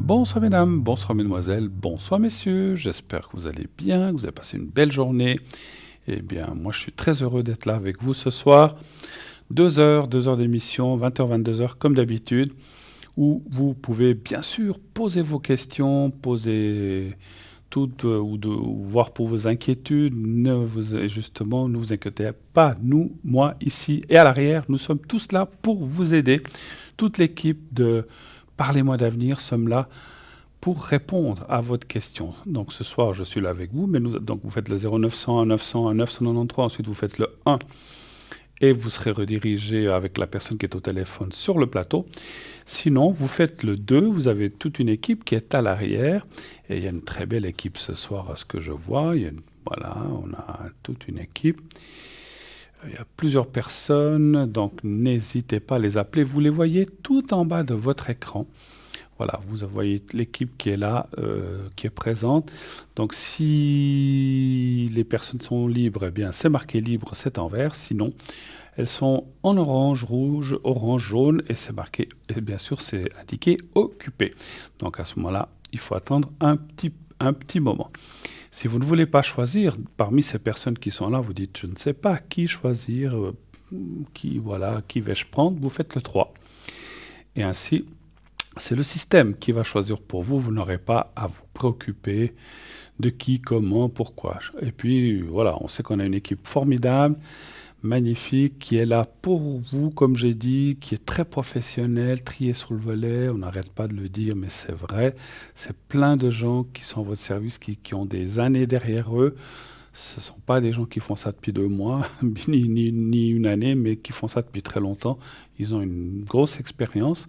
Bonsoir mesdames, bonsoir mesdemoiselles, bonsoir messieurs, j'espère que vous allez bien, que vous avez passé une belle journée. Eh bien, moi je suis très heureux d'être là avec vous ce soir. 2 heures d'émission, 20h, 22h comme d'habitude, où vous pouvez bien sûr poser vos questions, poser toutes ou voir pour vos inquiétudes. Justement, ne vous inquiétez pas, nous, moi, ici et à l'arrière, nous sommes tous là pour vous aider. Toute l'équipe de Parlez-moi d'avenir sommes là pour répondre à votre question. Donc ce soir, je suis là avec vous, mais donc vous faites le 0900 900 993, ensuite vous faites le 1 et vous serez redirigé avec la personne qui est au téléphone sur le plateau. Sinon, vous faites le 2, vous avez toute une équipe qui est à l'arrière, et il y a une très belle équipe ce soir à ce que je vois. Voilà, on a toute une équipe. Il y a plusieurs personnes, donc n'hésitez pas à les appeler. Vous les voyez tout en bas de votre écran. Voilà, vous voyez l'équipe qui est là, qui est présente. Donc si les personnes sont libres, eh bien c'est marqué libre, c'est en vert. Sinon, elles sont en orange, rouge, orange, jaune, et c'est marqué, et bien sûr c'est indiqué occupé. Donc à ce moment-là, il faut attendre un petit moment. Si vous ne voulez pas choisir, parmi ces personnes qui sont là, vous dites je ne sais pas qui choisir, qui vais-je prendre, vous faites le 3. Et ainsi, c'est le système qui va choisir pour vous. Vous n'aurez pas à vous préoccuper de qui, comment, pourquoi. Et puis, voilà, on sait qu'on a une équipe formidable, magnifique, qui est là pour vous, comme j'ai dit, qui est très professionnelle, triée sur le volet. On n'arrête pas de le dire, mais c'est vrai. C'est plein de gens qui sont à votre service, qui ont des années derrière eux. Ce ne sont pas des gens qui font ça depuis 2 mois, ni une année, mais qui font ça depuis très longtemps. Ils ont une grosse expérience.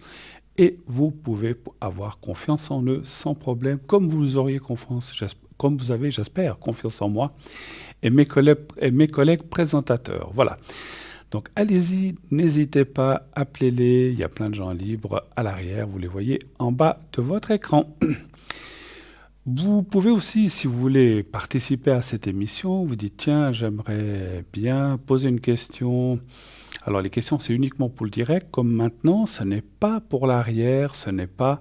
Et vous pouvez avoir confiance en eux sans problème, comme vous auriez confiance, comme vous avez, j'espère, confiance en moi et mes collègues présentateurs. Voilà. Donc allez-y, n'hésitez pas, appelez-les, il y a plein de gens libres à l'arrière, vous les voyez en bas de votre écran. Vous pouvez aussi, si vous voulez participer à cette émission, vous dites tiens, j'aimerais bien poser une question. Alors les questions, c'est uniquement pour le direct, comme maintenant, ce n'est pas pour l'arrière, ce n'est pas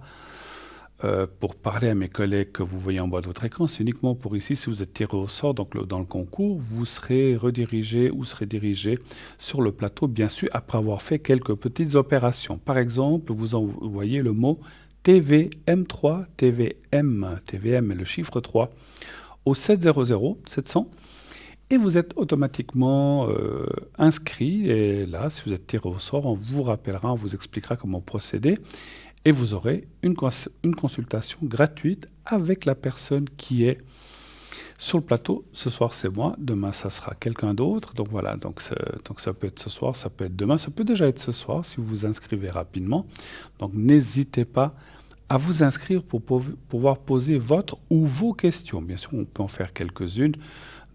pour parler à mes collègues que vous voyez en bas de votre écran, c'est uniquement pour ici, si vous êtes tiré au sort donc dans le concours, vous serez redirigé ou serez dirigé sur le plateau, bien sûr, après avoir fait quelques petites opérations. Par exemple, vous envoyez le mot TVM3, TVM est le chiffre 3, au 700, et vous êtes automatiquement inscrit. Et là, si vous êtes tiré au sort, on vous rappellera, on vous expliquera comment procéder. Et vous aurez une consultation gratuite avec la personne qui est sur le plateau. Ce soir, c'est moi. Demain, ça sera quelqu'un d'autre. Donc voilà, donc ça peut être ce soir, ça peut être demain, ça peut déjà être ce soir si vous vous inscrivez rapidement. Donc n'hésitez pas à vous inscrire pour pouvoir poser votre ou vos questions. Bien sûr, on peut en faire quelques-unes.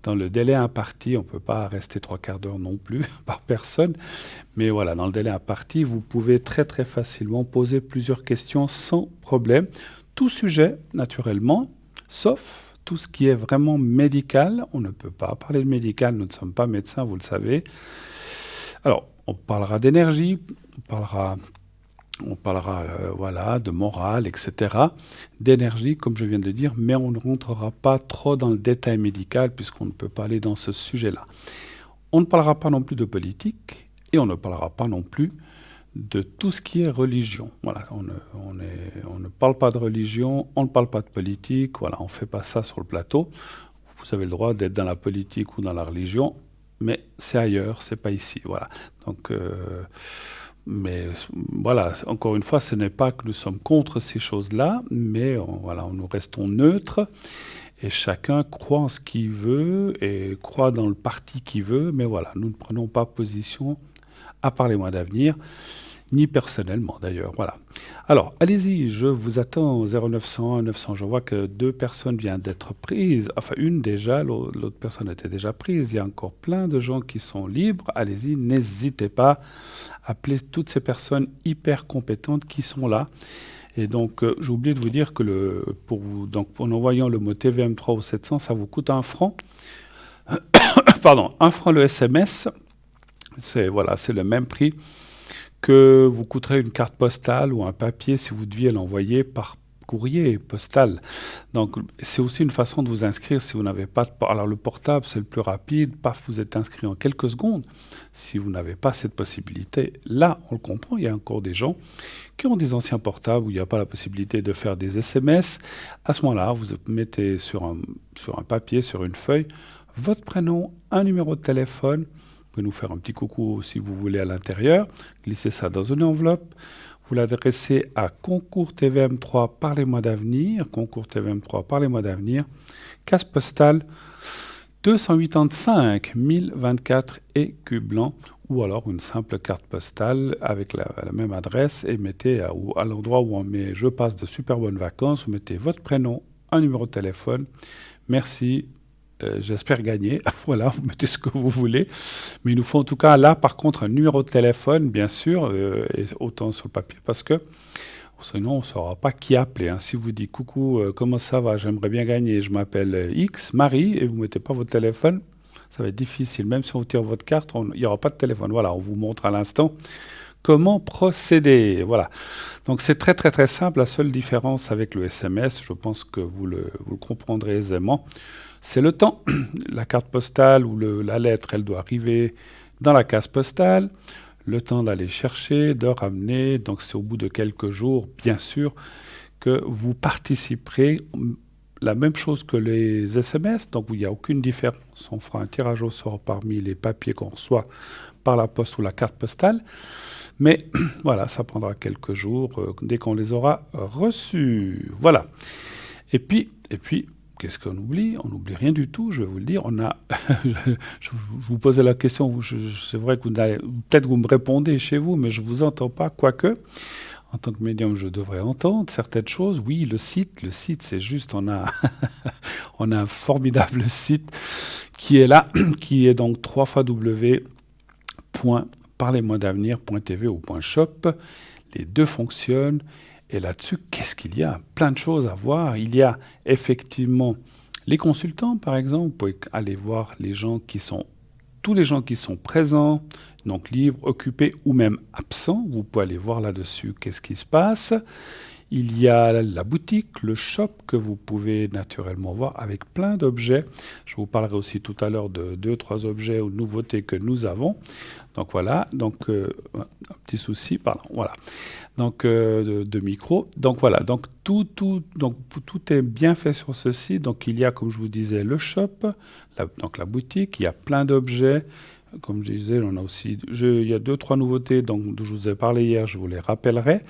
Dans le délai imparti, on ne peut pas rester 3/4 d'heure non plus par personne. Mais voilà, dans le délai imparti, vous pouvez très très facilement poser plusieurs questions sans problème. Tout sujet, naturellement, sauf tout ce qui est vraiment médical. On ne peut pas parler de médical, nous ne sommes pas médecins, vous le savez. Alors, on parlera d'énergie, on parlera voilà, de morale, etc., d'énergie, comme je viens de le dire, mais on ne rentrera pas trop dans le détail médical puisqu'on ne peut pas aller dans ce sujet-là. On ne parlera pas non plus de politique et on ne parlera pas non plus de tout ce qui est religion. Voilà, on ne parle pas de religion, on ne parle pas de politique, voilà, on ne fait pas ça sur le plateau. Vous avez le droit d'être dans la politique ou dans la religion, mais c'est ailleurs, c'est pas ici. Voilà. Donc... mais voilà, encore une fois, ce n'est pas que nous sommes contre ces choses-là, mais voilà, nous restons neutres et chacun croit en ce qu'il veut et croit dans le parti qu'il veut, mais voilà, nous ne prenons pas position à Parlez-moi d'avenir, ni personnellement d'ailleurs. Voilà. Alors, allez-y, je vous attends au 0900 900. Je vois que 2 personnes viennent d'être prises. Enfin, une déjà, l'autre personne était déjà prise. Il y a encore plein de gens qui sont libres. Allez-y, n'hésitez pas. Appelez toutes ces personnes hyper compétentes qui sont là. Et donc, j'ai oublié de vous dire que en envoyant le mot TVM3 au 700, ça vous coûte 1 franc. Pardon, 1 franc le SMS. C'est le même prix que vous coûterez une carte postale ou un papier si vous deviez l'envoyer par courrier postal. Donc, c'est aussi une façon de vous inscrire si vous n'avez pas de... Alors, le portable, c'est le plus rapide. Paf, vous êtes inscrit en quelques secondes. Si vous n'avez pas cette possibilité, là, on le comprend, il y a encore des gens qui ont des anciens portables où il n'y a pas la possibilité de faire des SMS. À ce moment-là, vous mettez sur un papier, sur une feuille, votre prénom, un numéro de téléphone. Vous pouvez nous faire un petit coucou si vous voulez à l'intérieur. Glissez ça dans une enveloppe. Vous l'adressez à Concours TVM3 par les mois d'avenir. Concours TVM3 par les mois d'avenir. Case postale 285 1024 Écublanc. Ou alors une simple carte postale avec la même adresse et mettez à l'endroit où on met je passe de super bonnes vacances, vous mettez votre prénom, un numéro de téléphone. Merci, j'espère gagner. Voilà, vous mettez ce que vous voulez. Mais il nous faut en tout cas là par contre un numéro de téléphone, bien sûr, et autant sur le papier parce que sinon on ne saura pas qui appeler. Hein. Si vous dites coucou, comment ça va, j'aimerais bien gagner, je m'appelle X, Marie, et vous ne mettez pas votre téléphone, ça va être difficile. Même si on tire votre carte, il n'y aura pas de téléphone. Voilà, on vous montre à l'instant comment procéder. Voilà. Donc c'est très très très simple. La seule différence avec le SMS, je pense que vous le comprendrez aisément, c'est le temps. La carte postale ou la lettre, elle doit arriver dans la case postale. Le temps d'aller chercher, de ramener. Donc c'est au bout de quelques jours, bien sûr, que vous participerez. La même chose que les SMS, donc il n'y a aucune différence. On fera un tirage au sort parmi les papiers qu'on reçoit par la poste ou la carte postale. Mais voilà, ça prendra quelques jours dès qu'on les aura reçus. Voilà. Et puis qu'est-ce qu'on oublie? On n'oublie rien du tout, je vais vous le dire. Je vous posais la question, c'est vrai que peut-être que vous me répondez chez vous, mais je ne vous entends pas, quoique. En tant que médium, je devrais entendre certaines choses. Oui, le site, c'est juste, on a un formidable site qui est là, qui est donc www.parlez-moi-d'avenir.tv ou .shop. Les deux fonctionnent. Et là-dessus, qu'est-ce qu'il y a? Plein de choses à voir. Il y a effectivement les consultants, par exemple. Vous pouvez aller voir tous les gens qui sont présents, donc libres, occupés ou même absents. Vous pouvez aller voir là-dessus qu'est-ce qui se passe. Il y a la boutique, le shop que vous pouvez naturellement voir avec plein d'objets. Je vous parlerai aussi tout à l'heure de 2-3 objets ou nouveautés que nous avons. Donc voilà, un petit souci, pardon, voilà. Donc de micro. Donc voilà, donc tout est bien fait sur ce site. Donc il y a, comme je vous disais, le shop, donc la boutique, il y a plein d'objets. Comme je disais, on a aussi, il y a 2-3 nouveautés dont je vous ai parlé hier, je vous les rappellerai.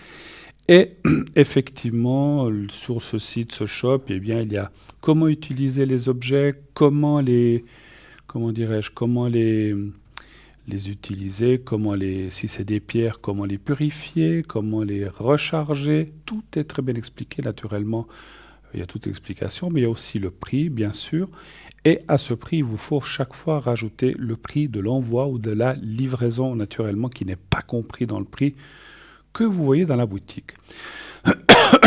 Et effectivement, sur ce site, ce shop, eh bien, il y a comment utiliser les objets, comment les utiliser, si c'est des pierres, comment les purifier, comment les recharger. Tout est très bien expliqué, naturellement. Il y a toute l'explication, mais il y a aussi le prix, bien sûr. Et à ce prix, il vous faut chaque fois rajouter le prix de l'envoi ou de la livraison, naturellement, qui n'est pas compris dans le prix que vous voyez dans la boutique.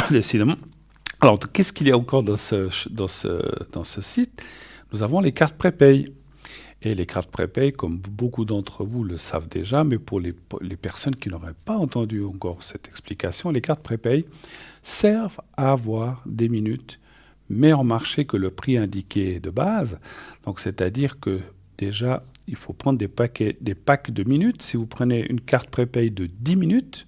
Décidément. Alors, qu'est-ce qu'il y a encore dans ce site? Nous avons les cartes prépay. Et les cartes prépay, comme beaucoup d'entre vous le savent déjà, mais pour les personnes qui n'auraient pas entendu encore cette explication, les cartes prépay servent à avoir des minutes meilleur marché que le prix indiqué de base. Donc, c'est-à-dire que déjà, il faut prendre des packs de minutes. Si vous prenez une carte prépay de 10 minutes,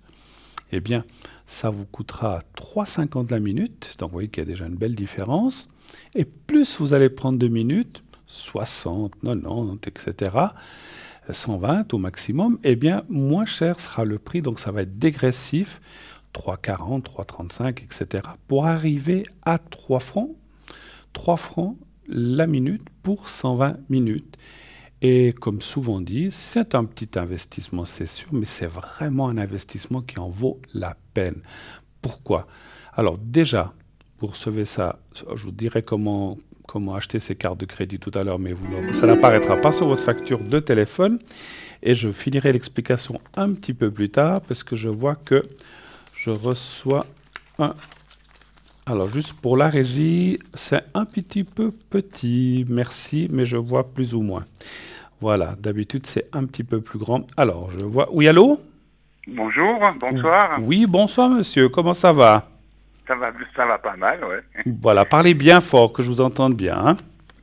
eh bien, ça vous coûtera 3,50 la minute. Donc, vous voyez qu'il y a déjà une belle différence. Et plus vous allez prendre de minutes, 60, 90, etc., 120 au maximum, eh bien, moins cher sera le prix. Donc, ça va être dégressif, 3,40, 3,35, etc., pour arriver à 3 francs. 3 francs la minute pour 120 minutes. Et comme souvent dit, c'est un petit investissement, c'est sûr, mais c'est vraiment un investissement qui en vaut la peine. Pourquoi? Alors déjà, vous recevez ça, je vous dirai comment acheter ces cartes de crédit tout à l'heure, mais ça n'apparaîtra pas sur votre facture de téléphone. Et je finirai l'explication un petit peu plus tard, parce que je vois que je reçois un... Alors, juste pour la régie, c'est un petit peu petit, merci, mais je vois plus ou moins. Voilà, d'habitude, c'est un petit peu plus grand. Alors, je vois... Oui, allô? Bonjour, bonsoir. Oui, bonsoir, monsieur. Comment ça va? Ça va pas mal, ouais. Voilà, parlez bien fort, que je vous entende bien, hein.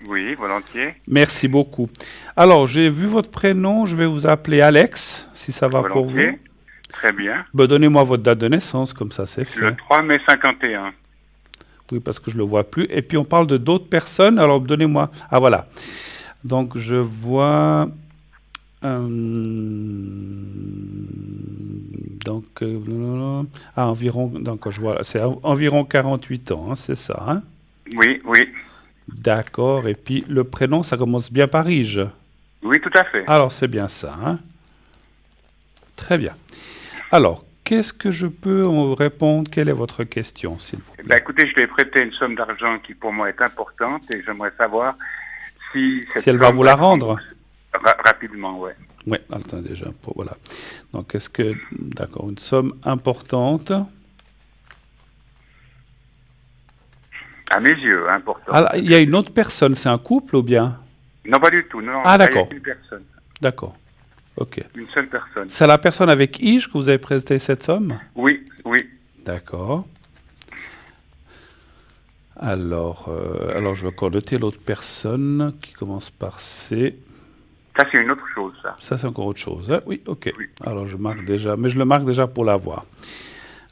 Oui, volontiers. Merci beaucoup. Alors, j'ai vu votre prénom, je vais vous appeler Alex, si ça va pour vous. Volontiers. Très bien. Ben, donnez-moi votre date de naissance, comme ça c'est Le fait. 3 mai 51. Oui, parce que je le vois plus. Et puis on parle de d'autres personnes, alors donnez-moi. Ah voilà. Donc je vois. Donc, environ. Donc je vois, c'est environ 48 ans, hein, c'est ça, hein? Oui, oui. D'accord. Et puis le prénom, ça commence bien par Ige. Oui, tout à fait. Alors c'est bien ça, hein? Très bien. Alors, qu'est-ce que je peux en répondre? Quelle est votre question, s'il vous plaît? Écoutez, je vais prêter une somme d'argent qui pour moi est importante et j'aimerais savoir si Si elle va vous la rendre? Rapidement, ouais. Oui, attendez déjà. Voilà. Donc, est-ce que. D'accord, une somme importante. À mes yeux, importante. Ah, il y a une autre personne, c'est un couple ou bien? Non, pas du tout. Non, Ah, il y a d'accord. qu'une personne. D'accord. Ok. Une seule personne. C'est la personne avec Ige que vous avez prêté cette somme? Oui, oui. D'accord. Alors, je vais encore noter l'autre personne qui commence par C. Ça, c'est une autre chose, ça. Ça, c'est encore autre chose, hein? Oui, ok. Oui. Alors, je marque déjà, mais je le marque déjà pour l'avoir.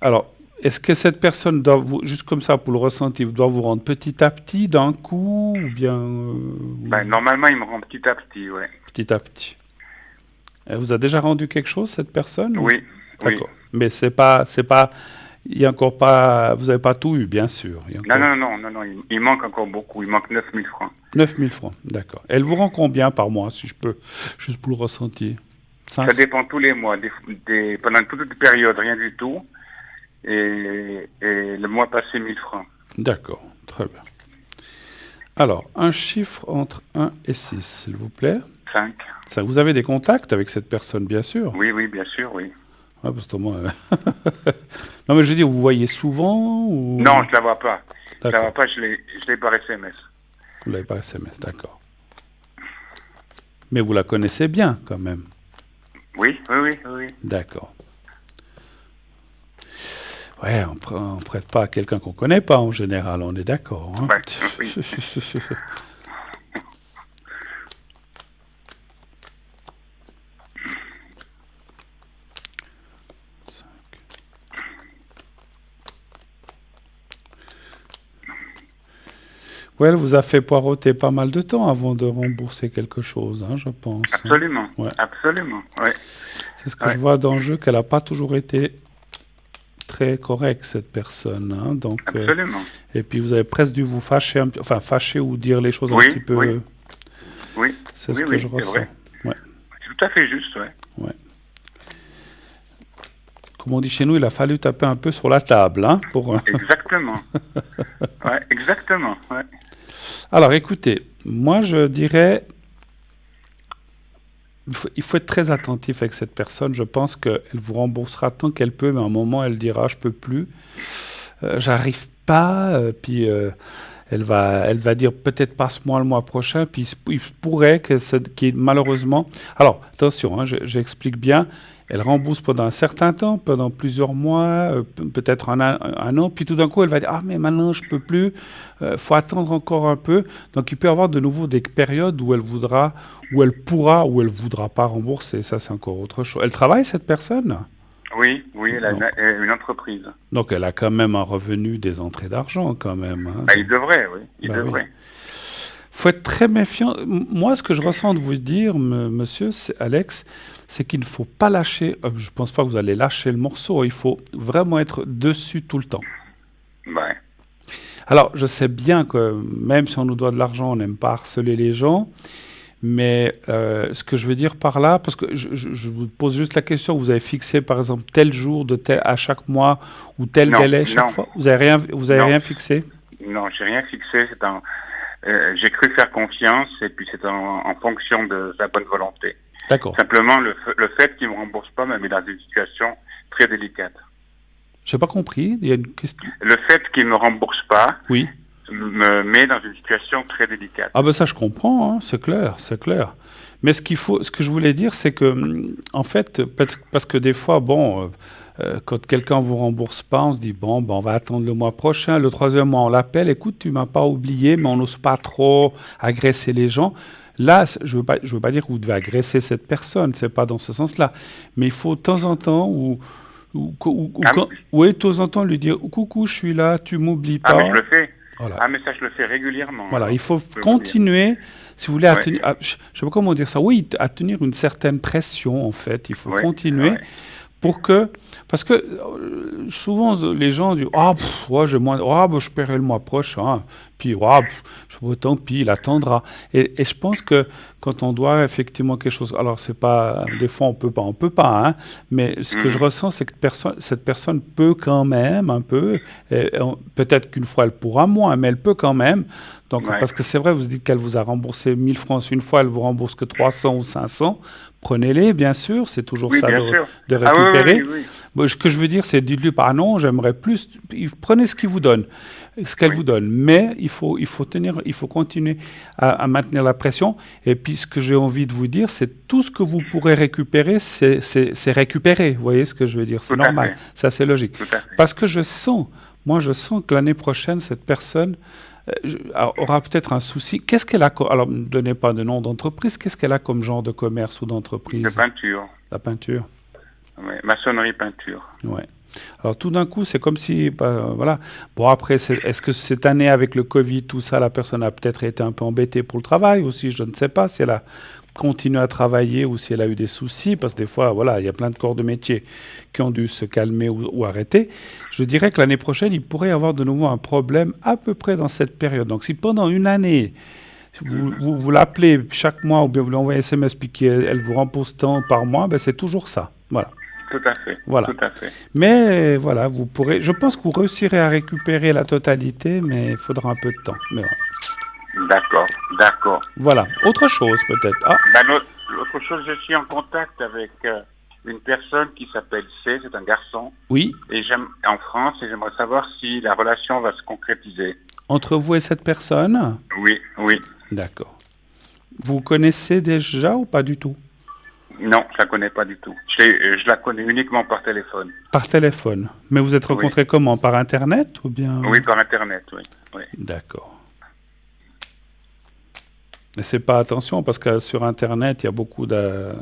Alors, est-ce que cette personne doit vous, juste comme ça pour le ressentir, doit vous rendre petit à petit, d'un coup, ou bien Normalement, il me rend petit à petit, ouais. petit à petit? Elle vous a déjà rendu quelque chose, cette personne? ou- Oui, oui. D'accord. Mais c'est pas, il y a encore pas, vous n'avez pas tout eu, bien sûr. Il y a encore Non, il manque encore beaucoup. Il manque 9000 francs. 9 000 francs, d'accord. Elle vous rend combien par mois, si je peux, juste pour le ressentir? Ça dépend tous les mois. Pendant toute une période, rien du tout. Et le mois passé, 1000 francs. D'accord, très bien. Alors, un chiffre entre 1 et 6, s'il vous plaît. 5. Ça, vous avez des contacts avec cette personne, bien sûr. Oui, oui, bien sûr, oui. Ouais, parce que moi, non, mais je veux dire, vous voyez souvent ou... Non, je la vois pas. Je la D'accord. vois pas, je l'ai par SMS. Vous l'avez par SMS, d'accord. Mais vous la connaissez bien, quand même. Oui, oui, oui, oui. D'accord. Ouais, on prête pas à quelqu'un qu'on connaît pas, en général, on est d'accord, hein? Ouais, oui. Ouais, elle vous a fait poireauter pas mal de temps avant de rembourser quelque chose, hein, je pense, hein. Absolument, Ouais. absolument, ouais. C'est ce que Ouais. je vois dans le jeu, qu'elle n'a pas toujours été très correcte, cette personne, hein. Donc, Absolument. et puis vous avez presque dû vous fâcher, enfin fâcher ou dire les choses un Oui, petit peu. oui. Oui, C'est oui, ce que oui, je c'est ressens. vrai. Ouais. C'est tout à fait juste, ouais. Comme on dit chez nous, il a fallu taper un peu sur la table, hein, pour. Exactement. Ouais, exactement, ouais. Alors, écoutez, moi je dirais, il faut être très attentif avec cette personne. Je pense qu'elle vous remboursera tant qu'elle peut, mais à un moment, elle dira, je peux plus, j'arrive pas, puis elle va dire peut-être passe-moi le mois prochain, puis il se pourrait qu'il y ait malheureusement. Alors, attention, hein, j'explique bien. Elle rembourse pendant un certain temps, pendant plusieurs mois, peut-être un an, puis tout d'un coup, elle va dire ah mais maintenant je peux plus, faut attendre encore un peu. Donc il peut y avoir de nouveau des périodes où elle voudra, où elle pourra, où elle voudra pas rembourser. Ça c'est encore autre chose. Elle travaille cette personne? Oui, oui, elle a Non. une entreprise. Donc elle a quand même un revenu des entrées d'argent quand même, hein. Il devrait, oui, il Bah oui. devrait. Faut être très méfiant. Moi, ce que je ressens de vous dire, monsieur Alex, c'est qu'il ne faut pas lâcher. Je ne pense pas que vous allez lâcher le morceau. Il faut vraiment être dessus tout le temps. Ouais. Alors, je sais bien que même si on nous doit de l'argent, on n'aime pas harceler les gens. Mais ce que je veux dire par là, parce que je vous pose juste la question, vous avez fixé par exemple tel jour à chaque mois ou tel Non, délai chaque non. fois? Vous avez Non. rien fixé? Non, j'ai rien fixé. J'ai cru faire confiance et puis c'est en fonction de sa bonne volonté. D'accord. Simplement, le fait qu'il ne me rembourse pas me met dans une situation très délicate. Je n'ai pas compris. Il y a une question. Le fait qu'il ne me rembourse pas Oui. me met dans une situation très délicate. Ah ben ça je comprends, hein, c'est clair, c'est clair. Mais ce que je voulais dire, c'est que, en fait, parce que des fois, bon, quand quelqu'un vous rembourse pas, on se dit, bon, ben, on va attendre le mois prochain. Le troisième mois, on l'appelle, écoute, tu m'as pas oublié, mais on n'ose pas trop agresser les gens. Là, je veux pas dire que vous devez agresser cette personne, c'est pas dans ce sens-là. Mais il faut de temps en temps, Ah, oui, de temps en temps, lui dire, coucou, je suis là, tu m'oublies mais je pas. le fais. Voilà. Ah, mais ça, je le fais régulièrement. Voilà, Alors, il faut je peux vous dire. continuer, si vous voulez, à Ouais, tenir, je sais pas comment dire ça, oui, à tenir une certaine pression, en fait. Il faut ouais, continuer ouais. pour que, parce que souvent les gens disent, ah, ouais, j'ai moins, ah, bah, je paierai le mois prochain, puis, ah, je sais pas, tant pis, il attendra. Et je pense que quand on doit effectivement quelque chose, alors c'est pas, des fois on peut pas, hein, mais ce que je Mhm. ressens, c'est que cette personne peut quand même un peu, peut-être qu'une fois elle pourra moins, mais elle peut quand même. Donc, Ouais, parce que c'est vrai, vous dites qu'elle vous a remboursé 1000 francs une fois, elle vous rembourse que 300 ou 500. Prenez-les, bien sûr, c'est toujours oui, ça bien sûr. de Ah oui, oui, récupérer. oui, oui. Moi, ce que je veux dire, c'est dites-lui, ah non, j'aimerais plus. Prenez ce qu'il vous donne, ce qu'elle Oui, vous donne. Mais il faut continuer à maintenir la pression. Et puis, ce que j'ai envie de vous dire, c'est tout ce que vous pourrez récupérer, c'est récupéré. Vous voyez ce que je veux dire? C'est tout à normal. fait, Ça, c'est logique. tout à fait. Parce que moi, je sens que l'année prochaine, cette personne aura peut-être un souci. Qu'est-ce qu'elle a alors, ne me donnez pas de nom d'entreprise. Qu'est-ce qu'elle a comme genre de commerce ou De d'entreprise? peinture. La peinture. Ouais. Maçonnerie peinture. Ouais. Alors tout d'un coup, c'est comme si, bah, voilà. Bon après, est-ce que cette année avec le Covid, tout ça, la personne a peut-être été un peu embêtée pour le travail aussi, je ne sais pas si elle a continué à travailler ou si elle a eu des soucis, parce que des fois, voilà, il y a plein de corps de métier qui ont dû se calmer ou arrêter. Je dirais que l'année prochaine, il pourrait y avoir de nouveau un problème à peu près dans cette période. Donc si pendant une année, vous l'appelez chaque mois ou bien vous lui envoyez un SMS puis qu'elle vous rembourse tant par mois, ben c'est toujours ça. Voilà. Tout à fait, Voilà. tout à fait. Mais voilà, vous pourrez. Je pense que vous réussirez à récupérer la totalité, mais il faudra un peu de temps. Mais voilà. D'accord, d'accord. Voilà. Autre chose peut-être. Ah, Ben, l'autre chose, je suis en contact avec une personne qui s'appelle C, c'est un garçon, oui. et j'aime en France, et j'aimerais savoir si la relation va se concrétiser. Entre vous et cette personne. Oui, oui. D'accord. Vous connaissez déjà ou pas du tout? Non, je la connais pas du tout. Je la connais uniquement par téléphone. Par téléphone. Mais vous êtes Oui. rencontrés comment? Par Internet ou bien? Oui, par Internet, oui. Oui, D'accord. Mais c'est pas attention parce que sur Internet, il y a beaucoup de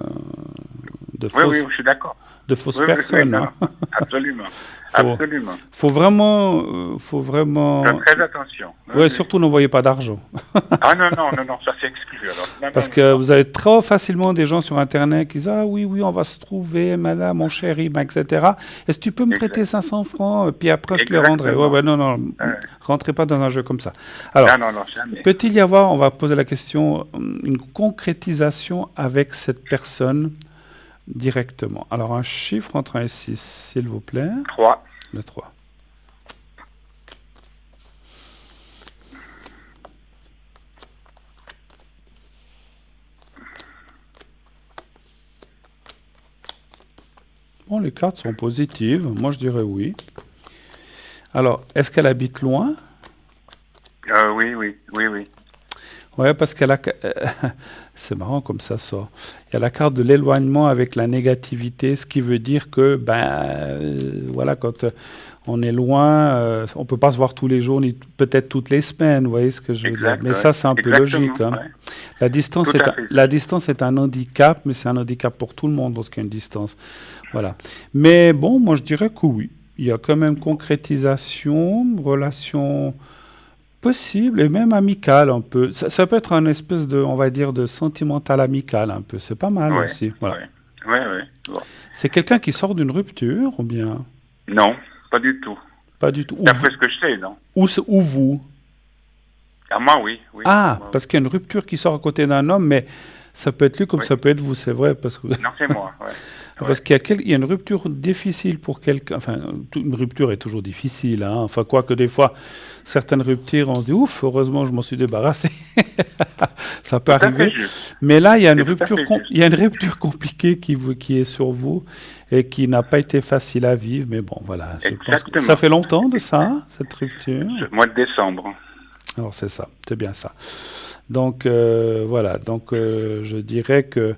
oui, fausses, oui, je suis d'accord. de fausses Oui, oui, oui, personnes. non, Hein. non. Absolument. Faut, Absolument. faut vraiment. Faites très attention. Oui, Ouais, oui. surtout n'envoyez pas d'argent. Ah non, non, non, non, ça c'est exclu alors. Non, Parce non, que non. vous avez trop facilement des gens sur Internet qui disent ah oui, oui, on va se trouver, madame, mon chéri, ben, etc. Est-ce que tu peux me prêter 500 francs, puis après je te les rendrai. Ouais, Exactement. ouais, non, Ouais. rentrez pas dans un jeu comme ça. Alors, Non, non, non, jamais. peut-il y avoir, on va poser la question, une concrétisation avec cette personne directement? Alors, un chiffre entre 1 et 6, s'il vous plaît. 3. Le 3. Bon, les cartes sont positives. Moi, je dirais oui. Alors, est-ce qu'elle habite loin? Oui, oui, oui, oui. Ouais, parce qu'elle a. C'est marrant comme ça sort. Il y a la carte de l'éloignement avec la négativité, ce qui veut dire que, voilà, quand on est loin, on peut pas se voir tous les jours, ni peut-être toutes les semaines, vous voyez ce que je veux dire. Exact, Mais ouais. ça, c'est un peu Exactement, logique. Hein. ouais. La distance, Tout à fait. la distance est un handicap, mais c'est un handicap pour tout le monde lorsqu'il y a une distance. Voilà. Mais bon, moi, je dirais que oui. Il y a quand même concrétisation, relation possible et même amicale un peu. Ça peut être un espèce de, on va dire, de sentimental amical un peu. C'est pas mal Ouais, aussi. Voilà. ouais. Ouais, ouais. Bon. C'est quelqu'un qui sort d'une rupture ou bien Non, pas du tout. pas du tout. Ou, D'après ce que je sais, non. ou vous. Ah, moi, oui. Oui. Ah, Moi, parce qu'il y a une rupture qui sort à côté d'un homme, mais ça peut être lui comme Oui. ça peut être vous, c'est vrai. Parce que oui. Non, c'est moi, ouais. Parce qu'il y a une rupture difficile pour quelqu'un. Enfin, une rupture est toujours difficile. Hein. Enfin, quoique des fois, certaines ruptures, on se dit ouf, heureusement, je m'en suis débarrassé. Ça peut Tout à fait arriver. juste. Mais là, il y a une C'est tout à rupture, fait juste. il y a une rupture compliquée qui est sur vous et qui n'a pas été facile à vivre. Mais bon, voilà. Je pense que Exactement. ça fait longtemps de ça, cette rupture. Ce mois de décembre. Alors c'est ça, c'est bien ça. Donc, voilà. Donc, je dirais que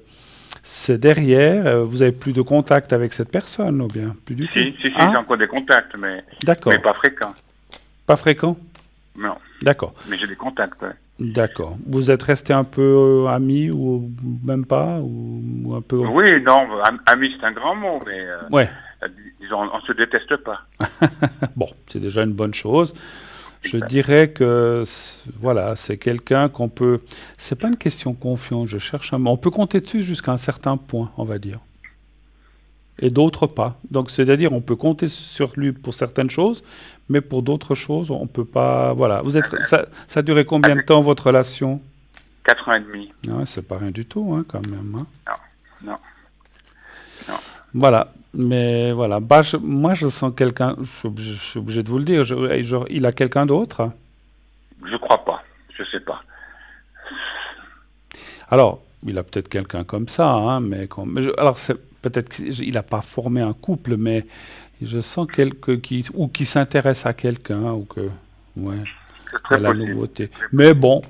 c'est derrière. Vous avez plus de contact avec cette personne, ou bien plus du tout? Si, Ah, j'ai encore des contacts, mais d'accord. pas fréquents. Pas fréquent? Non, D'accord. mais j'ai des contacts. Ouais. D'accord. Vous êtes resté un peu amis ou même pas ou un peu... Oui, non, ami, c'est un grand mot, mais Ouais. disons, on se déteste pas. Bon, c'est déjà une bonne chose. Je Exact. dirais que voilà, c'est quelqu'un qu'on peut. C'est pas une question de confiance. Je cherche un mot. On peut compter dessus jusqu'à un certain point, on va dire, et d'autres pas. Donc, c'est-à-dire, on peut compter sur lui pour certaines choses, mais pour d'autres choses, on peut pas. Voilà. Ça a duré combien de Avec temps votre relation? 4 ans et demi. Ouais, c'est pas rien du tout, hein, quand même, hein. Non, non. Voilà. Mais voilà. Bah, moi, je sens quelqu'un. Je suis obligé de vous le dire. Il a quelqu'un d'autre. Je crois pas. Je sais pas. Alors, il a peut-être quelqu'un comme ça, hein, alors c'est peut-être qu'il n'a pas formé un couple, mais je sens qui s'intéresse à quelqu'un ou que, ouais, C'est il y a très la possible. nouveauté. Mais bon,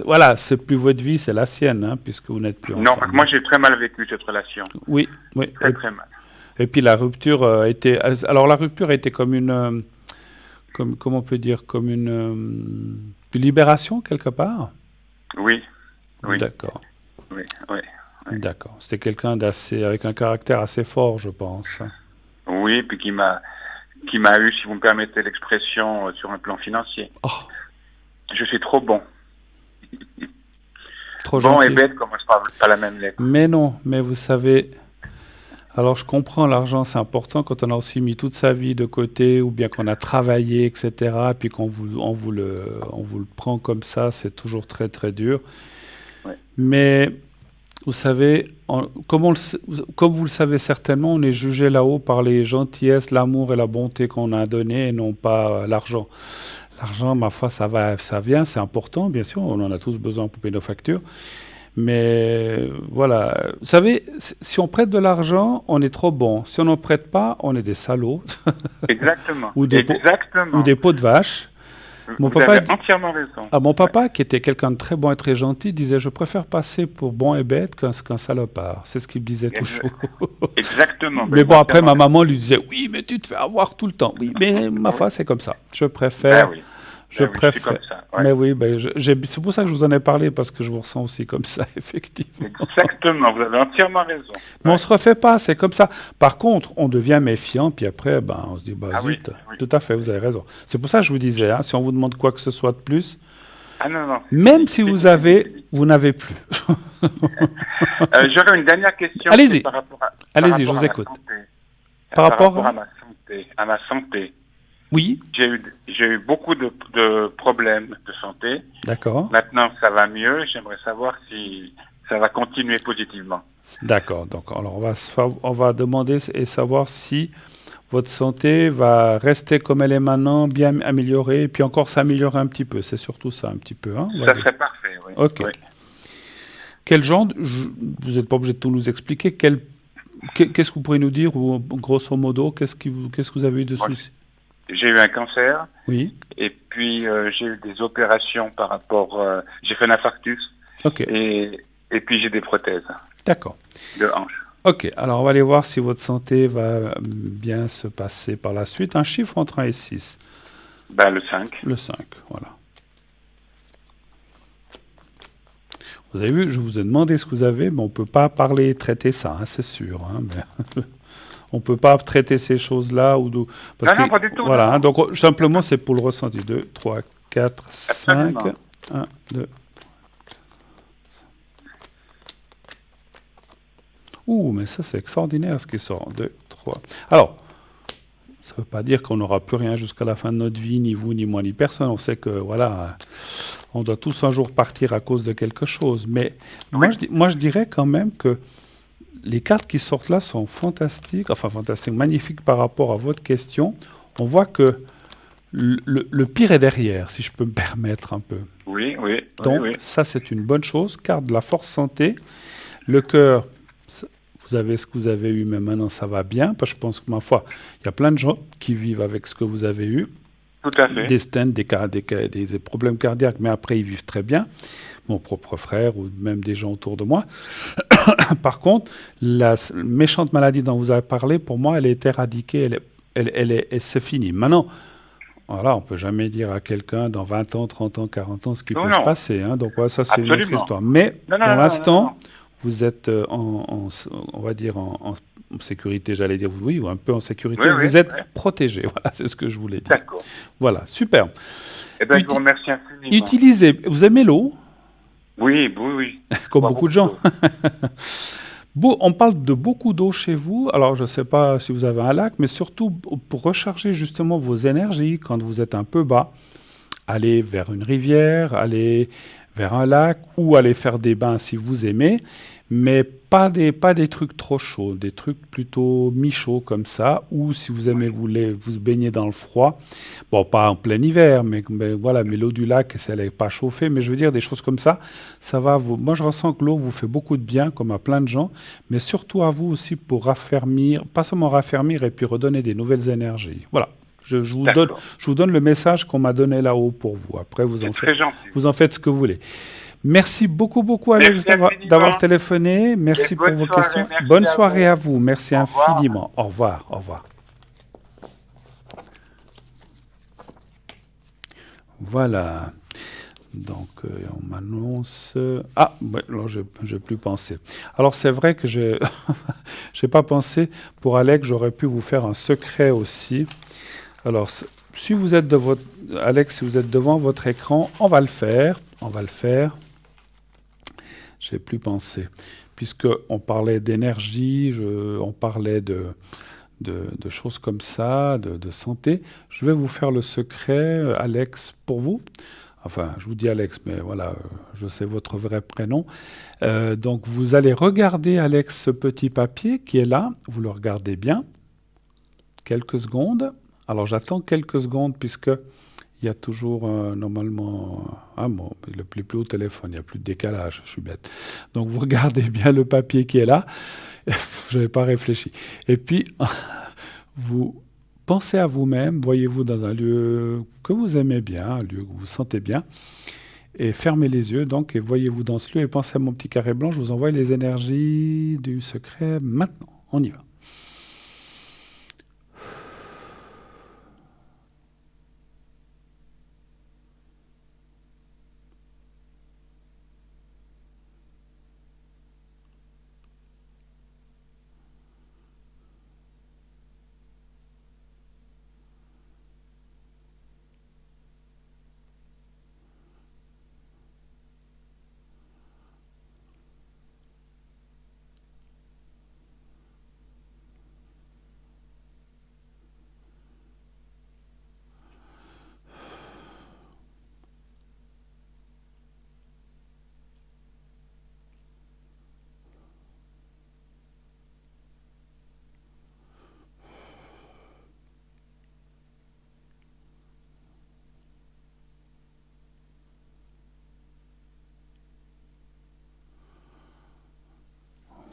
voilà, c'est plus votre vie, c'est la sienne, hein, puisque vous n'êtes plus Non, parce que ensemble. moi j'ai très mal vécu cette relation. Oui, oui. Très très mal. Et puis la rupture a été, alors la rupture a été comme comment on peut dire, comme une libération quelque part. Oui, oui, D'accord. oui, oui. D'accord. C'était quelqu'un avec un caractère assez fort, je pense. Oui, puis qui m'a eu, si vous me permettez l'expression, sur un plan financier. Oh, Je suis trop bon. trop Bon et gentil. bête commencent pas la même lettre. Mais non, mais vous savez, alors je comprends, l'argent c'est important quand on a aussi mis toute sa vie de côté ou bien qu'on a travaillé, etc. Puis on vous le prend comme ça, c'est toujours très très dur. Ouais. Mais vous savez, comme vous le savez certainement, on est jugé là-haut par les gentillesses, l'amour et la bonté qu'on a donné et non pas l'argent. L'argent, ma foi, ça vient, c'est important, bien sûr, on en a tous besoin pour payer nos factures. Mais voilà, vous savez, si on prête de l'argent, on est trop bon. Si on n'en prête pas, on est des salauds Exactement. ou Exactement. des pots de vache. Mon Vous papa, avez entièrement raison. mon papa, qui était quelqu'un de très bon et très gentil, disait: je préfère passer pour bon et bête qu'un salopard. C'est ce qu'il me disait toujours. Exactement. Mais bon, après, ma maman lui disait: oui, mais tu te fais avoir tout le temps. Oui, mais ma foi, c'est comme ça. Je préfère. Ben oui. Je Ben oui, je suis préfère. comme ça. Ouais. Mais oui, c'est pour ça que je vous en ai parlé, parce que je vous ressens aussi comme ça, effectivement. Exactement, vous avez entièrement raison. Mais on se refait pas, c'est comme ça. Par contre, on devient méfiant, puis après, on se dit: bah Ah oui, zut, oui. tout à fait, vous avez raison. C'est pour ça que je vous disais, hein, si on vous demande quoi que ce soit de plus, Ah non, non. même si vous n'avez plus. J'aurais une dernière question. Allez-y. C'est par rapport à Allez-y, je vous ma écoute. santé. Par rapport à ma santé. Oui, J'ai eu beaucoup de problèmes de santé. d'accord. Maintenant, ça va mieux. J'aimerais savoir si ça va continuer positivement. D'accord. Donc, alors on va demander et savoir si votre santé va rester comme elle est maintenant, bien améliorée, et puis encore s'améliorer un petit peu. C'est surtout ça, un petit peu, hein, on va Ça dire. serait parfait, oui. Ok. Oui. Quel genre, vous n'êtes pas obligé de tout nous expliquer, qu'est-ce que vous pourriez nous dire, ou grosso modo, qu'est-ce que vous avez eu de Moi, soucis? J'ai eu un cancer Oui, et puis j'ai eu des opérations par rapport... j'ai fait un infarctus ok, et puis j'ai des prothèses d'accord. de hanche. Ok, alors on va aller voir si votre santé va bien se passer par la suite. Un chiffre entre 1 et 6. Ben, le 5. Le 5, voilà. Vous avez vu, je vous ai demandé ce que vous avez, mais on ne peut pas parler, traiter ça, hein, c'est sûr. Hein, mais on ne peut pas traiter ces choses-là. Parce Non, pas du tout. Voilà, Non. hein, donc simplement c'est pour le ressenti. 2, 3, 4, 5. Absolument. 1, 2. Ouh, mais ça c'est extraordinaire ce qui sort. 2, 3. Alors, ça ne veut pas dire qu'on n'aura plus rien jusqu'à la fin de notre vie, ni vous, ni moi, ni personne. On sait que, voilà, on doit tous un jour partir à cause de quelque chose. Mais Oui. moi, je dirais quand même que les cartes qui sortent là sont fantastiques, enfin fantastiques, magnifiques par rapport à votre question. On voit que le pire est derrière, si je peux me permettre un peu. Oui, oui. Donc, oui. ça, c'est une bonne chose. Carte de la force santé. Le cœur, vous avez ce que vous avez eu, mais maintenant, ça va bien. Parce que je pense que, ma foi, il y a plein de gens qui vivent avec ce que vous avez eu. Tout à fait. des stents, des problèmes cardiaques, mais après ils vivent très bien. Mon propre frère ou même des gens autour de moi. Par contre, la méchante maladie dont vous avez parlé, pour moi, elle est éradiquée, c'est fini. Maintenant, voilà, on peut jamais dire à quelqu'un dans 20 ans, 30 ans, 40 ans ce qui Non, peut se non, passer, hein. Donc voilà, ça c'est une autre absolument. histoire. Mais Non, non, pour non, non, non, l'instant, non. vous êtes on va dire en sécurité, j'allais dire oui, ou un peu en Oui, sécurité. oui, Vous êtes oui. protégé. Voilà, c'est ce que je voulais dire. D'accord. Voilà, super. Eh bien, je vous Uti- remercie infiniment. Utilisez. Vous aimez l'eau, Oui, oui, oui. Je comme bois beaucoup de beaucoup gens. d'eau. On parle de beaucoup d'eau chez vous. Alors, je ne sais pas si vous avez un lac, mais surtout pour recharger justement vos énergies quand vous êtes un peu bas. Aller vers une rivière, aller vers un lac ou aller faire des bains si vous aimez, mais pas des trucs trop chauds, des trucs plutôt mi-chauds comme ça, ou si vous aimez vous baigner dans le froid, bon, pas en plein hiver, mais voilà, mais l'eau du lac, si elle n'est pas chauffée, mais je veux dire des choses comme ça va vous. Moi, je ressens que l'eau vous fait beaucoup de bien, comme à plein de gens, mais surtout à vous aussi pour raffermir, pas seulement raffermir et puis redonner des nouvelles énergies. Voilà. D'accord. Je vous donne le message qu'on m'a donné là-haut pour vous. Après, C'est très gentil. vous en faites ce que vous voulez. Merci beaucoup, beaucoup, Alex, Merci d'avoir infiniment. téléphoné. Et Merci pour bonne vos soirée. questions. Merci Bonne à soirée à vous. vous. Merci Au revoir. infiniment. Au revoir. Au revoir. Voilà. Donc, on m'annonce. Ah, ouais, alors je n'ai plus pensé. Alors, c'est vrai que je n'ai pas pensé. Pour Alex, j'aurais pu vous faire un secret aussi. Alors, si vous êtes Alex, si vous êtes devant votre écran, on va le faire. On va le faire. J'ai plus pensé. Puisque on parlait d'énergie, on parlait de choses comme ça, de santé. Je vais vous faire le secret, Alex, pour vous. Enfin, je vous dis Alex, mais voilà, je sais votre vrai prénom. Donc, vous allez regarder, Alex, ce petit papier qui est là. Vous le regardez bien. Quelques secondes. Alors, j'attends quelques secondes puisque il y a toujours normalement bon, le plus haut téléphone, il n'y a plus de décalage, je suis bête. Donc, vous regardez bien le papier qui est là. Je n'avais pas réfléchi. Et puis, vous pensez à vous-même, voyez-vous dans un lieu que vous aimez bien, un lieu que vous sentez bien, et fermez les yeux, donc, et voyez-vous dans ce lieu, et pensez à mon petit carré blanc, je vous envoie les énergies du secret maintenant. On y va.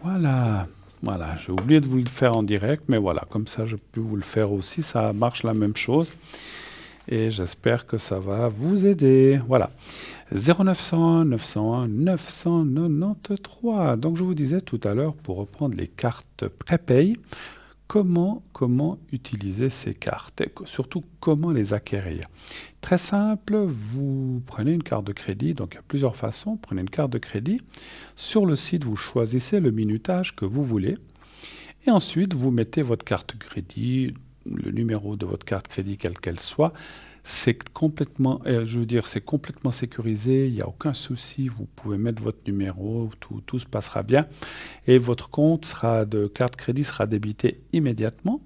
Voilà. Voilà, j'ai oublié de vous le faire en direct, mais voilà, comme ça je peux vous le faire aussi, ça marche la même chose. Et j'espère que ça va vous aider. Voilà. 0901 901 993. Donc je vous disais tout à l'heure, pour reprendre les cartes prépay, comment utiliser ces cartes et surtout comment les acquérir. Très simple, vous prenez une carte de crédit, donc il y a plusieurs façons. Prenez une carte de crédit. Sur le site, vous choisissez le minutage que vous voulez. Et ensuite, vous mettez votre carte de crédit, le numéro de votre carte crédit, quelle qu'elle soit. C'est complètement, c'est complètement sécurisé, il n'y a aucun souci, vous pouvez mettre votre numéro, tout se passera bien. Et votre compte de carte crédit sera débité immédiatement.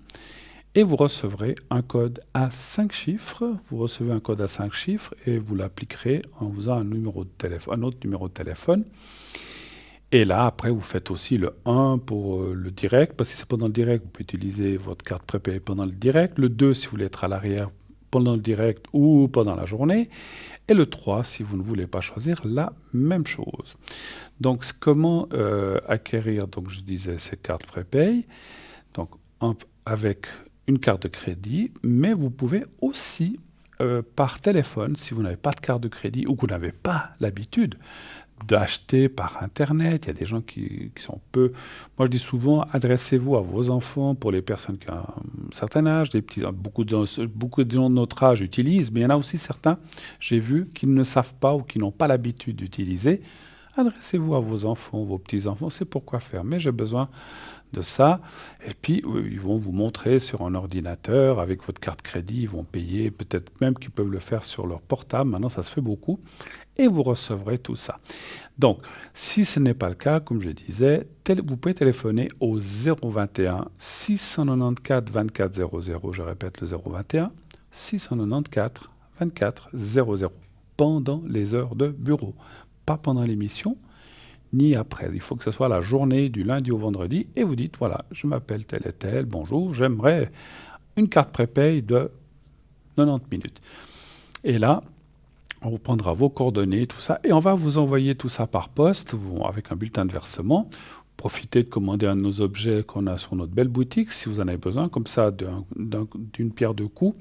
Et vous recevrez un code à 5 chiffres. Vous recevez un code à 5 chiffres et vous l'appliquerez en faisant un autre numéro de téléphone. Et là, après, vous faites aussi le 1 pour le direct, parce que c'est pendant le direct, vous pouvez utiliser votre carte prépayée pendant le direct. Le 2, si vous voulez être à l'arrière pendant le direct ou pendant la journée. Et le 3, si vous ne voulez pas choisir la même chose. Donc, comment acquérir, donc je disais, ces cartes prépay, donc avec une carte de crédit, mais vous pouvez aussi par téléphone, si vous n'avez pas de carte de crédit ou que vous n'avez pas l'habitude d'acheter par Internet. Il y a des gens qui sont peu... Moi, je dis souvent, adressez-vous à vos enfants pour les personnes qui ont un certain âge. Beaucoup de gens de notre âge utilisent, mais il y en a aussi certains, j'ai vu, qui ne savent pas ou qui n'ont pas l'habitude d'utiliser. Adressez-vous à vos enfants, vos petits-enfants, c'est pourquoi faire. Mais j'ai besoin de ça. Et puis, ils vont vous montrer sur un ordinateur, avec votre carte crédit, ils vont payer, peut-être même qu'ils peuvent le faire sur leur portable. Maintenant, ça se fait beaucoup. Et vous recevrez tout ça. Donc, si ce n'est pas le cas, comme je disais, vous pouvez téléphoner au 021 694 24 00. Je répète le 021 694 24 00 pendant les heures de bureau. Pas pendant l'émission, ni après. Il faut que ce soit la journée du lundi au vendredi et vous dites, voilà, je m'appelle tel et tel, bonjour, j'aimerais une carte prépaye de 90 minutes. Et là, on vous prendra vos coordonnées, tout ça, et on va vous envoyer tout ça par poste, avec un bulletin de versement. Profitez de commander un de nos objets qu'on a sur notre belle boutique, si vous en avez besoin, comme ça, d'une pierre deux coups.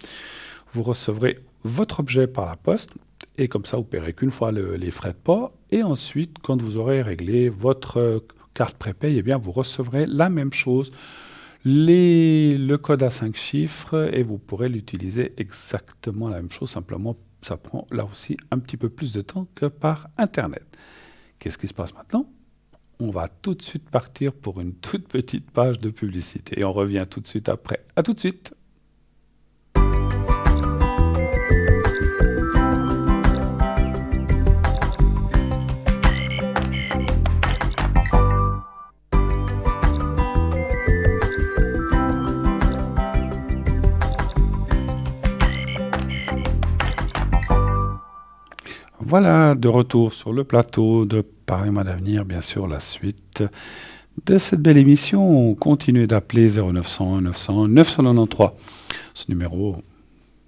Vous recevrez votre objet par la poste, et comme ça, vous ne paierez qu'une fois les frais de port. Et ensuite, quand vous aurez réglé votre carte prépaye, eh bien, vous recevrez la même chose, le code à 5 chiffres, et vous pourrez l'utiliser exactement la même chose. Simplement, ça prend là aussi un petit peu plus de temps que par Internet. Qu'est-ce qui se passe maintenant ? On va tout de suite partir pour une toute petite page de publicité. Et on revient tout de suite après. À tout de suite. Voilà, de retour sur le plateau de Parlez-moi d'avenir, bien sûr, la suite de cette belle émission. Continuez d'appeler 0900 900 993. Ce numéro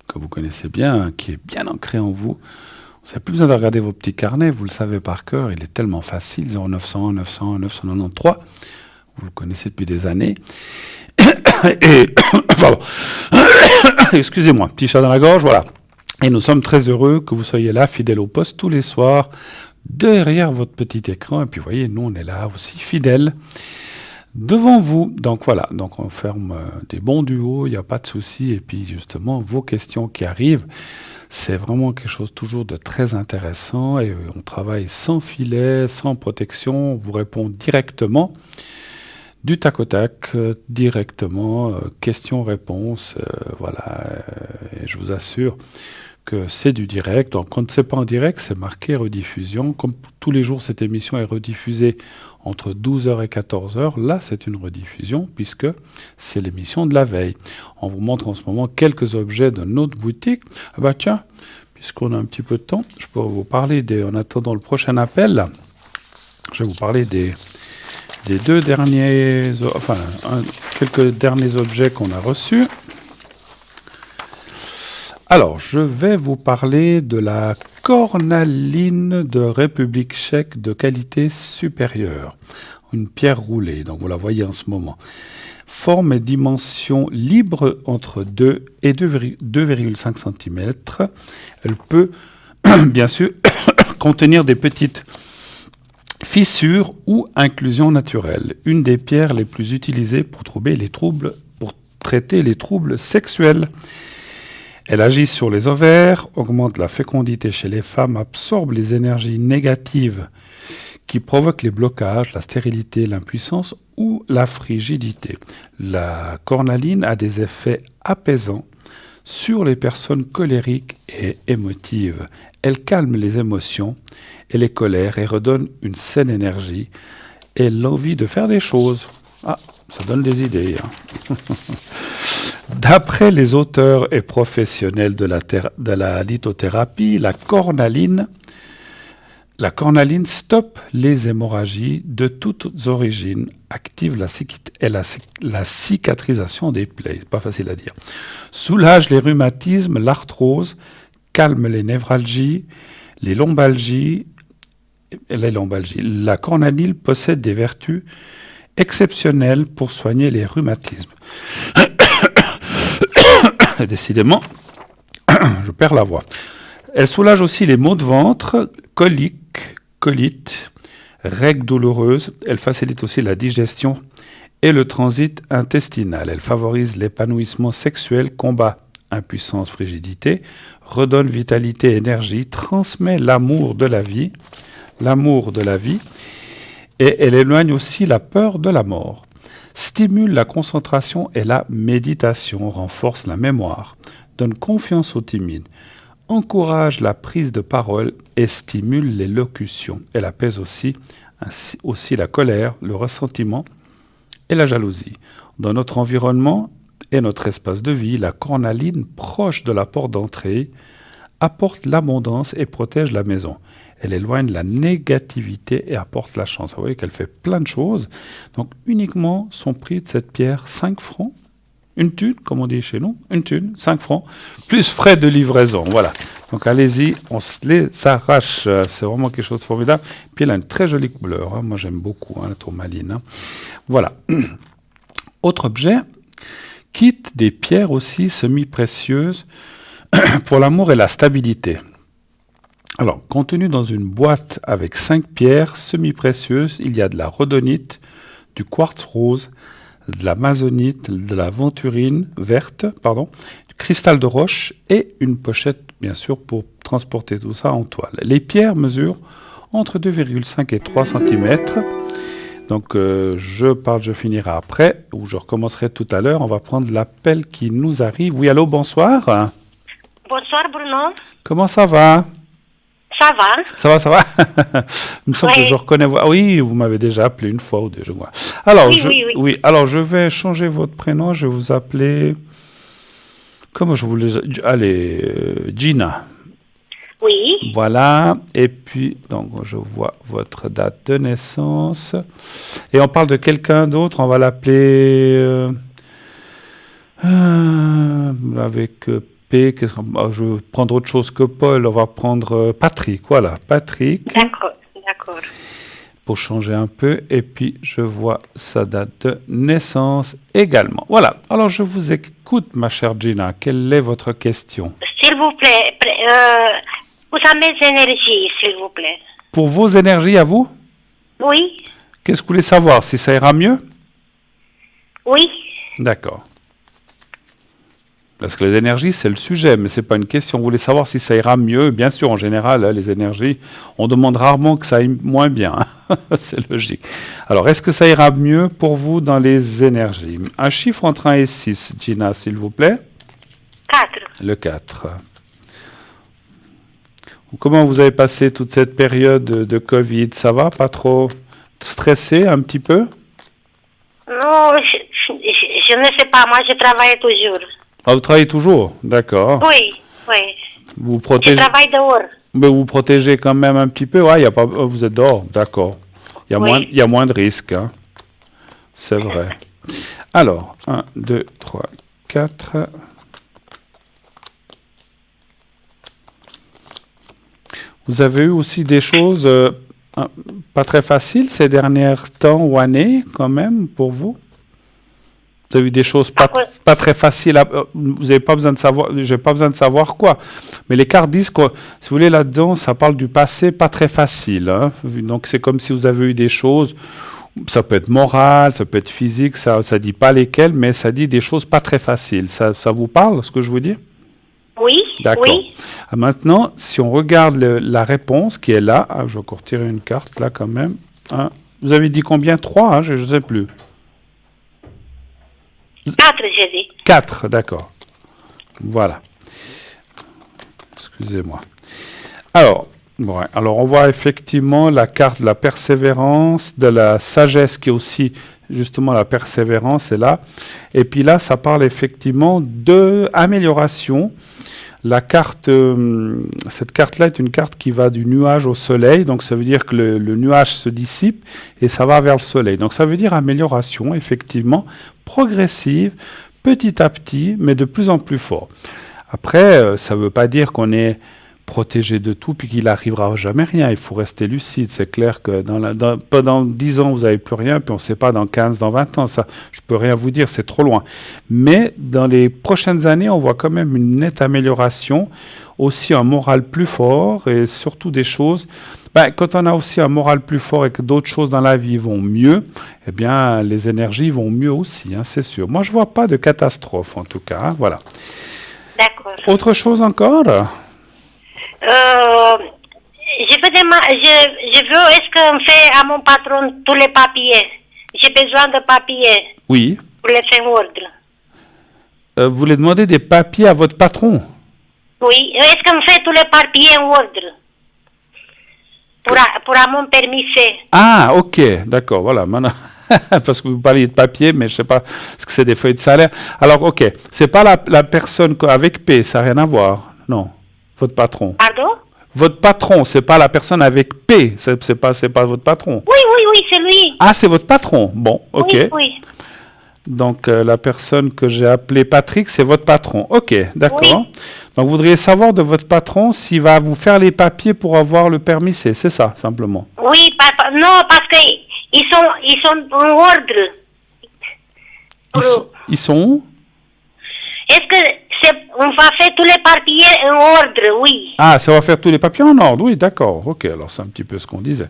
que vous connaissez bien, qui est bien ancré en vous. Vous n'avez plus besoin de regarder vos petits carnets, vous le savez par cœur, il est tellement facile, 0900 900 993. Vous le connaissez depuis des années. Et, pardon. Excusez-moi, petit chat dans la gorge, voilà. Et nous sommes très heureux que vous soyez là, fidèles au poste, tous les soirs, derrière votre petit écran. Et puis, vous voyez, nous, on est là aussi, fidèles, devant vous. Donc, voilà. Donc, on ferme des bons duos, il n'y a pas de souci. Et puis, justement, vos questions qui arrivent, c'est vraiment quelque chose toujours de très intéressant. Et on travaille sans filet, sans protection. On vous répond directement, du tac au tac, directement, questions-réponses. Voilà. Et je vous assure que c'est du direct. Donc, quand c'est pas en direct, c'est marqué rediffusion. Comme tous les jours, cette émission est rediffusée entre 12h et 14h. Là, c'est une rediffusion puisque c'est l'émission de la veille. On vous montre en ce moment quelques objets de notre boutique. Ah bah tiens, puisqu'on a un petit peu de temps, je peux vous parler en attendant le prochain appel, je vais vous parler des deux derniers, quelques derniers objets qu'on a reçus. Alors, je vais vous parler de la cornaline de République tchèque de qualité supérieure. Une pierre roulée, donc vous la voyez en ce moment. Forme et dimension libre entre 2 et 2,5 cm. Elle peut, bien sûr, contenir des petites fissures ou inclusions naturelles. Une des pierres les plus utilisées pour traiter les troubles sexuels. Elle agit sur les ovaires, augmente la fécondité chez les femmes, absorbe les énergies négatives qui provoquent les blocages, la stérilité, l'impuissance ou la frigidité. La cornaline a des effets apaisants sur les personnes colériques et émotives. Elle calme les émotions et les colères et redonne une saine énergie et l'envie de faire des choses. Ah, ça donne des idées, hein. D'après les auteurs et professionnels de la lithothérapie, la cornaline stoppe les hémorragies de toutes origines, active la cicatrisation des plaies, pas facile à dire, soulage les rhumatismes, l'arthrose, calme les névralgies, les lombalgies. La cornaline possède des vertus exceptionnelles pour soigner les rhumatismes. Décidément, je perds la voix. Elle soulage aussi les maux de ventre, coliques, colites, règles douloureuses. Elle facilite aussi la digestion et le transit intestinal. Elle favorise l'épanouissement sexuel, combat impuissance, frigidité, redonne vitalité, énergie, transmet l'amour de la vie, et elle éloigne aussi la peur de la mort. Stimule la concentration et la méditation, renforce la mémoire, donne confiance aux timides, encourage la prise de parole et stimule l'élocution. Elle apaise aussi la colère, le ressentiment et la jalousie. Dans notre environnement et notre espace de vie, la cornaline, proche de la porte d'entrée, apporte l'abondance et protège la maison. Elle éloigne la négativité et apporte la chance. Vous voyez qu'elle fait plein de choses. Donc son prix de cette pierre, 5 francs. Une thune, comme on dit chez nous, une thune, 5 francs, plus frais de livraison. Voilà. Donc allez-y, on se les arrache. C'est vraiment quelque chose de formidable. Puis elle a une très jolie couleur. Hein. Moi j'aime beaucoup la tourmaline. Hein. Voilà. Autre objet, kit des pierres aussi semi-précieuses pour l'amour et la stabilité. Alors, contenu dans une boîte avec 5 pierres semi-précieuses, il y a de la rhodonite, du quartz rose, de la masonite, de la venturine verte, du cristal de roche et une pochette, bien sûr, pour transporter tout ça en toile. Les pierres mesurent entre 2,5 et 3 cm. Donc, je finirai après, ou je recommencerai tout à l'heure. On va prendre l'appel qui nous arrive. Oui, allô, bonsoir. Bonsoir Bruno. Comment ça va? Ça va? Ça va. Il me semble que je reconnais. Oui, vous m'avez déjà appelé une fois ou deux, je vois. Alors, oui. Alors, je vais changer votre prénom. Je vais vous appeler. Comment je voulais. Allez, Gina. Oui. Voilà. Et puis, donc, je vois votre date de naissance. Et on parle de quelqu'un d'autre. On va l'appeler. Avec. Je vais prendre autre chose que Paul, on va prendre Patrick, voilà, Patrick. D'accord. Pour changer un peu, et puis je vois sa date de naissance également. Voilà, alors je vous écoute, ma chère Gina, quelle est votre question? S'il vous plaît, pour mes énergies, s'il vous plaît. Pour vos énergies à vous? Oui. Qu'est-ce que vous voulez savoir, si ça ira mieux? Oui. D'accord. Parce que les énergies, c'est le sujet, mais ce n'est pas une question. Vous voulez savoir si ça ira mieux? Bien sûr, en général, les énergies, on demande rarement que ça aille moins bien. C'est logique. Alors, est-ce que ça ira mieux pour vous dans les énergies? Un chiffre entre 1 et 6, Gina, s'il vous plaît. 4. Le 4. Comment vous avez passé toute cette période de Covid? Ça va? Pas trop stressé un petit peu? Non, je ne sais pas. Moi, je travaille toujours. Ah, vous travaillez toujours? D'accord. Oui. Vous protégez... Je travaille dehors. Mais vous protégez quand même un petit peu? Ouais, y a pas... Vous êtes dehors, d'accord. Il y a moins de risques. Hein. C'est vrai. Alors, 1, 2, 3, 4. Vous avez eu aussi des choses pas très faciles ces derniers temps ou années, quand même, pour vous? Vous avez eu des choses pas très faciles. Vous n'avez pas besoin de savoir. J'ai pas besoin de savoir quoi. Mais les cartes disent que, si vous voulez, là-dedans, ça parle du passé pas très facile. Hein. Donc c'est comme si vous avez eu des choses. Ça peut être moral, ça peut être physique. Ça dit pas lesquelles, mais ça dit des choses pas très faciles. Ça vous parle, ce que je vous dis? Oui. D'accord. Oui. Maintenant, si on regarde la réponse qui est là, je vais encore tirer une carte là quand même. Vous avez dit combien? 3, hein, je ne sais plus. 4, j'ai dit. 4, d'accord. Voilà. Excusez-moi. Alors, on voit effectivement la carte de la persévérance, de la sagesse qui est aussi justement la persévérance est là. Et puis là, ça parle effectivement d'amélioration. La carte, cette carte-là est une carte qui va du nuage au soleil, donc ça veut dire que le nuage se dissipe et ça va vers le soleil. Donc ça veut dire amélioration, effectivement, progressive, petit à petit, mais de plus en plus fort. Après, ça ne veut pas dire qu'on est protégé de tout, puis qu'il n'arrivera jamais rien. Il faut rester lucide. C'est clair que pendant 10 ans, vous n'avez plus rien, puis on ne sait pas dans 15, dans 20 ans. Ça, je ne peux rien vous dire, c'est trop loin. Mais dans les prochaines années, on voit quand même une nette amélioration, aussi un moral plus fort, et surtout des choses... quand on a aussi un moral plus fort et que d'autres choses dans la vie vont mieux, eh bien, les énergies vont mieux aussi, hein, c'est sûr. Moi, je ne vois pas de catastrophe, en tout cas. Hein, voilà. D'accord. Autre chose encore? Je veux, est-ce qu'on fait à mon patron tous les papiers? J'ai besoin de papiers Oui. pour les faire en ordre. Vous voulez demander des papiers à votre patron? Oui, est-ce qu'on fait tous les papiers en ordre pour à mon permis C? Ah, ok, d'accord, voilà. Maintenant, parce que vous parliez de papier, mais je ne sais pas ce que c'est des feuilles de salaire. Alors, ok, c'est pas la personne avec P, ça n'a rien à voir, non, votre patron. Pardon? Votre patron, c'est pas la personne avec P, c'est pas votre patron. Oui, c'est lui. Ah, c'est votre patron, bon, ok. Oui. Donc, la personne que j'ai appelée Patrick, c'est votre patron. Ok, d'accord. Oui. Donc, vous voudriez savoir de votre patron s'il va vous faire les papiers pour avoir le permis C, c'est ça, simplement. Oui, non, parce qu'ils sont en ordre. Ils sont où? Est-ce que on va faire tous les papiers en ordre, oui. Ah, ça va faire tous les papiers en ordre, oui, d'accord. Ok, alors c'est un petit peu ce qu'on disait.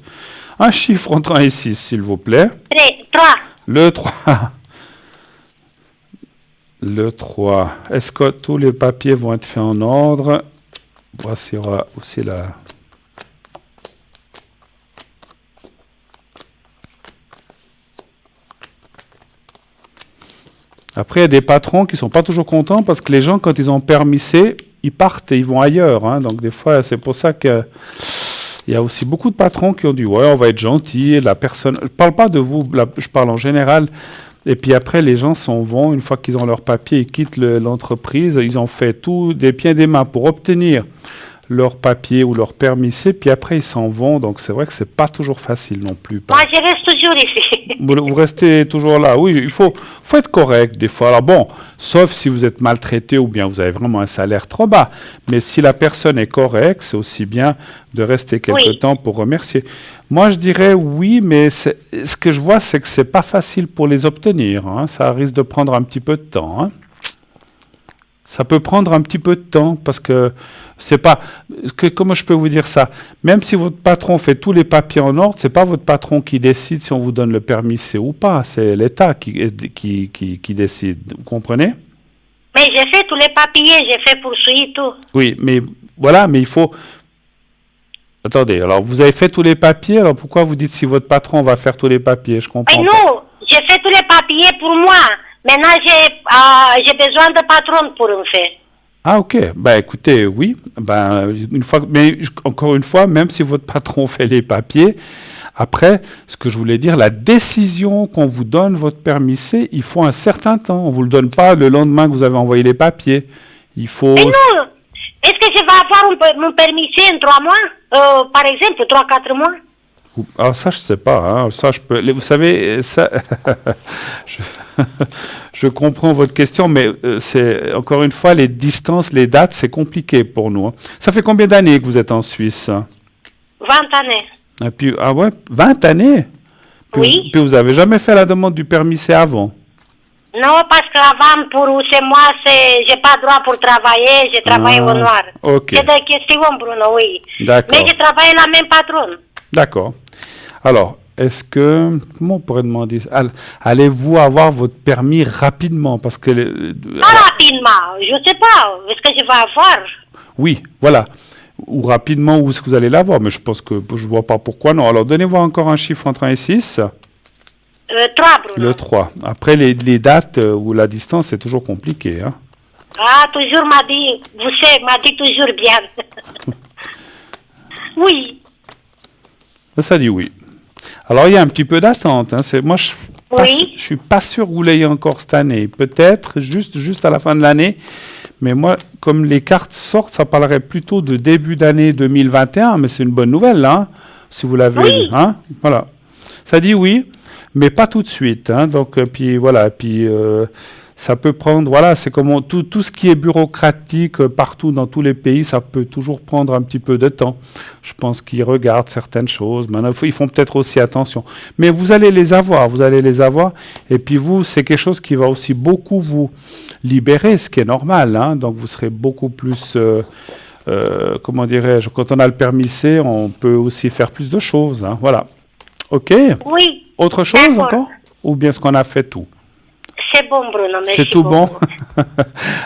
Un chiffre entre 1 et 6, s'il vous plaît. 3. Le 3. Le 3. Est-ce que tous les papiers vont être faits en ordre? Voici aussi la... Après, il y a des patrons qui ne sont pas toujours contents parce que les gens, quand ils ont permis C, ils partent et ils vont ailleurs. Hein. Donc, des fois, c'est pour ça que... Il y a aussi beaucoup de patrons qui ont dit « Ouais, on va être gentil. » La personne... Je ne parle pas de vous, je parle en général. Et puis après, les gens s'en vont. Une fois qu'ils ont leur papier, ils quittent l'entreprise. Ils ont fait tout des pieds et des mains pour obtenir leur papier ou leur permis C. Puis après, ils s'en vont. Donc, c'est vrai que c'est pas toujours facile non plus. Moi, je reste toujours ici. Vous restez toujours là. Oui, il faut être correct des fois. Alors bon, sauf si vous êtes maltraité ou bien vous avez vraiment un salaire trop bas. Mais si la personne est correcte, c'est aussi bien de rester quelque temps pour remercier. Moi, je dirais oui, mais ce que je vois, c'est que c'est pas facile pour les obtenir. Hein. Ça risque de prendre un petit peu de temps. Hein. Ça peut prendre un petit peu de temps parce que c'est pas... comment je peux vous dire ça? Même si votre patron fait tous les papiers en ordre, c'est pas votre patron qui décide si on vous donne le permis C ou pas. C'est l'État qui décide. Vous comprenez? Mais j'ai fait tous les papiers, j'ai fait poursuivre tout. Oui, mais voilà, mais il faut... Attendez, alors vous avez fait tous les papiers, alors pourquoi vous dites si votre patron va faire tous les papiers? Je comprends pas. Non, j'ai fait tous les papiers pour moi. Maintenant, j'ai besoin de patron pour me faire. Ah, ok. Ben, écoutez, oui. Ben, encore une fois, même si votre patron fait les papiers, après, ce que je voulais dire, la décision qu'on vous donne votre permis C, il faut un certain temps. On ne vous le donne pas le lendemain que vous avez envoyé les papiers. Il faut... Mais non. Est-ce que je vais avoir mon permis C en 3 mois? Par exemple, 3-4 mois? Ah, ça, je sais pas. Hein. Ça, je peux... Vous savez, ça... je comprends votre question, mais c'est encore une fois, les distances, les dates, c'est compliqué pour nous. Hein. Ça fait combien d'années que vous êtes en Suisse? 20 années. Et puis, ah ouais, 20 années? Oui. Puis vous n'avez jamais fait la demande du permis C avant? Non, parce qu'avant, pour chez moi, j'ai pas droit pour travailler, je travaille au noir. Ok. C'est des questions, Bruno, oui. D'accord. Mais je travaille la même patronne. D'accord. Alors, est-ce que... Comment on pourrait demander ça? Allez-vous avoir votre permis rapidement? Parce que... Pas rapidement, je sais pas. Est-ce que je vais avoir? Oui, voilà. Ou rapidement, où est-ce que vous allez l'avoir? Mais je pense que je ne vois pas pourquoi non. Alors, donnez-moi encore un chiffre entre 1 et 6. 3, Bruno. Le 3. Après, les dates ou la distance, c'est toujours compliqué. Hein? Ah, toujours m'a dit toujours bien. Oui. Ça dit oui. Alors, il y a un petit peu d'attente. Hein. Moi, je ne suis pas sûr que vous l'ayez encore cette année. Peut-être juste à la fin de l'année. Mais moi, comme les cartes sortent, ça parlerait plutôt de début d'année 2021. Mais c'est une bonne nouvelle, là, hein, si vous l'avez. Oui. Hein. Voilà. Ça dit oui, mais pas tout de suite. Hein. Donc, puis voilà. Puis, ça peut prendre, voilà, c'est comme tout ce qui est bureaucratique partout dans tous les pays, ça peut toujours prendre un petit peu de temps. Je pense qu'ils regardent certaines choses. Maintenant, ils font peut-être aussi attention. Mais vous allez les avoir, Et puis vous, c'est quelque chose qui va aussi beaucoup vous libérer, ce qui est normal, hein. Donc vous serez beaucoup plus, comment dirais-je, quand on a le permis C, on peut aussi faire plus de choses, hein. Voilà. OK. Oui. Autre chose D'accord. encore? Ou bien est-ce qu'on a fait tout? C'est bon, Bruno, merci. C'est tout bon? beaucoup.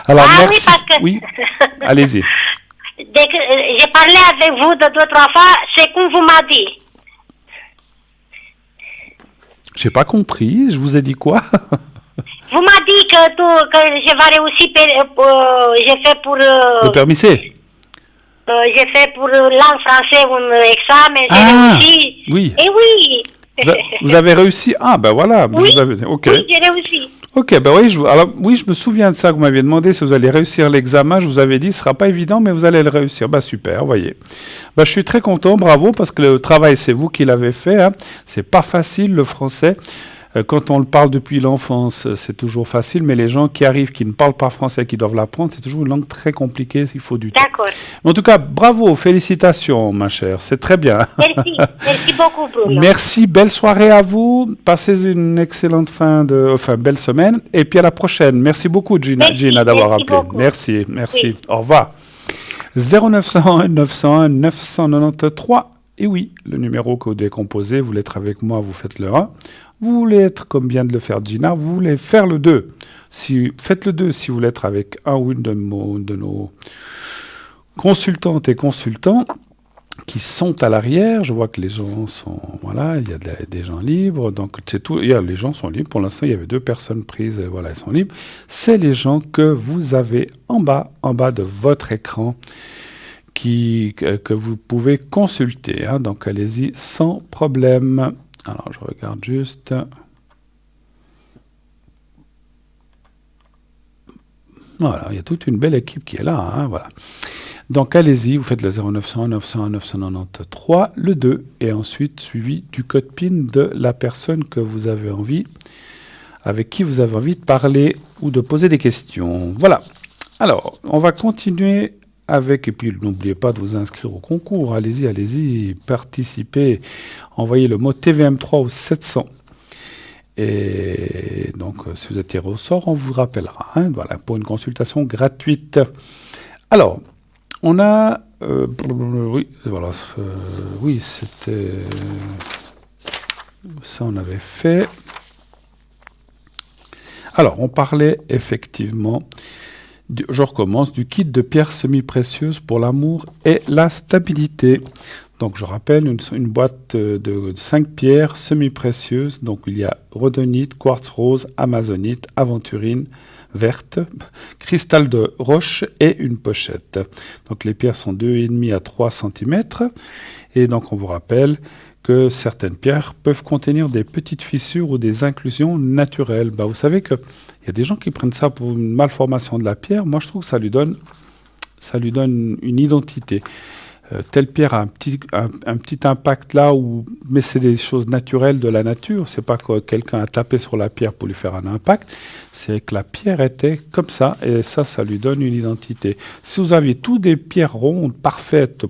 Alors, Ah oui, merci. parce que- Oui, allez-y. Dès que j'ai parlé avec vous de 2-3 fois, c'est comme vous m'avez dit. J'ai pas compris. Je vous ai dit quoi? Vous m'avez dit que je vais réussir, j'ai fait pour... Le permis C? j'ai fait pour langue français un examen, j'ai Ah, réussi. oui. Et oui. Vous avez réussi? Ah, ben voilà. Oui. Vous avez... OK. Oui, j'ai réussi. OK, ben oui, alors, oui, je me souviens de ça que vous m'aviez demandé si vous allez réussir l'examen. Je vous avais dit, ce sera pas évident, mais vous allez le réussir. Bah super, voyez. Bah, je suis très content, bravo, parce que le travail, c'est vous qui l'avez fait, hein. C'est pas facile, le français. Quand on le parle depuis l'enfance, c'est toujours facile, mais les gens qui arrivent, qui ne parlent pas français, qui doivent l'apprendre, c'est toujours une langue très compliquée, il faut du temps. D'accord. En tout cas, bravo, félicitations, ma chère, c'est très bien. Merci. Merci beaucoup, Bruno. Merci, belle soirée à vous. Passez une excellente belle semaine. Et puis à la prochaine. Merci beaucoup, Gina, Merci, d'avoir merci appelé. beaucoup. Merci. Oui. Au revoir. 0901 901 993. Et oui, le numéro que vous devez composer, vous voulez être avec moi, vous faites le 1. Vous voulez être, comme vient de le faire Gina, vous voulez faire le 2. Faites le 2 si vous voulez être avec un ou une de nos consultantes et consultants qui sont à l'arrière. Je vois que les gens sont... Voilà, il y a des gens libres. Donc, c'est tout. Les gens sont libres. Pour l'instant, il y avait 2 personnes prises. Et voilà, elles sont libres. C'est les gens que vous avez en bas de votre écran que vous pouvez consulter, hein. Donc, allez-y sans problème. Alors, je regarde juste... Voilà, il y a toute une belle équipe qui est là, hein, voilà. Donc, allez-y, vous faites le 0901 901 993, le 2, et ensuite suivi du code PIN de la personne que vous avez envie, avec qui vous avez envie de parler ou de poser des questions. Voilà. Alors, on va continuer avec, et puis n'oubliez pas de vous inscrire au concours. Allez-y, participez. Envoyez le mot TVM3 au 700. Et donc, si vous êtes tiré au sort, on vous rappellera, hein, voilà, pour une consultation gratuite. Alors, on a... oui, voilà. Oui, c'était... Ça, on avait fait. Alors, on parlait effectivement... Je recommence, du kit de pierres semi-précieuses pour l'amour et la stabilité. Donc, je rappelle, une boîte de 5 pierres semi-précieuses. Donc, il y a rhodonite, quartz rose, amazonite, aventurine verte, cristal de roche et une pochette. Donc, les pierres sont 2,5 à 3 cm. Et donc, on vous rappelle que certaines pierres peuvent contenir des petites fissures ou des inclusions naturelles. Bah, vous savez qu'il y a des gens qui prennent ça pour une malformation de la pierre. Moi, je trouve que ça lui donne une identité. Telle pierre a un petit impact là, mais c'est des choses naturelles de la nature. C'est pas que quelqu'un a tapé sur la pierre pour lui faire un impact. C'est que la pierre était comme ça, et ça lui donne une identité. Si vous aviez tous des pierres rondes, parfaites,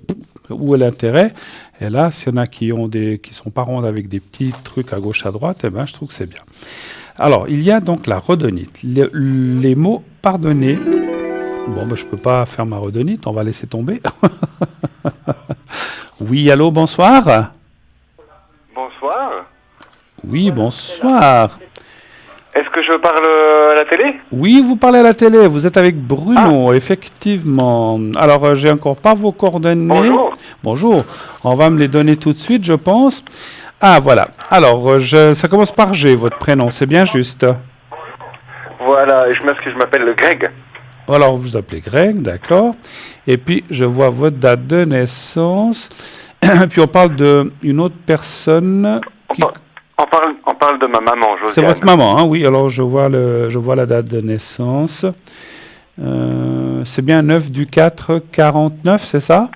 où est l'intérêt? Et là, s'il y en a qui sont pas rondes avec des petits trucs à gauche, à droite, eh ben, je trouve que c'est bien. Alors, il y a donc la rhodonite. Les mots pardonnez. Bon, ben, je peux pas faire ma rhodonite, on va laisser tomber. Oui, allô, bonsoir. Bonsoir. Oui, bonsoir. Est-ce que je parle à la télé? Oui, vous parlez à la télé, vous êtes avec Bruno, effectivement. Alors, j'ai encore pas vos coordonnées. Bonjour. Bonjour, on va me les donner tout de suite, je pense. Ah, voilà. Alors, ça commence par G, votre prénom, c'est bien juste. Voilà, je m'appelle Greg. Alors, vous vous appelez Greg, d'accord. Et puis, je vois votre date de naissance. Puis, on parle d'une autre personne qui... On parle de ma maman, Josiane. C'est votre maman, hein? Oui. Alors, je vois la date de naissance. C'est bien 9/4/49, c'est ça?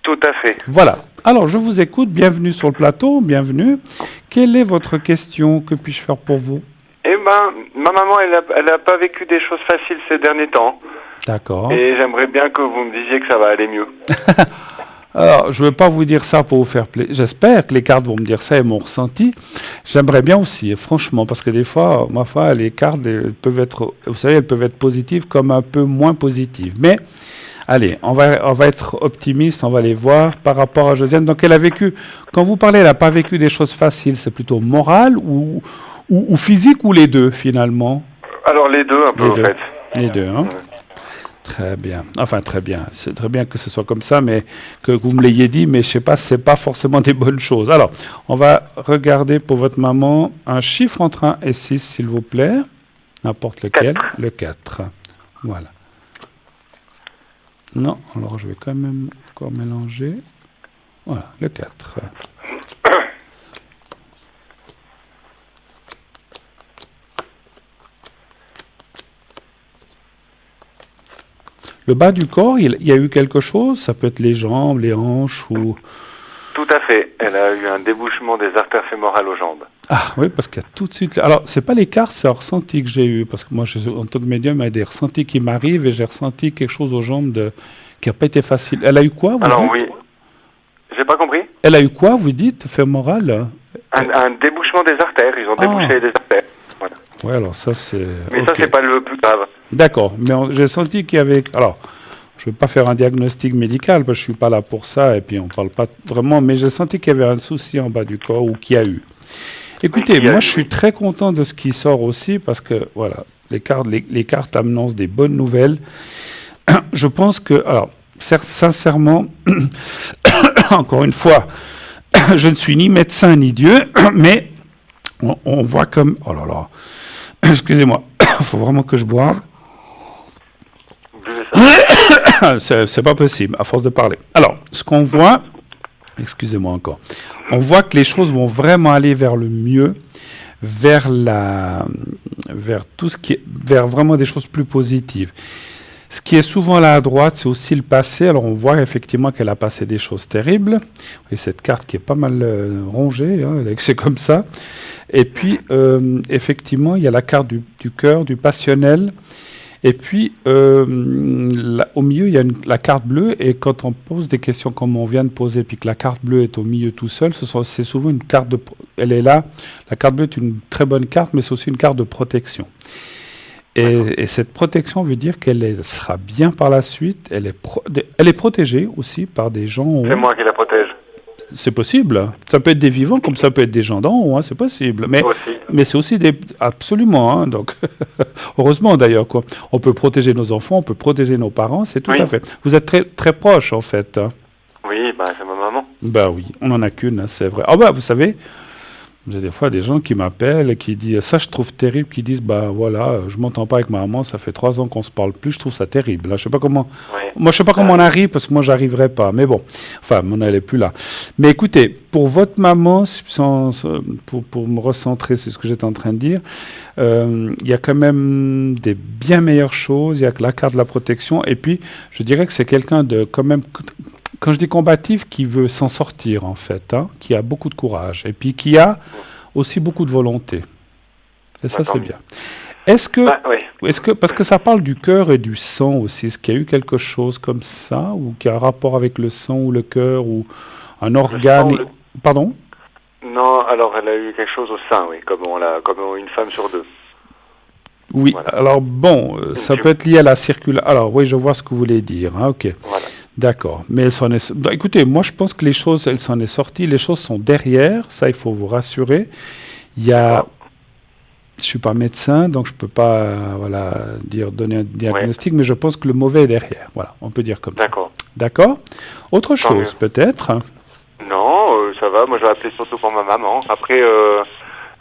Tout à fait. Voilà. Alors, je vous écoute. Bienvenue sur le plateau. Bienvenue. Quelle est votre question? Que puis-je faire pour vous? Eh ben, ma maman, elle a pas vécu des choses faciles ces derniers temps. D'accord. Et j'aimerais bien que vous me disiez que ça va aller mieux. Alors, je ne veux pas vous dire ça pour vous faire plaisir. J'espère que les cartes vont me dire ça et mon ressenti. J'aimerais bien aussi, franchement, parce que des fois, ma foi, les cartes peuvent être, vous savez, elles peuvent être positives comme un peu moins positives. Mais, allez, on va être optimiste, on va les voir par rapport à Josiane. Donc, elle a vécu, quand vous parlez, elle n'a pas vécu des choses faciles, c'est plutôt moral ou physique ou les deux, finalement? Alors, les deux, un peu, en fait. Les deux, hein. Très bien. Enfin, très bien. C'est très bien que ce soit comme ça, mais que vous me l'ayez dit, mais je ne sais pas, ce n'est pas forcément des bonnes choses. Alors, on va regarder pour votre maman un chiffre entre 1 et 6, s'il vous plaît. N'importe lequel. 4. Le 4. Voilà. Non, alors je vais quand même encore mélanger. Voilà, le 4. Le bas du corps, il y a eu quelque chose? Ça peut être les jambes, les hanches ou... Tout à fait. Elle a eu un débouchement des artères fémorales aux jambes. Ah oui, parce qu'il y a tout de suite... Alors, c'est pas les cartes, c'est un ressenti que j'ai eu. Parce que moi, en tant que médium, il y a des ressentis qui m'arrivent et j'ai ressenti quelque chose aux jambes qui n'a pas été facile. Elle a eu quoi, vous Alors dites? oui. J'ai pas compris. Elle a eu quoi, vous dites, fémorale? Un débouchement des artères. Ils ont débouché des artères. Voilà. Oui, alors ça, c'est... Mais ok. ça, c'est pas le plus grave. D'accord, mais j'ai senti qu'il y avait... Alors, je ne vais pas faire un diagnostic médical, parce que je ne suis pas là pour ça, et puis on ne parle pas vraiment, mais j'ai senti qu'il y avait un souci en bas du corps, ou qu'il y a eu. Écoutez, moi, je suis très content de ce qui sort aussi, parce que, voilà, les cartes annoncent des bonnes nouvelles. Je pense que... Alors, sincèrement, encore une fois, je ne suis ni médecin ni Dieu, mais on voit comme... Oh là là, excusez-moi, il faut vraiment que je boive. C'est pas possible, à force de parler. Alors, ce qu'on voit, excusez-moi encore, on voit que les choses vont vraiment aller vers le mieux, vers tout ce qui est, vers vraiment des choses plus positives. Ce qui est souvent là à droite, c'est aussi le passé. Alors, on voit effectivement qu'elle a passé des choses terribles. Et cette carte qui est pas mal rongée, hein, c'est comme ça. Et puis, effectivement, il y a la carte du cœur, du passionnel. Et puis, au milieu, il y a la carte bleue. Et quand on pose des questions comme on vient de poser, puis que la carte bleue est au milieu tout seul, c'est souvent une carte de... Elle est là. La carte bleue est une très bonne carte, mais c'est aussi une carte de protection. Et cette protection veut dire qu'elle sera bien par la suite. Elle est protégée aussi par des gens... C'est moi qui la protège. C'est possible. Ça peut être des vivants comme ça peut être des gens d'en haut, hein, c'est possible. Mais c'est aussi des... Absolument. Hein, donc, heureusement d'ailleurs. Quoi. On peut protéger nos enfants, on peut protéger nos parents, c'est tout à fait. Vous êtes très, très proches en fait. Hein. Oui, c'est ma maman. Bah oui, on n'en a qu'une, hein, c'est vrai. Ah bah vous savez... J'ai des fois des gens qui m'appellent et qui disent ça, je trouve terrible, qui disent bah voilà, je m'entends pas avec ma maman, ça fait 3 ans qu'on se parle plus, je trouve ça terrible. Là, je sais pas comment. Ouais. Moi, je sais pas comment on arrive parce que moi, j'arriverai pas. Mais bon, enfin, elle est plus là. Mais écoutez, pour votre maman, pour me recentrer sur ce que j'étais en train de dire, il y a quand même des bien meilleures choses. Il y a que la carte de la protection et puis je dirais que c'est quelqu'un de quand même. Quand je dis combatif, qui veut s'en sortir, en fait, hein, qui a beaucoup de courage, et puis qui a aussi beaucoup de volonté. Et ça, c'est bien. Est-ce que, parce que ça parle du cœur et du sang aussi, est-ce qu'il y a eu quelque chose comme ça, ou qui a un rapport avec le sang ou le cœur, ou un organe Pardon? Non, alors elle a eu quelque chose au sein, oui, comme une femme sur 2. Oui, voilà. Alors bon, ça peut être lié à la circulation. Alors oui, je vois ce que vous voulez dire, hein, ok. Voilà. D'accord, mais elle s'en est... écoutez, moi je pense que les choses, elle s'en est sortie, les choses sont derrière, ça il faut vous rassurer. Il y a... Je ne suis pas médecin, donc je ne peux pas donner un diagnostic, mais je pense que le mauvais est derrière. Voilà, on peut dire comme ça. D'accord. Autre chose peut-être? Non, ça va, moi je vais appeler surtout pour ma maman. Après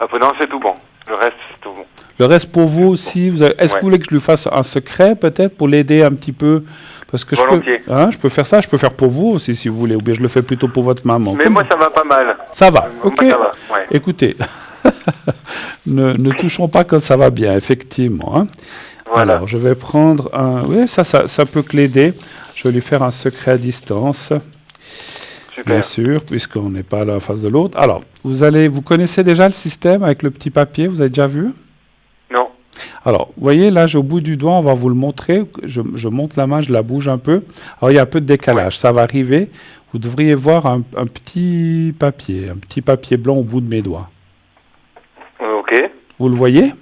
non, c'est tout bon. Le reste, c'est tout bon. Le reste pour vous aussi, est-ce que vous voulez que je lui fasse un secret peut-être pour l'aider un petit peu? Parce que je peux faire ça, je peux faire pour vous aussi si vous voulez, ou bien je le fais plutôt pour votre maman. Mais moi ça va pas mal. Ça va, ok. Moi, ça va, ouais. Écoutez, ne touchons pas quand ça va bien, effectivement. Hein. Voilà. Alors je vais prendre un... Oui, ça peut que l'aider. Je vais lui faire un secret à distance. Super. Bien sûr, puisqu'on n'est pas là en face de l'autre. Alors, vous connaissez déjà le système avec le petit papier, vous avez déjà vu? Alors, vous voyez, là, j'ai au bout du doigt, on va vous le montrer. Je monte la main, je la bouge un peu. Alors, il y a un peu de décalage. Ça va arriver. Vous devriez voir un petit papier blanc au bout de mes doigts. Ok. Vous le voyez?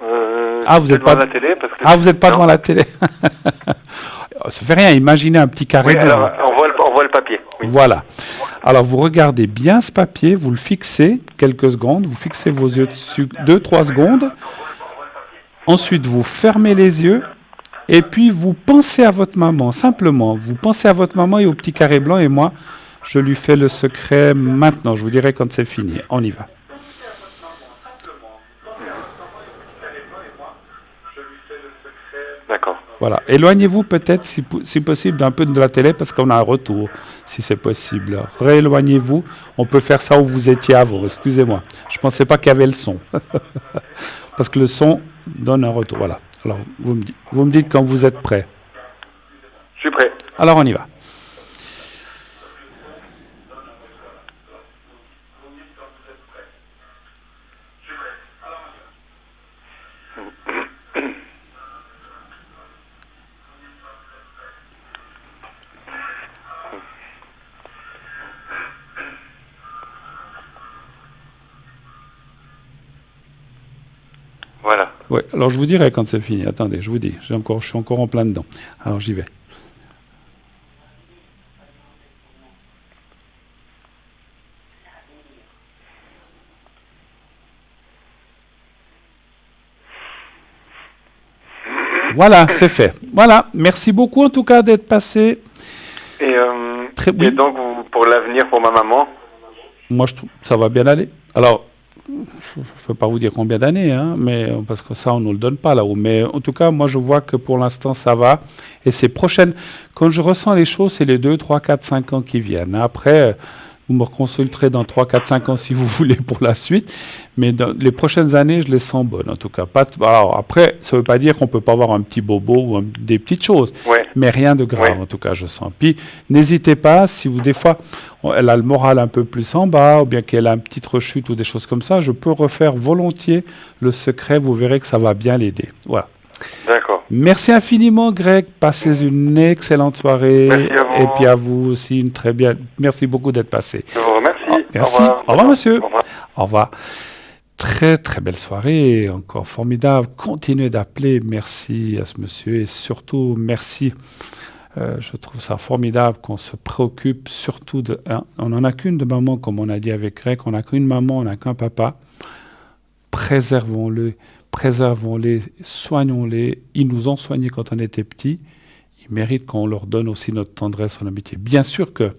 Vous n'êtes devant pas la télé parce que vous n'êtes pas devant la télé. Ça fait rien. Imaginez un petit carré Oui, blanc. alors on voit le papier. Oui. Voilà. Alors, vous regardez bien ce papier, vous le fixez quelques secondes, vous fixez vos yeux dessus 2-3 secondes. Ensuite, vous fermez les yeux et puis vous pensez à votre maman, simplement. Vous pensez à votre maman et au petit carré blanc et moi, je lui fais le secret maintenant. Je vous dirai quand c'est fini. On y va. D'accord. Voilà. Éloignez-vous peut-être, si possible, d'un peu de la télé parce qu'on a un retour, si c'est possible. Rééloignez-vous. On peut faire ça où vous étiez avant. Excusez-moi. Je ne pensais pas qu'il y avait le son. Parce que le son donne un retour. Voilà. Alors, vous me dites quand vous êtes prêt. Je suis prêt. Alors, on y va. Voilà. Oui, alors je vous dirai quand c'est fini. Attendez, je vous dis. Je suis encore en plein dedans. Alors, j'y vais. Voilà, c'est fait. Voilà, merci beaucoup en tout cas d'être passé. Et, Oui. et donc, pour l'avenir, pour ma maman, Moi, je trouve que ça va bien aller. Alors, je ne peux pas vous dire combien d'années, hein, mais, parce que ça, on ne nous le donne pas là-haut. Mais en tout cas, moi, je vois que pour l'instant, ça va. Et ces prochaines... Quand je ressens les choses, c'est les 2, 3, 4, 5 ans qui viennent. Après, vous me reconsulterez dans 3, 4, 5 ans si vous voulez pour la suite. Mais dans les prochaines années, je les sens bonnes, en tout cas. Alors, après, ça ne veut pas dire qu'on ne peut pas avoir un petit bobo ou des petites choses. ouais. Mais rien de grave, Ouais. en tout cas, je sens. Puis, n'hésitez pas, si vous, des fois, elle a le moral un peu plus en bas, ou bien qu'elle a une petite rechute ou des choses comme ça, je peux refaire volontiers le secret, vous verrez que ça va bien l'aider. Voilà. D'accord. Merci infiniment, Greg. Passez une excellente soirée. Merci à vous. Et puis à vous aussi, une très bien. Merci beaucoup d'être passé. Je vous remercie. Merci. Au revoir. Au revoir, monsieur. Au revoir. Au revoir. Très, très belle soirée. Encore formidable. Continuez d'appeler. Merci à ce monsieur. Et surtout, merci. Je trouve ça formidable qu'on se préoccupe surtout de... on n'en a qu'une de maman, comme on a dit avec Greg. On n'a qu'une maman, on n'a qu'un papa. Préservons-le. Préservons-les, soignons-les. Ils nous ont soignés quand on était petits. Ils méritent qu'on leur donne aussi notre tendresse, son amitié. Bien sûr que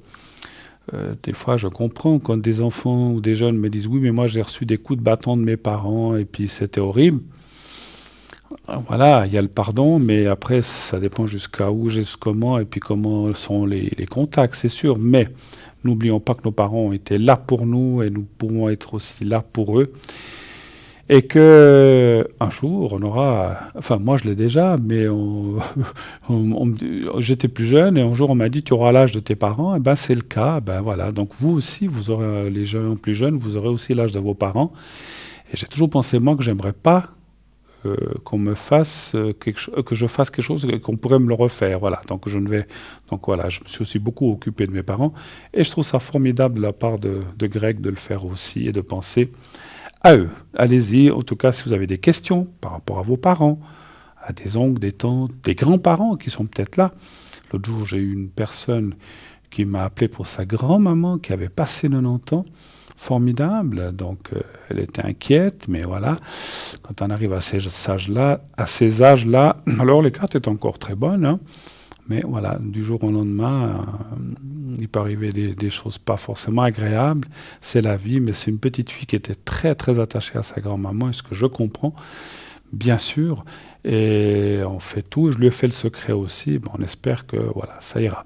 des fois, je comprends quand des enfants ou des jeunes me disent « Oui, mais moi, j'ai reçu des coups de bâton de mes parents et puis c'était horrible. » Voilà, il y a le pardon, mais après, ça dépend jusqu'à où, comment et puis comment sont les contacts, c'est sûr. Mais n'oublions pas que nos parents ont été là pour nous et nous pourrons être aussi là pour eux. Et que un jour, on aura... Enfin, moi, je l'ai déjà, mais j'étais plus jeune, et un jour, on m'a dit, tu auras l'âge de tes parents. Et ben, c'est le cas. Ben, voilà. Donc, vous aussi, vous aurez, les gens plus jeunes, vous aurez aussi l'âge de vos parents. Et j'ai toujours pensé, moi, que j'aimerais pas qu'on me fasse que je fasse quelque chose et qu'on pourrait me le refaire. Voilà. Donc, voilà, je me suis aussi beaucoup occupé de mes parents. Et je trouve ça formidable de la part de Greg de le faire aussi et de penser à eux. Allez-y, en tout cas, si vous avez des questions par rapport à vos parents, à des oncles, des tantes, des grands-parents qui sont peut-être là. L'autre jour, j'ai eu une personne qui m'a appelé pour sa grand-maman qui avait passé 90 ans. Formidable. Donc, elle était inquiète, mais voilà. Quand on arrive à ces âges-là, alors les cartes étaient encore très bonnes, hein. Mais voilà, du jour au lendemain, il peut arriver des choses pas forcément agréables. C'est la vie, mais c'est une petite fille qui était très, très attachée à sa grand-maman, et ce que je comprends, bien sûr. Et on fait tout. Je lui ai fait le secret aussi. Bon, on espère que voilà, ça ira.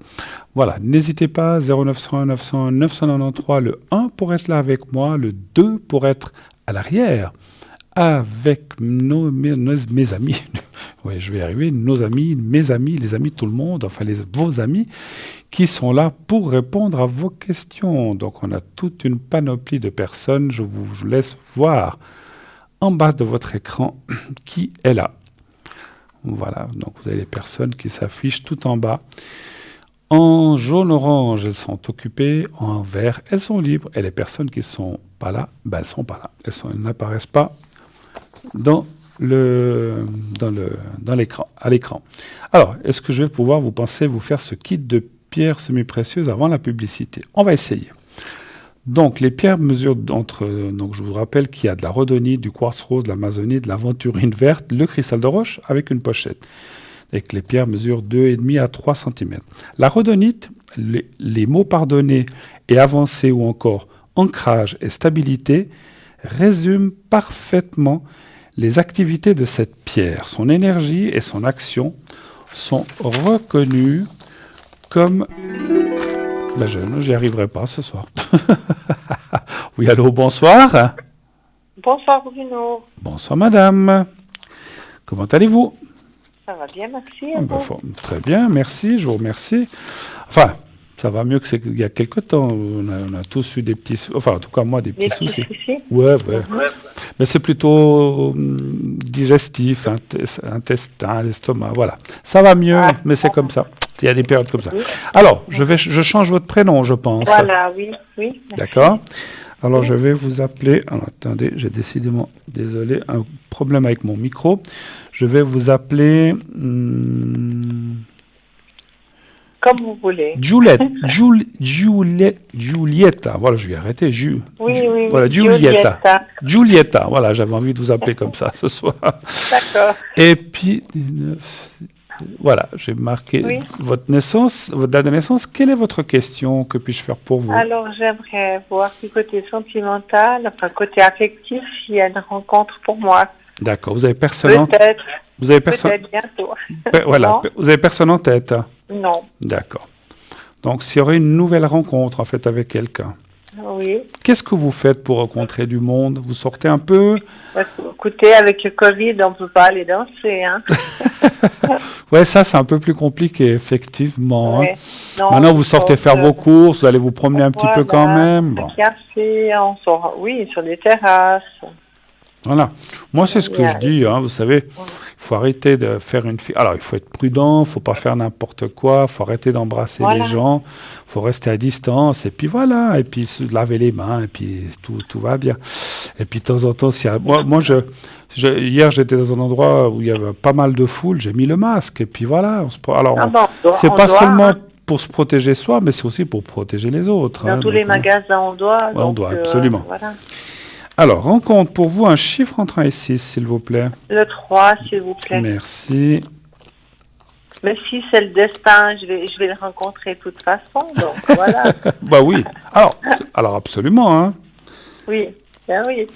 Voilà, n'hésitez pas, 0901 901 993, le 1 pour être là avec moi, le 2 pour être à l'arrière, avec mes amis. Oui, je vais y arriver. Nos amis, mes amis, les amis de tout le monde, enfin vos amis, qui sont là pour répondre à vos questions. Donc, on a toute une panoplie de personnes. Je vous laisse voir en bas de votre écran qui est là. Voilà, donc vous avez les personnes qui s'affichent tout en bas. En jaune-orange, elles sont occupées. En vert, elles sont libres. Et les personnes qui ne sont pas là, ben, elles ne sont pas là. Elles n'apparaissent pas dans l'écran, à l'écran. Alors, est-ce que je vais pouvoir, vous pensez, vous faire ce kit de pierres semi-précieuses avant la publicité? On va essayer. Donc, les pierres mesurent donc je vous rappelle qu'il y a de la rhodonite, du quartz rose, de l'amazonite, de l'aventurine verte, le cristal de roche avec une pochette. Et que les pierres mesurent 2,5 à 3 cm. La rhodonite, les mots pardonnés et avancés ou encore ancrage et stabilité résument parfaitement les activités de cette pierre. Son énergie et son action sont reconnues comme... Ben je n'y arriverai pas ce soir. Oui, allô, bonsoir. Bonsoir Bruno. Bonsoir madame. Comment allez-vous? Ça va bien, merci. Très bien, merci, je vous remercie. Enfin, ça va mieux qu'il y a quelque temps. On a tous eu des petits soucis. Enfin, en tout cas, moi, des petits soucis. Ouais. Mais c'est plutôt digestif, intestin, l'estomac, voilà. Ça va mieux, mais c'est comme ça. Il y a des périodes comme ça. Oui. Alors, je change votre prénom, je pense. Voilà, oui. D'accord. Alors, je vais vous appeler... Alors, attendez, j'ai décidément, désolé, un problème avec mon micro. Je vais vous appeler... Comme vous voulez. Giulietta. Voilà, je vais arrêter. Oui. Voilà, Giulietta. Voilà, j'avais envie de vous appeler comme ça ce soir. D'accord. Et puis... Voilà, j'ai marqué votre naissance, votre date de naissance. Quelle est votre question? Que puis-je faire pour vous? Alors, j'aimerais voir du côté sentimental, enfin côté affectif, s'il y a une rencontre pour moi. D'accord. Vous avez personne en tête? Peut-être bientôt. Voilà. Vous avez personne en tête? Non. D'accord. Donc, s'il y aurait une nouvelle rencontre en fait avec quelqu'un. Oui. Qu'est-ce que vous faites pour rencontrer du monde? Vous sortez un peu? Écoutez, avec le Covid, on ne peut pas aller danser. Hein. Oui, ça, c'est un peu plus compliqué, effectivement. Ouais. Non, maintenant, vous sortez faire vos courses, vous allez vous promener un petit peu quand même. Bon. Café, on sort, sur des terrasses. Voilà. Moi, c'est ce que je dis. Hein, vous savez, il faut arrêter de faire une... Alors, il faut être prudent, il ne faut pas faire n'importe quoi, il faut arrêter d'embrasser les gens, il faut rester à distance, et puis voilà, et puis se laver les mains, et puis tout va bien. Et puis, de temps en temps, hier, j'étais dans un endroit où il y avait pas mal de foule, j'ai mis le masque, et puis voilà. C'est pas seulement pour se protéger soi, mais c'est aussi pour protéger les autres. Dans tous les magasins, on doit. Ouais, on doit, absolument. Voilà. Alors, rencontre pour vous un chiffre entre 1 et 6, s'il vous plaît. Le 3, s'il vous plaît. Merci. Mais si c'est le destin, je vais le rencontrer de toute façon, donc voilà. Bah oui. Alors absolument, hein. Oui, ben oui.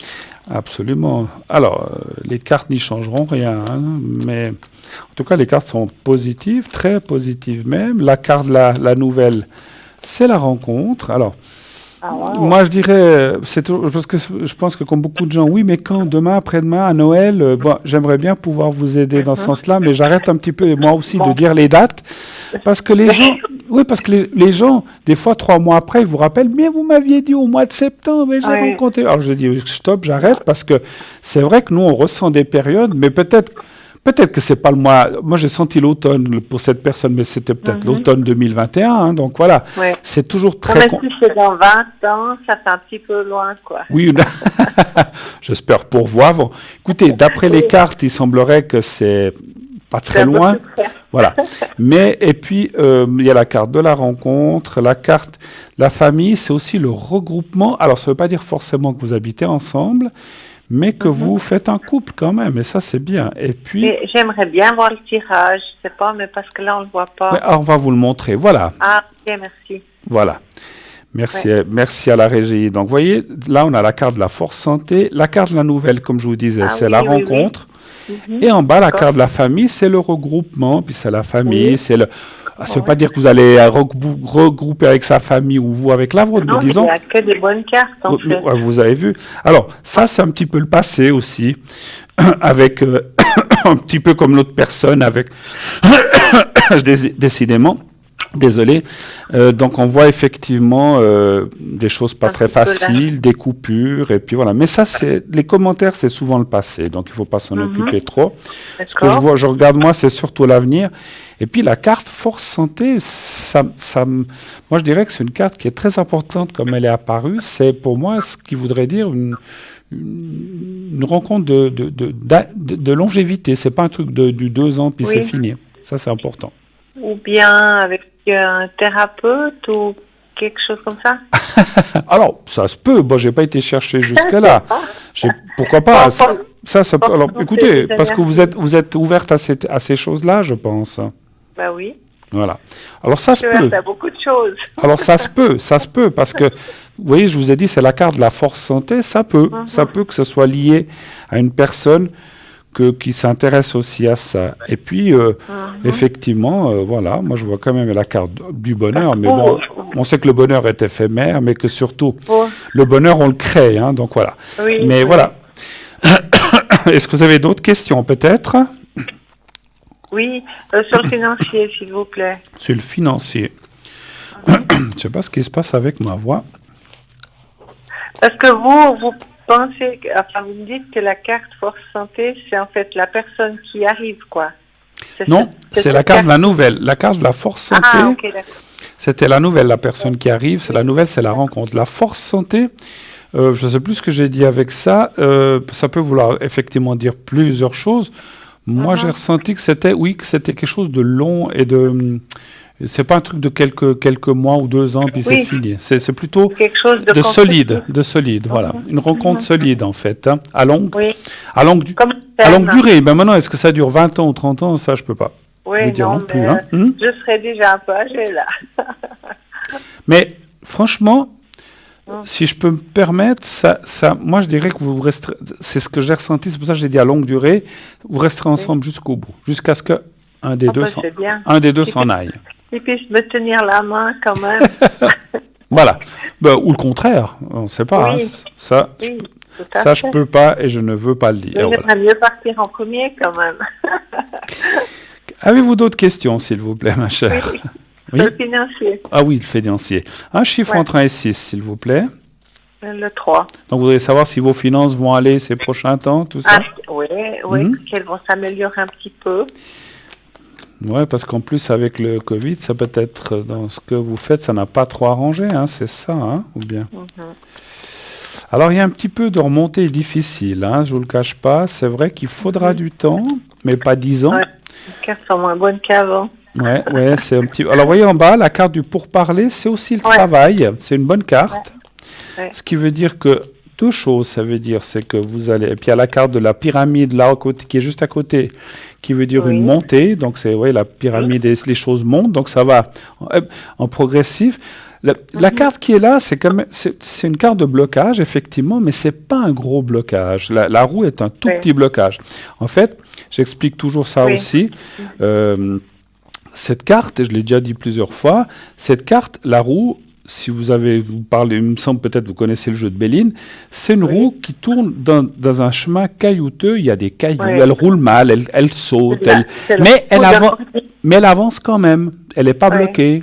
Absolument. Alors, les cartes n'y changeront rien, hein, mais en tout cas, les cartes sont positives, très positives même. La carte, la nouvelle, c'est la rencontre. Alors, moi, je dirais, parce que je pense que comme beaucoup de gens, oui, mais quand, demain, après-demain, à Noël, j'aimerais bien pouvoir vous aider dans ce sens-là, mais j'arrête un petit peu, moi aussi, de dire les dates, parce que les gens, des fois, 3 mois après, ils vous rappellent, mais vous m'aviez dit au mois de septembre, et j'ai rencontré. Alors, je dis, stop, j'arrête, parce que c'est vrai que nous, on ressent des périodes, mais peut-être que c'est pas le mois. Moi, j'ai senti l'automne pour cette personne, mais c'était peut-être l'automne 2021. Hein, donc voilà, c'est toujours très. Mais si c'est dans 20 ans, ça fait un petit peu loin, quoi. Oui, j'espère pour vous avant. Écoutez, d'après les cartes, il semblerait que c'est pas très loin. Voilà. Mais et puis il y a la carte de la rencontre, la carte, la famille, c'est aussi le regroupement. Alors, ça ne veut pas dire forcément que vous habitez ensemble, mais que vous faites un couple quand même, et ça c'est bien. Et puis, j'aimerais bien voir le tirage, je sais pas, mais parce que là on le voit pas. Ouais, alors on va vous le montrer, voilà. Ah, ok, merci. Voilà, merci à la régie. Donc vous voyez, là on a la carte de la force santé, la carte de la nouvelle, comme je vous disais, c'est la rencontre. Et en bas, la carte de la famille, c'est le regroupement, puis c'est la famille, c'est le... Ça ne veut pas dire que vous allez regrouper avec sa famille ou vous avec la vôtre, mais disons... il n'y a que des bonnes cartes, en fait. Vous avez vu. Alors, ça, c'est un petit peu le passé aussi, avec un petit peu comme l'autre personne, avec... Décidément, Désolé. Donc on voit effectivement des choses pas Un très petit peu là. faciles, des coupures, et puis voilà. Mais ça, les commentaires, c'est souvent le passé, donc il faut pas s'en occuper trop. Ce que je D'accord. vois, je regarde moi, c'est surtout l'avenir. Et puis la carte Force Santé, moi je dirais que c'est une carte qui est très importante comme elle est apparue. C'est pour moi ce qui voudrait dire une rencontre de longévité. C'est pas un truc du 2 ans puis Oui. c'est fini. Ça, c'est important. Ou bien avec un thérapeute ou quelque chose comme ça. Alors, ça se peut. Bon, j'ai pas été chercher jusque-là. Pourquoi pas? Ça peut. Alors, Bon, écoutez, c'est parce que vous êtes ouverte à ces choses-là, je pense. Bah oui. Voilà. Alors, ça se Je peut. à beaucoup de choses. Alors, ça se peut, parce que, vous voyez, je vous ai dit, c'est la carte de la Force Santé. Ça peut que ce soit lié à une personne qui s'intéresse aussi à ça. Et puis, effectivement, voilà, moi, je vois quand même la carte du bonheur, mais bon, on sait que le bonheur est éphémère, mais que surtout, le bonheur, on le crée, hein, donc voilà. Oui, Mais oui. voilà. Est-ce que vous avez d'autres questions, peut-être? Oui, sur le financier, s'il vous plaît. Sur le financier. Je ne sais pas ce qui se passe avec ma voix. Parce que vous pensez, vous me dites que la carte Force Santé, c'est en fait la personne qui arrive, quoi. Non, c'est la carte de la nouvelle. La carte de la Force Santé, Ah, ok, d'accord. c'était la nouvelle, la personne qui arrive. C'est la nouvelle, c'est la rencontre. La Force Santé, je ne sais plus ce que j'ai dit avec ça. Ça peut vouloir effectivement dire plusieurs choses. Moi, j'ai ressenti que c'était quelque chose de long et de... C'est pas un truc de quelques mois ou 2 ans, puis c'est fini. C'est plutôt quelque chose de solide, voilà. Une rencontre solide, en fait, hein, à longue Comme durée. Ben maintenant, est-ce que ça dure 20 ans ou 30 ans? Ça, je peux pas oui, vous dire non, non plus. mais, Hein. je serais déjà un peu âgée, là. Mais franchement, si je peux me permettre, moi, je dirais que vous resterez... C'est ce que j'ai ressenti, c'est pour ça que j'ai dit à longue durée, vous resterez ensemble jusqu'au bout, jusqu'à ce qu'un des deux s'en aille. Ils puissent me tenir la main quand même. Voilà. Ou le contraire, on ne sait pas. Oui. Hein. Ça, Oui, je peux pas et je ne veux pas le dire. Il Voilà. vaudrait mieux partir en premier quand même. Avez-vous d'autres questions, s'il vous plaît, ma chère? Oui. Le financier. Ah oui, le financier. Un chiffre entre 1 et 6, s'il vous plaît. Le 3. Donc, vous voudriez savoir si vos finances vont aller ces prochains temps, tout ça? Oui, qu'elles vont s'améliorer un petit peu. Oui, parce qu'en plus, avec le Covid, ça peut être, dans ce que vous faites, ça n'a pas trop arrangé, hein, c'est ça, hein, ou bien? Alors, il y a un petit peu de remontée difficile, hein, je ne vous le cache pas. C'est vrai qu'il faudra du temps, mais pas 10 ans. Ouais. Les cartes sont moins bonnes qu'avant. Ouais, c'est un petit... Alors, vous voyez en bas, la carte du pourparler, c'est aussi le travail. C'est une bonne carte. Ouais. Ce qui veut dire que 2 choses, ça veut dire, c'est que vous allez... Et puis, il y a la carte de la pyramide, là, qui est juste à côté, qui veut dire une montée. Donc, c'est, la pyramide, et les choses montent. Donc, ça va en progressif. La carte qui est là, c'est une carte de blocage, effectivement, mais c'est pas un gros blocage. La roue est un tout petit blocage. En fait, j'explique toujours ça aussi. Cette carte, et je l'ai déjà dit plusieurs fois, cette carte, la roue, si vous parlez, il me semble peut-être vous connaissez le jeu de Béline, c'est une roue qui tourne dans un chemin caillouteux, il y a des cailloux, elle roule mal, elle saute, mais elle avance quand même, elle n'est pas bloquée.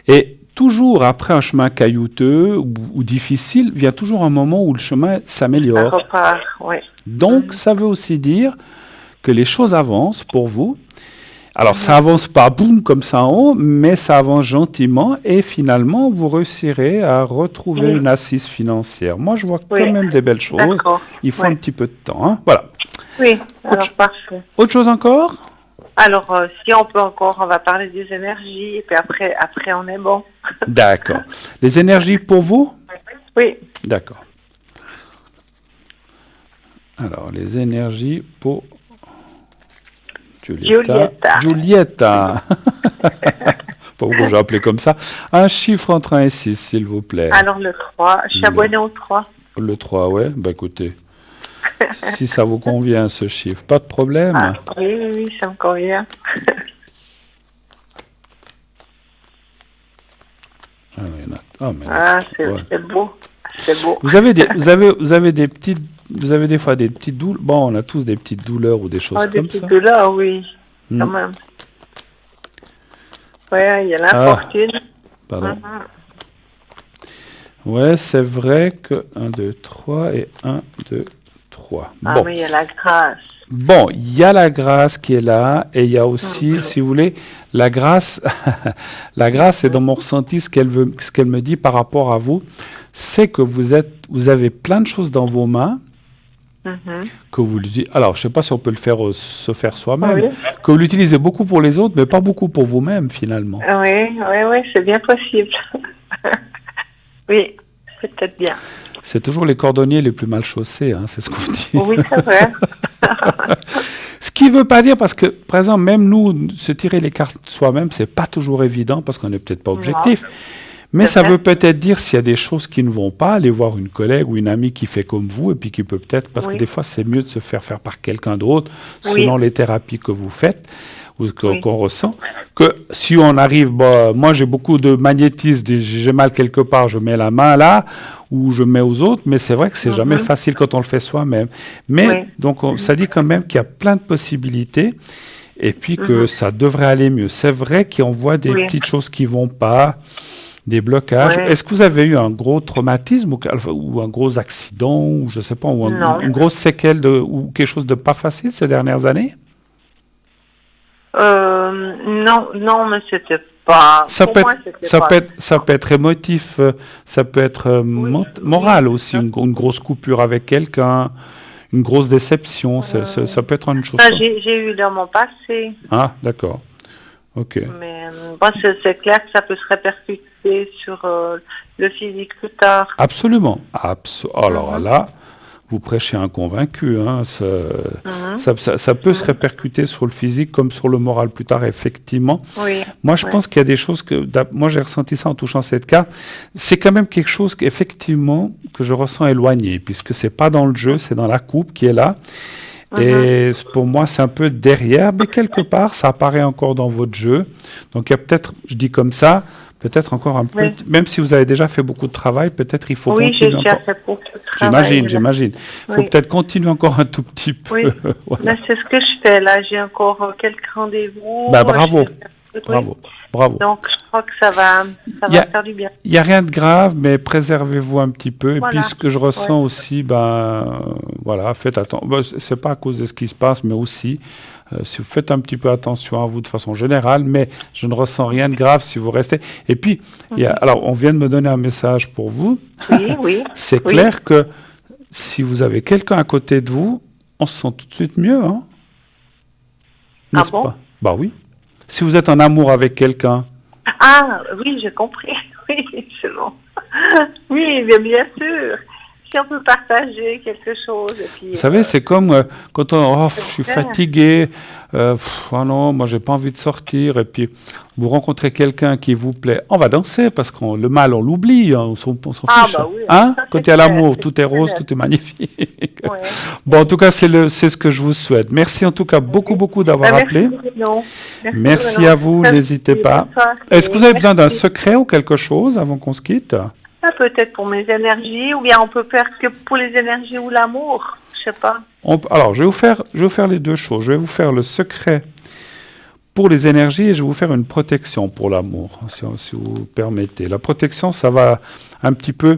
Et toujours après un chemin caillouteux ou difficile, vient toujours un moment où le chemin s'améliore. Donc, ça veut aussi dire que les choses avancent pour vous. Alors, ça avance pas boum comme ça en haut, mais ça avance gentiment et finalement, vous réussirez à retrouver une assise financière. Moi, je vois quand même des belles choses. Il faut un petit peu de temps. Hein. Voilà. Oui, alors parfait. Autre chose encore? Alors, si on peut encore, on va parler des énergies et puis après on est bon. D'accord. Les énergies pour vous? Oui. D'accord. Alors, les énergies pour... Giulietta. Pourquoi j'ai appelé comme ça? Un chiffre entre 1 et 6, s'il vous plaît. Alors le 3, je suis abonné au 3. Le 3, ouais. Bah écoutez, si ça vous convient ce chiffre, pas de problème. Oui, ça me convient. C'est beau. C'est beau. Vous avez des fois des petites douleurs. Bon, on a tous des petites douleurs ou des choses comme ça. Des petites douleurs, oui, quand même. Ouais, il y a Ah, l'infortune. pardon. Mhm. Ouais, c'est vrai que 1, 2, 3 et 1, 2, 3. Ah, Bon. mais il y a la grâce. Bon, il y a la grâce qui est là et il y a aussi, Mhm. si vous voulez, la grâce. La grâce, c'est dans mon ressenti ce qu'elle me dit par rapport à vous, c'est que vous avez plein de choses dans vos mains Mhm. que vous l'utilisez. Alors, je ne sais pas si on peut le faire se faire soi-même, Oui, que vous l'utilisez beaucoup pour les autres, mais pas beaucoup pour vous-même finalement. oui, c'est bien possible. Oui, c'est peut-être bien. C'est toujours les cordonniers les plus mal chaussés, hein, c'est ce qu'on dit. Oui, c'est vrai. Ce qui ne veut pas dire, parce que, par exemple, même nous, se tirer les cartes soi-même, c'est pas toujours évident, parce qu'on n'est peut-être pas Non, objectif. Mais c'est ça vrai. veut peut-être dire, s'il y a des choses qui ne vont pas, aller voir une collègue ou une amie qui fait comme vous, et puis qui peut peut-être, parce que Oui, des fois, c'est mieux de se faire faire par quelqu'un d'autre, oui, selon les thérapies que vous faites, ou oui. qu'on ressent, que si on arrive, bah, moi j'ai beaucoup de magnétisme, j'ai mal quelque part, je mets la main là, ou je mets aux autres, mais c'est vrai que c'est jamais Mhm. facile quand on le fait soi-même. Mais, Oui. donc, ça dit quand même qu'il y a plein de possibilités, et puis que Mhm. ça devrait aller mieux. C'est vrai qu'on voit des Oui, petites choses qui vont pas, des blocages. oui. Est-ce que vous avez eu un gros traumatisme ou un gros accident, ou je sais pas, ou Non. une grosse séquelle ou quelque chose de pas facile ces dernières années? Non, non, mais c'était pas. Ça Pour peut moi, être, c'était pas. ça peut être émotif, ça peut être Oui, moral oui. aussi, une grosse coupure avec quelqu'un, une grosse déception, Euh, ça peut être une chose Ça, comme... j'ai eu dans mon passé, Ah, d'accord, ok. mais bon, c'est clair que ça peut se répercuter sur le physique plus tard. Absolument. Alors Mhm. là, vous prêchez un convaincu, hein, Mhm. ça peut se Mhm. répercuter sur le physique comme sur le moral plus tard, effectivement. Oui, Moi, je oui. pense qu'il y a des choses que, moi, j'ai ressenti ça en touchant cette carte. C'est quand même quelque chose qu'effectivement, que je ressens éloigné, puisque c'est pas dans le jeu, c'est dans la coupe qui est là. Mhm. Et pour moi, c'est un peu derrière, mais quelque part, ça apparaît encore dans votre jeu. Donc, il y a peut-être, je dis comme ça, peut-être encore un peu, Oui, même si vous avez déjà fait beaucoup de travail, peut-être il faut oui, j'ai continuer déjà encore. fait beaucoup de travail. J'imagine. Il faut Oui, peut-être continuer encore un tout petit peu. oui. Voilà. Mais c'est ce que je fais là. J'ai encore quelques rendez-vous. Bah, Je bravo, vais faire- Oui. bravo, bravo. Donc, je crois que ça va Il y a, faire du bien. Il n'y a rien de grave, mais préservez-vous un petit peu. Et puis, Voilà. ce que je Ouais. ressens aussi, ben, voilà, faites attention. Ben, c'est pas à cause de ce qui se passe, mais aussi, si vous faites un petit peu attention à vous de façon générale, mais je ne ressens rien de grave si vous restez. Et puis, alors, on vient de me donner un message pour vous. Oui, oui, C'est oui. clair que si vous avez quelqu'un à côté de vous, on se sent tout de suite mieux, hein? Ah N'est-ce bon? pas? Bah oui. Si vous êtes en amour avec quelqu'un, Ah, oui, j'ai compris. Oui, c'est bon. Oui, bien sûr. Si on peut partager quelque chose. Et puis, vous savez, c'est comme quand je suis clair. fatigué, oh non, moi j'ai pas envie de sortir, et puis vous rencontrez quelqu'un qui vous plaît, on va danser, parce que le mal, on l'oublie, hein, on s'en Ah, fiche. bah oui, Hein? ça, Quand c'est il y a clair. l'amour, tout est rose, clair. tout est magnifique. Ouais. Bon, en tout cas, c'est ce que je vous souhaite. Merci en tout cas beaucoup d'avoir appelé. Merci, Bruno. Merci Bruno. à vous, n'hésitez pas. Bonne soirée. Est-ce que vous avez besoin d'un Merci. secret ou quelque chose avant qu'on se quitte? Ah, peut-être pour mes énergies, ou bien on peut faire que pour les énergies ou l'amour. Je sais pas. Alors, je vais vous faire les deux choses. Je vais vous faire le secret pour les énergies et je vais vous faire une protection pour l'amour, si vous permettez. La protection, ça va un petit peu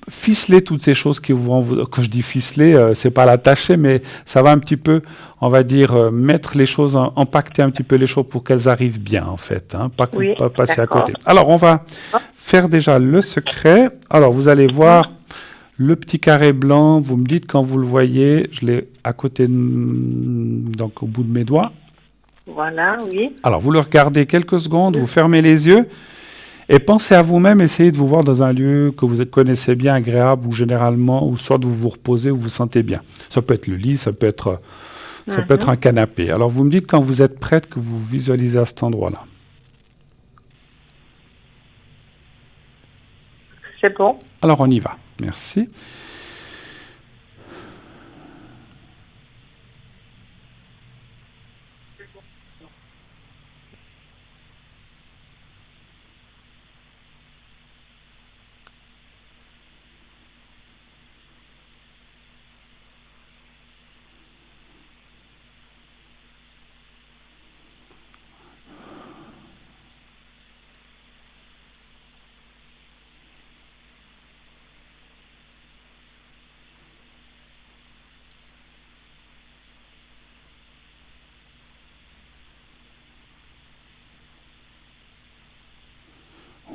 ficeler toutes ces choses qui vont... Quand je dis ficeler, c'est pas l'attacher, mais ça va un petit peu, on va dire, mettre les choses, impacter un petit peu les choses pour qu'elles arrivent bien, en fait. Hein, Oui, pas passer à d'accord. côté. Alors, on va faire déjà le secret. Alors, vous allez voir le petit carré blanc. Vous me dites quand vous le voyez. Je l'ai à côté, donc au bout de mes doigts. Voilà, oui. Alors, vous le regardez quelques secondes, vous fermez les yeux et pensez à vous-même, essayez de vous voir dans un lieu que vous connaissez bien, agréable, ou généralement, ou soit vous vous reposez ou vous vous sentez bien. Ça peut être le lit, ça peut être un canapé. Alors, vous me dites quand vous êtes prête que vous visualisez à cet endroit-là. C'est bon. Alors, on y va. Merci.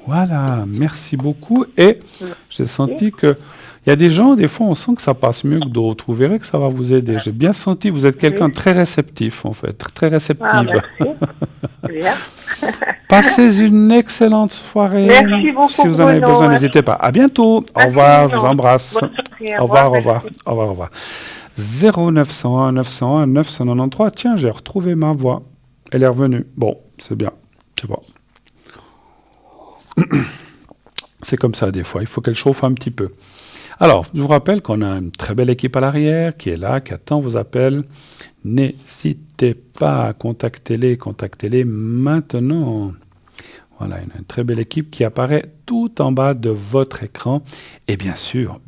Voilà, merci beaucoup. Et j'ai senti que il y a des gens, des fois, on sent que ça passe mieux que d'autres. Vous verrez que ça va vous aider. J'ai bien senti, vous êtes quelqu'un de très réceptif, en fait, très réceptive. Ah, merci. Bien. Passez une excellente soirée. Merci beaucoup, Si vous en avez Bruno. besoin, n'hésitez pas. À bientôt. Au Merci, revoir, je Bruno. vous embrasse. Bonne soirée, Au revoir, au revoir, merci. au revoir, au revoir. 0901 901 993. Tiens, j'ai retrouvé ma voix. Elle est revenue. Bon, c'est bien. C'est bon. C'est comme ça des fois. Il faut qu'elle chauffe un petit peu. Alors, je vous rappelle qu'on a une très belle équipe à l'arrière qui est là, qui attend vos appels. N'hésitez pas à contactez-les maintenant. Voilà, il y a une très belle équipe qui apparaît tout en bas de votre écran. Et bien sûr,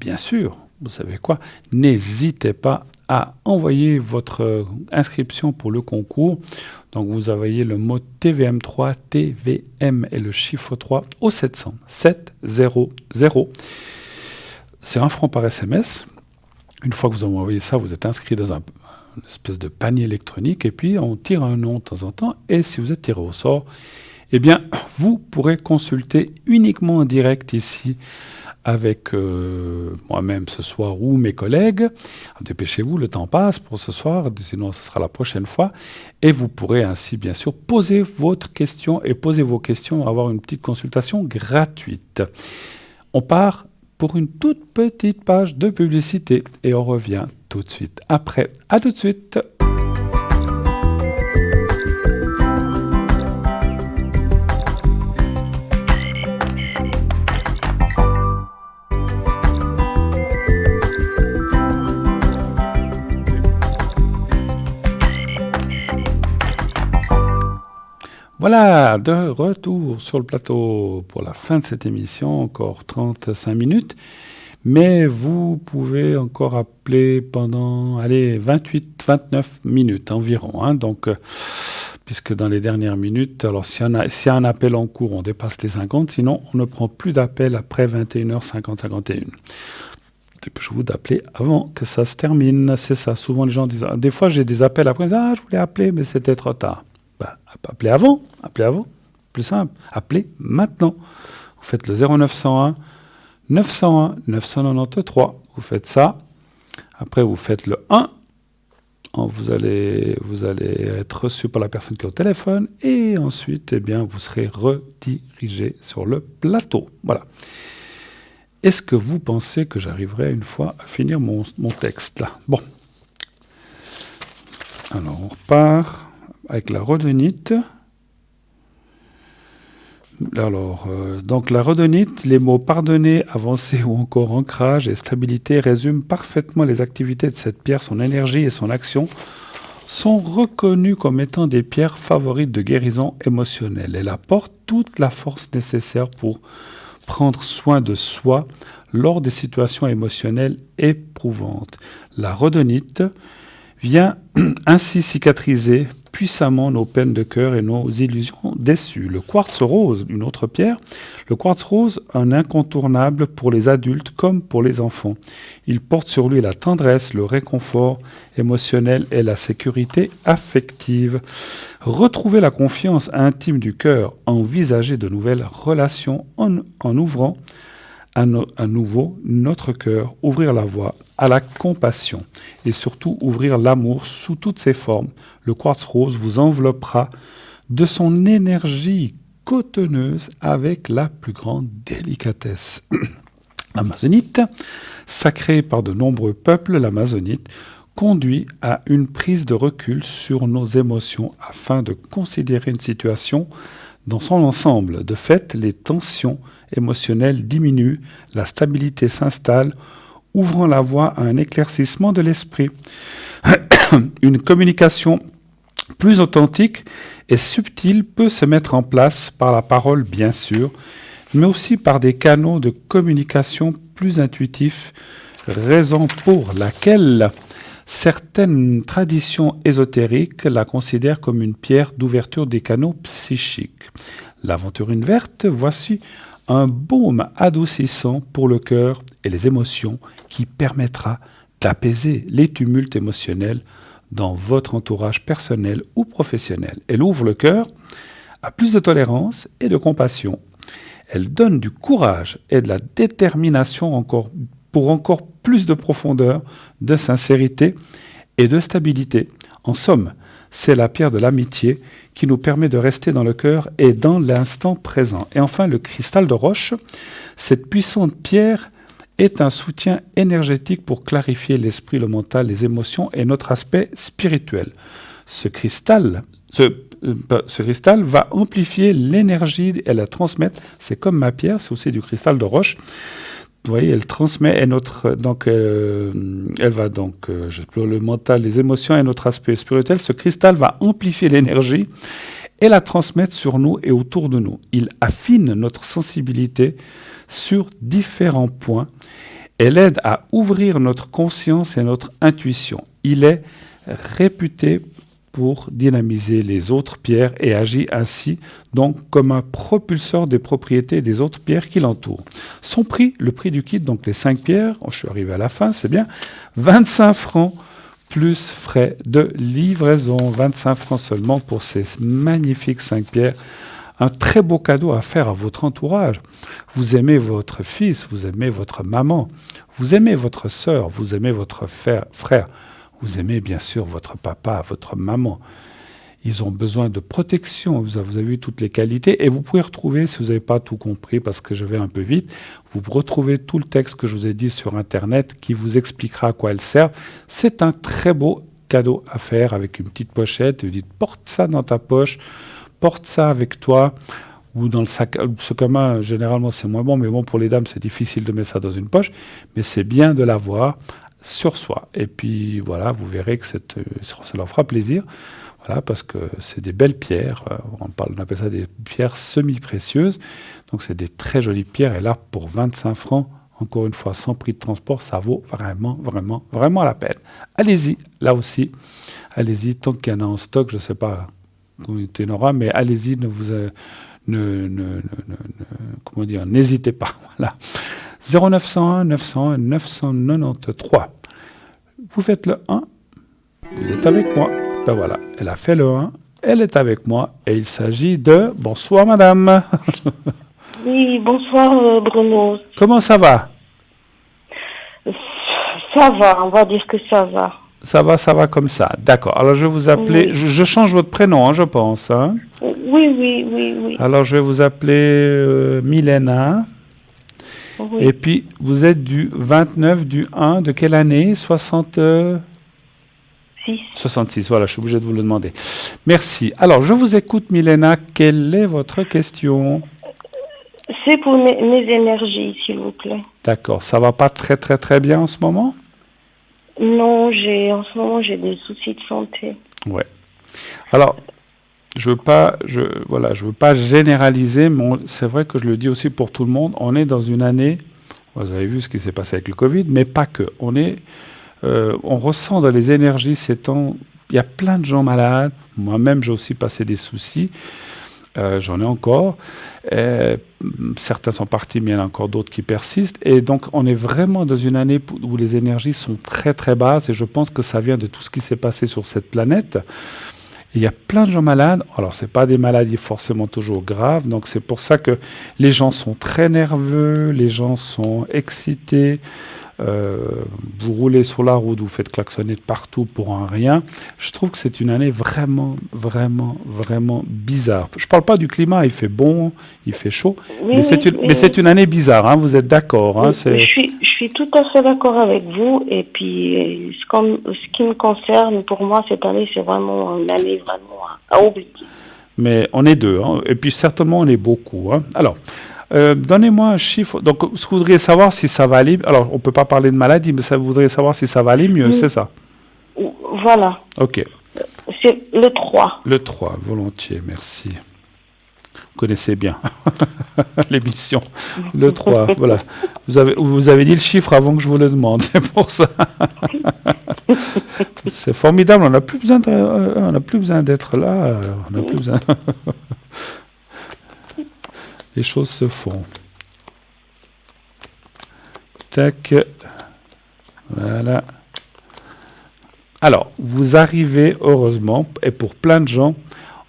vous savez quoi? N'hésitez pas à envoyer votre inscription pour le concours. Donc, vous envoyez le mot TVM3, TVM et le chiffre 3 au 700 700. C'est 1 franc par SMS. Une fois que vous avez envoyé ça, vous êtes inscrit dans une espèce de panier électronique et puis on tire un nom de temps en temps. Et si vous êtes tiré au sort, eh bien, vous pourrez consulter uniquement en direct ici avec moi-même ce soir ou mes collègues. Dépêchez-vous, le temps passe pour ce soir, sinon ce sera la prochaine fois. Et vous pourrez ainsi, bien sûr, poser votre question et poser vos questions, avoir une petite consultation gratuite. On part pour une toute petite page de publicité et on revient tout de suite après. À tout de suite. Voilà, de retour sur le plateau pour la fin de cette émission, encore 35 minutes. Mais vous pouvez encore appeler pendant, 28-29 minutes environ. Hein, donc, puisque dans les dernières minutes, alors s'il y a un appel en cours, on dépasse les 50, sinon on ne prend plus d'appel après 21h50-51. Dépêchez-vous d'appeler avant que ça se termine, c'est ça. Souvent les gens disent, des fois j'ai des appels après, je voulais appeler, mais c'était trop tard. Appelez avant, plus simple, appelez maintenant. Vous faites le 0901 901 993, vous faites ça. Après, vous faites le 1. Vous allez être reçu par la personne qui est au téléphone et ensuite, eh bien, vous serez redirigé sur le plateau. Voilà. Est-ce que vous pensez que j'arriverai une fois à finir mon texte là? Bon. Alors, on repart avec la rhodonite. Alors, donc la rhodonite, les mots pardonner, avancer ou encore ancrage et stabilité résument parfaitement les activités de cette pierre. Son énergie et son action sont reconnues comme étant des pierres favorites de guérison émotionnelle. Elle apporte toute la force nécessaire pour prendre soin de soi lors des situations émotionnelles éprouvantes. La rhodonite vient ainsi cicatriser puissamment nos peines de cœur et nos illusions déçues. Le quartz rose, une autre pierre, le quartz rose, un incontournable pour les adultes comme pour les enfants. Il porte sur lui la tendresse, le réconfort émotionnel et la sécurité affective. Retrouver la confiance intime du cœur, envisager de nouvelles relations en ouvrant à nouveau notre cœur, ouvrir la voie à la compassion et surtout ouvrir l'amour sous toutes ses formes. Le quartz rose vous enveloppera de son énergie cotonneuse avec la plus grande délicatesse. L'amazonite, sacrée par de nombreux peuples, l'amazonite conduit à une prise de recul sur nos émotions afin de considérer une situation dans son ensemble. De fait, les tensions émotionnelles diminuent, la stabilité s'installe, ouvrant la voie à un éclaircissement de l'esprit. Une communication plus authentique et subtile peut se mettre en place par la parole, bien sûr, mais aussi par des canaux de communication plus intuitifs, raison pour laquelle certaines traditions ésotériques la considèrent comme une pierre d'ouverture des canaux psychiques. L'aventurine verte, voici un baume adoucissant pour le cœur et les émotions qui permettra d'apaiser les tumultes émotionnels dans votre entourage personnel ou professionnel. Elle ouvre le cœur à plus de tolérance et de compassion. Elle donne du courage et de la détermination pour encore plus de profondeur, de sincérité et de stabilité. En somme, c'est la pierre de l'amitié qui nous permet de rester dans le cœur et dans l'instant présent. Et enfin, le cristal de roche, cette puissante pierre est un soutien énergétique pour clarifier l'esprit, le mental, les émotions et notre aspect spirituel. Ce cristal va amplifier l'énergie et la transmettre. C'est comme ma pierre, c'est aussi du cristal de roche. Vous voyez, elle transmet elle va donc le mental, les émotions et notre aspect spirituel. Ce cristal va amplifier l'énergie et la transmettre sur nous et autour de nous. Il affine notre sensibilité sur différents points. Elle aide à ouvrir notre conscience et notre intuition. Il est réputé pour dynamiser les autres pierres et agit ainsi donc comme un propulseur des propriétés des autres pierres qui l'entourent. Son prix, le prix du kit, donc les 5 pierres, je suis arrivé à la fin, c'est bien, 25 francs plus frais de livraison, 25 francs seulement pour ces magnifiques 5 pierres. Un très beau cadeau à faire à votre entourage. Vous aimez votre fils, vous aimez votre maman, vous aimez votre sœur, vous aimez votre frère. Vous aimez bien sûr votre papa, votre maman. Ils ont besoin de protection. Vous avez vu toutes les qualités. Et vous pouvez retrouver, si vous n'avez pas tout compris parce que je vais un peu vite, vous retrouvez tout le texte que je vous ai dit sur Internet qui vous expliquera à quoi elles servent. C'est un très beau cadeau à faire avec une petite pochette. Vous dites, porte ça dans ta poche, porte ça avec toi. Ou dans le sac à main, généralement c'est moins bon, mais bon, pour les dames, c'est difficile de mettre ça dans une poche. Mais c'est bien de l'avoir sur soi. Et puis voilà, vous verrez que ça leur fera plaisir. Voilà, parce que c'est des belles pierres. On appelle ça des pierres semi-précieuses. Donc c'est des très jolies pierres. Et là, pour 25 francs, encore une fois, sans prix de transport, ça vaut vraiment, vraiment, vraiment la peine. Allez-y, là aussi. Allez-y, tant qu'il y en a en stock, je ne sais pas combien il y en aura, mais allez-y, n'hésitez pas. Voilà. 0901 901 993. Vous faites le 1, vous êtes avec moi. Ben voilà, elle a fait le 1, elle est avec moi et il s'agit de... Bonsoir madame. Oui, bonsoir Bruno. Comment ça va? Ça va, on va dire que ça va. Ça va comme ça. D'accord. Alors je vais vous appeler... Oui. Je change votre prénom, je pense. Hein? Oui. Alors je vais vous appeler Milena. Oui. Et puis, vous êtes du 29 du 1, de quelle année? 66, voilà, je suis obligé de vous le demander. Merci. Alors, je vous écoute, Milena. Quelle est votre question? C'est pour mes énergies, s'il vous plaît. D'accord. Ça va pas très, très, très bien en ce moment? Non, en ce moment, j'ai des soucis de santé. Ouais. Alors... Je veux pas généraliser, mais c'est vrai que je le dis aussi pour tout le monde. On est dans une année, vous avez vu ce qui s'est passé avec le Covid, mais pas que. On ressent dans les énergies ces temps, il y a plein de gens malades. Moi-même, j'ai aussi passé des soucis. J'en ai encore. Certains sont partis, mais il y en a encore d'autres qui persistent. Et donc, on est vraiment dans une année où les énergies sont très, très basses. Et je pense que ça vient de tout ce qui s'est passé sur cette planète. Il y a plein de gens malades. Alors, ce n'est pas des maladies forcément toujours graves. Donc, c'est pour ça que les gens sont très nerveux, les gens sont excités. Vous roulez sur la route, vous faites klaxonner de partout pour un rien. Je trouve que c'est une année vraiment, vraiment, vraiment bizarre. Je ne parle pas du climat, il fait bon, il fait chaud, mais c'est une année bizarre, hein, vous êtes d'accord, hein, je suis tout à fait d'accord avec vous. Et puis, ce qui me concerne, pour moi, cette année, c'est vraiment une année vraiment à oublier. Mais on est deux, hein, et puis certainement on est beaucoup. Hein. Alors, donnez-moi un chiffre. Donc, ce que vous voudriez savoir si ça va aller... Alors, on ne peut pas parler de maladie, mais vous voudriez savoir si ça va aller mieux, c'est ça? Voilà. OK. C'est le 3. Le 3, volontiers, merci. Vous connaissez bien l'émission. Le 3, voilà. Vous avez dit le chiffre avant que je vous le demande, c'est pour ça. C'est formidable, on n'a plus besoin d'être là. On n'a plus besoin... Les choses se font. Tac. Voilà. Alors, vous arrivez, heureusement, et pour plein de gens,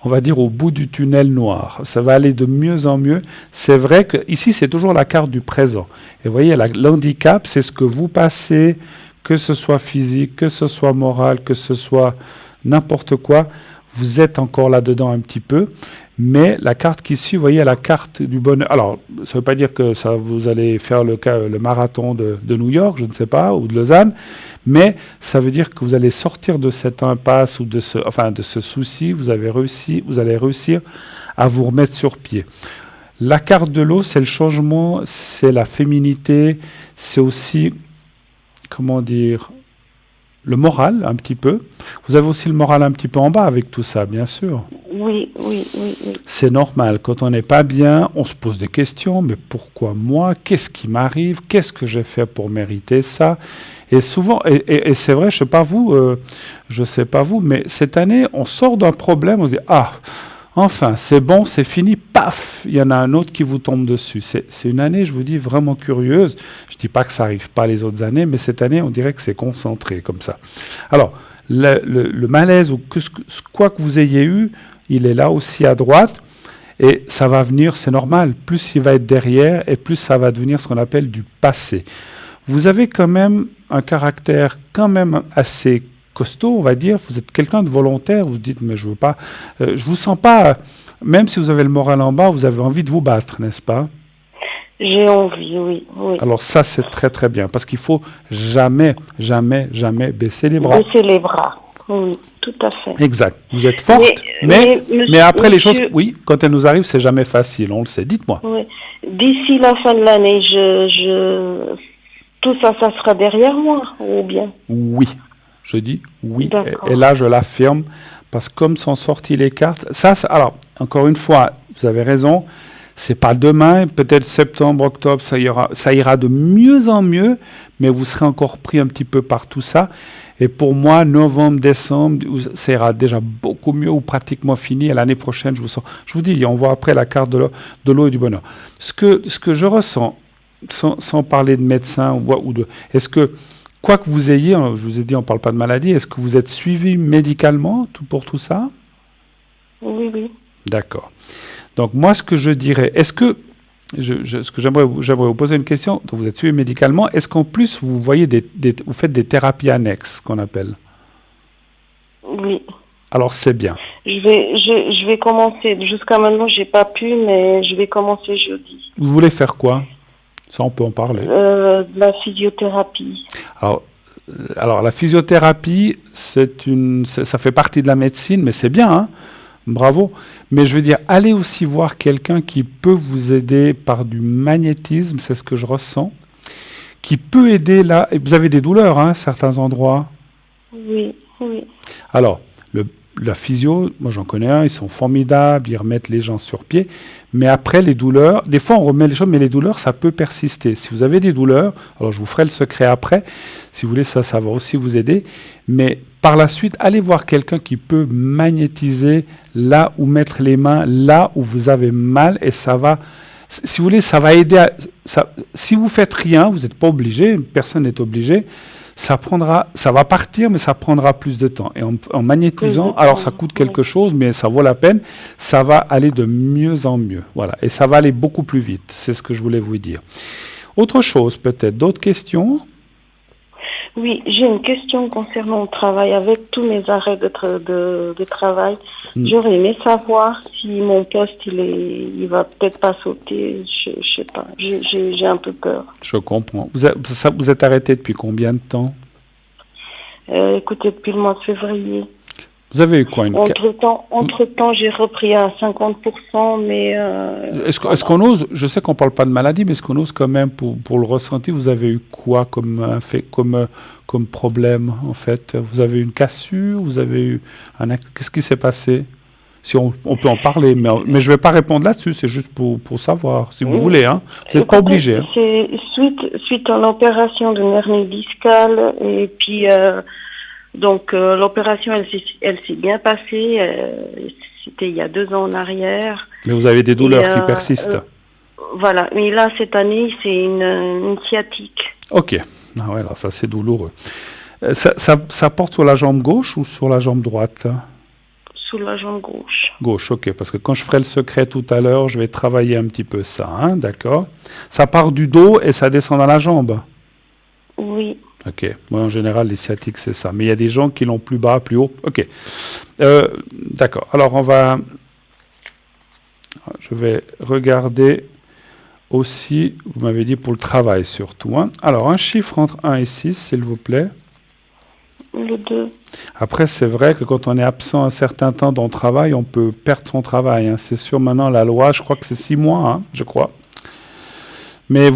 on va dire, au bout du tunnel noir. Ça va aller de mieux en mieux. C'est vrai que ici, c'est toujours la carte du présent. Et vous voyez, l'handicap, c'est ce que vous passez, que ce soit physique, que ce soit moral, que ce soit n'importe quoi. Vous êtes encore là-dedans un petit peu. Mais la carte qui suit, vous voyez, la carte du bonheur. Alors, ça ne veut pas dire que ça, vous allez faire le marathon de New York, je ne sais pas, ou de Lausanne, mais ça veut dire que vous allez sortir de cette impasse ou de ce souci, vous allez réussir à vous remettre sur pied. La carte de l'eau, c'est le changement, c'est la féminité, c'est aussi, comment dire, le moral, un petit peu. Vous avez aussi le moral un petit peu en bas avec tout ça, bien sûr. Oui. C'est normal. Quand on n'est pas bien, on se pose des questions. Mais pourquoi moi? Qu'est-ce qui m'arrive? Qu'est-ce que j'ai fait pour mériter ça? Et souvent, et c'est vrai, je sais pas vous, mais cette année, on sort d'un problème, on se dit, enfin, c'est bon, c'est fini, paf, il y en a un autre qui vous tombe dessus. C'est une année, je vous dis, vraiment curieuse. Je ne dis pas que ça n'arrive pas les autres années, mais cette année, on dirait que c'est concentré comme ça. Alors, le malaise, ou quoi que vous ayez eu, il est là aussi à droite, et ça va venir, c'est normal. Plus il va être derrière, et plus ça va devenir ce qu'on appelle du passé. Vous avez quand même un caractère quand même assez costaud, on va dire. Vous êtes quelqu'un de volontaire, vous dites, mais je veux pas, je vous sens pas, même si vous avez le moral en bas, vous avez envie de vous battre, n'est-ce pas? J'ai envie, oui. Alors ça, c'est très très bien, parce qu'il faut jamais baisser les bras. Baisser les bras, oui, tout à fait. Exact. Vous êtes forte, mais après les choses, oui, quand elles nous arrivent, c'est jamais facile, on le sait. Dites-moi. Oui. D'ici la fin de l'année, tout ça sera derrière moi, ou bien? Oui. Je dis oui, et là je l'affirme, parce que comme sont sorties les cartes, alors, encore une fois, vous avez raison, c'est pas demain, peut-être septembre, octobre, ça ira de mieux en mieux, mais vous serez encore pris un petit peu par tout ça, et pour moi, novembre, décembre, ça ira déjà beaucoup mieux, ou pratiquement fini, et l'année prochaine, je vous dis, on voit après la carte de l'eau et du bonheur. Ce que je ressens, sans parler de médecin, est-ce que quoi que vous ayez, je vous ai dit, on ne parle pas de maladie, est-ce que vous êtes suivi médicalement pour tout ça? Oui. D'accord. Donc moi, ce que je dirais, j'aimerais vous poser une question. Donc vous êtes suivi médicalement. Est-ce qu'en plus, vous faites des thérapies annexes, qu'on appelle? Oui. Alors c'est bien. Je vais commencer. Jusqu'à maintenant, j'ai pas pu, mais je vais commencer jeudi. Vous voulez faire quoi? Ça, on peut en parler. De la physiothérapie. Alors la physiothérapie, ça fait partie de la médecine, mais c'est bien, hein? Bravo. Mais je veux dire, allez aussi voir quelqu'un qui peut vous aider par du magnétisme, c'est ce que je ressens, qui peut aider là. Vous avez des douleurs, hein, certains endroits? Oui. Alors, la physio, moi j'en connais un, ils sont formidables, ils remettent les gens sur pied, mais après les douleurs, des fois on remet les choses, mais les douleurs ça peut persister. Si vous avez des douleurs, alors je vous ferai le secret après, si vous voulez, ça va aussi vous aider, mais par la suite, allez voir quelqu'un qui peut magnétiser là où mettre les mains, là où vous avez mal, et ça va, si vous voulez, ça va aider si vous faites rien, vous n'êtes pas obligé, personne n'est obligé, ça va partir, mais ça prendra plus de temps. Et en magnétisant, alors ça coûte quelque chose, mais ça vaut la peine, ça va aller de mieux en mieux. Voilà. Et ça va aller beaucoup plus vite. C'est ce que je voulais vous dire. Autre chose, peut-être, d'autres questions? Oui, j'ai une question concernant le travail. Avec tous mes arrêts de travail, j'aurais aimé savoir si mon poste, il va peut-être pas sauter. Je sais pas. J'ai un peu peur. Je comprends. Vous êtes arrêté depuis combien de temps? Écoutez, depuis le mois de février. Vous avez eu quoi? Entre-temps, j'ai repris à 50%, mais... Est-ce qu'on ose, je sais qu'on ne parle pas de maladie, mais est-ce qu'on ose quand même, pour le ressenti, vous avez eu quoi comme problème, en fait? Vous avez eu une cassure? Vous avez eu qu'est-ce qui s'est passé? Si on peut en parler, mais je ne vais pas répondre là-dessus, c'est juste pour savoir, si vous voulez, hein. Vous n'êtes pas obligé. Hein. C'est suite à l'opération d'une hernie discale, et puis... Donc l'opération, elle s'est bien passée. C'était il y a 2 ans en arrière. Mais vous avez des douleurs qui persistent. Voilà. Mais là, cette année, c'est une sciatique. Ok. Ah ouais, alors ça, c'est douloureux. Ça porte sur la jambe gauche ou sur la jambe droite, là? sous la jambe gauche. Gauche, ok. Parce que quand je ferai le secret tout à l'heure, je vais travailler un petit peu ça, hein, d'accord. Ça part du dos et ça descend dans la jambe. Oui. Ok. Moi, en général, les sciatiques, c'est ça. Mais il y a des gens qui l'ont plus bas, plus haut. Ok. D'accord. Alors, je vais regarder aussi, vous m'avez dit pour le travail surtout, hein. Alors, un chiffre entre 1 et 6, s'il vous plaît. Le 2. Après, c'est vrai que quand on est absent un certain temps dans le travail, on peut perdre son travail, hein. C'est sûr, maintenant, la loi, je crois que c'est 6 mois, hein, je crois. Mais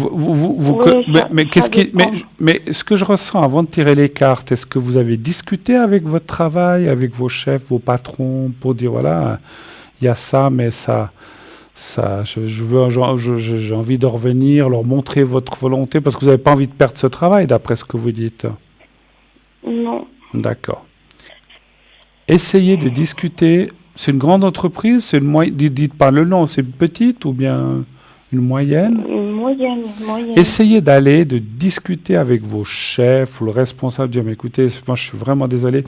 mais ce que je ressens avant de tirer les cartes, est-ce que vous avez discuté avec votre travail, avec vos chefs, vos patrons, pour dire, voilà, il y a ça, mais j'ai envie de revenir, leur montrer votre volonté, parce que vous n'avez pas envie de perdre ce travail, d'après ce que vous dites. Non. D'accord. Essayez de discuter. C'est une grande entreprise, c'est dites pas le nom, c'est une petite ou bien une moyenne? Une moyenne. Essayez de discuter avec vos chefs ou le responsable, dire, mais écoutez, moi je suis vraiment désolé,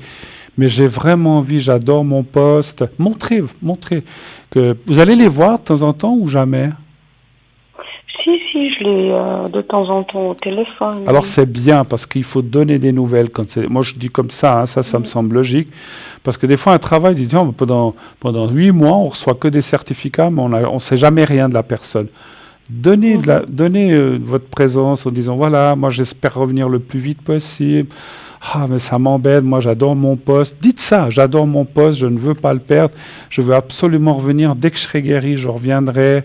mais j'ai vraiment envie, j'adore mon poste. Montrez que vous allez les voir de temps en temps ou jamais? Si, je l'ai de temps en temps au téléphone. Alors c'est bien parce qu'il faut donner des nouvelles. Moi je dis comme ça, hein, ça me semble logique. Parce que des fois un travail, dit, tiens, pendant 8 mois, on reçoit que des certificats, mais on ne sait jamais rien de la personne. Donnez votre présence en disant, voilà, moi j'espère revenir le plus vite possible. Ah, mais ça m'embête, moi j'adore mon poste. Dites ça, j'adore mon poste, je ne veux pas le perdre, je veux absolument revenir. Dès que je serai guéri, je reviendrai.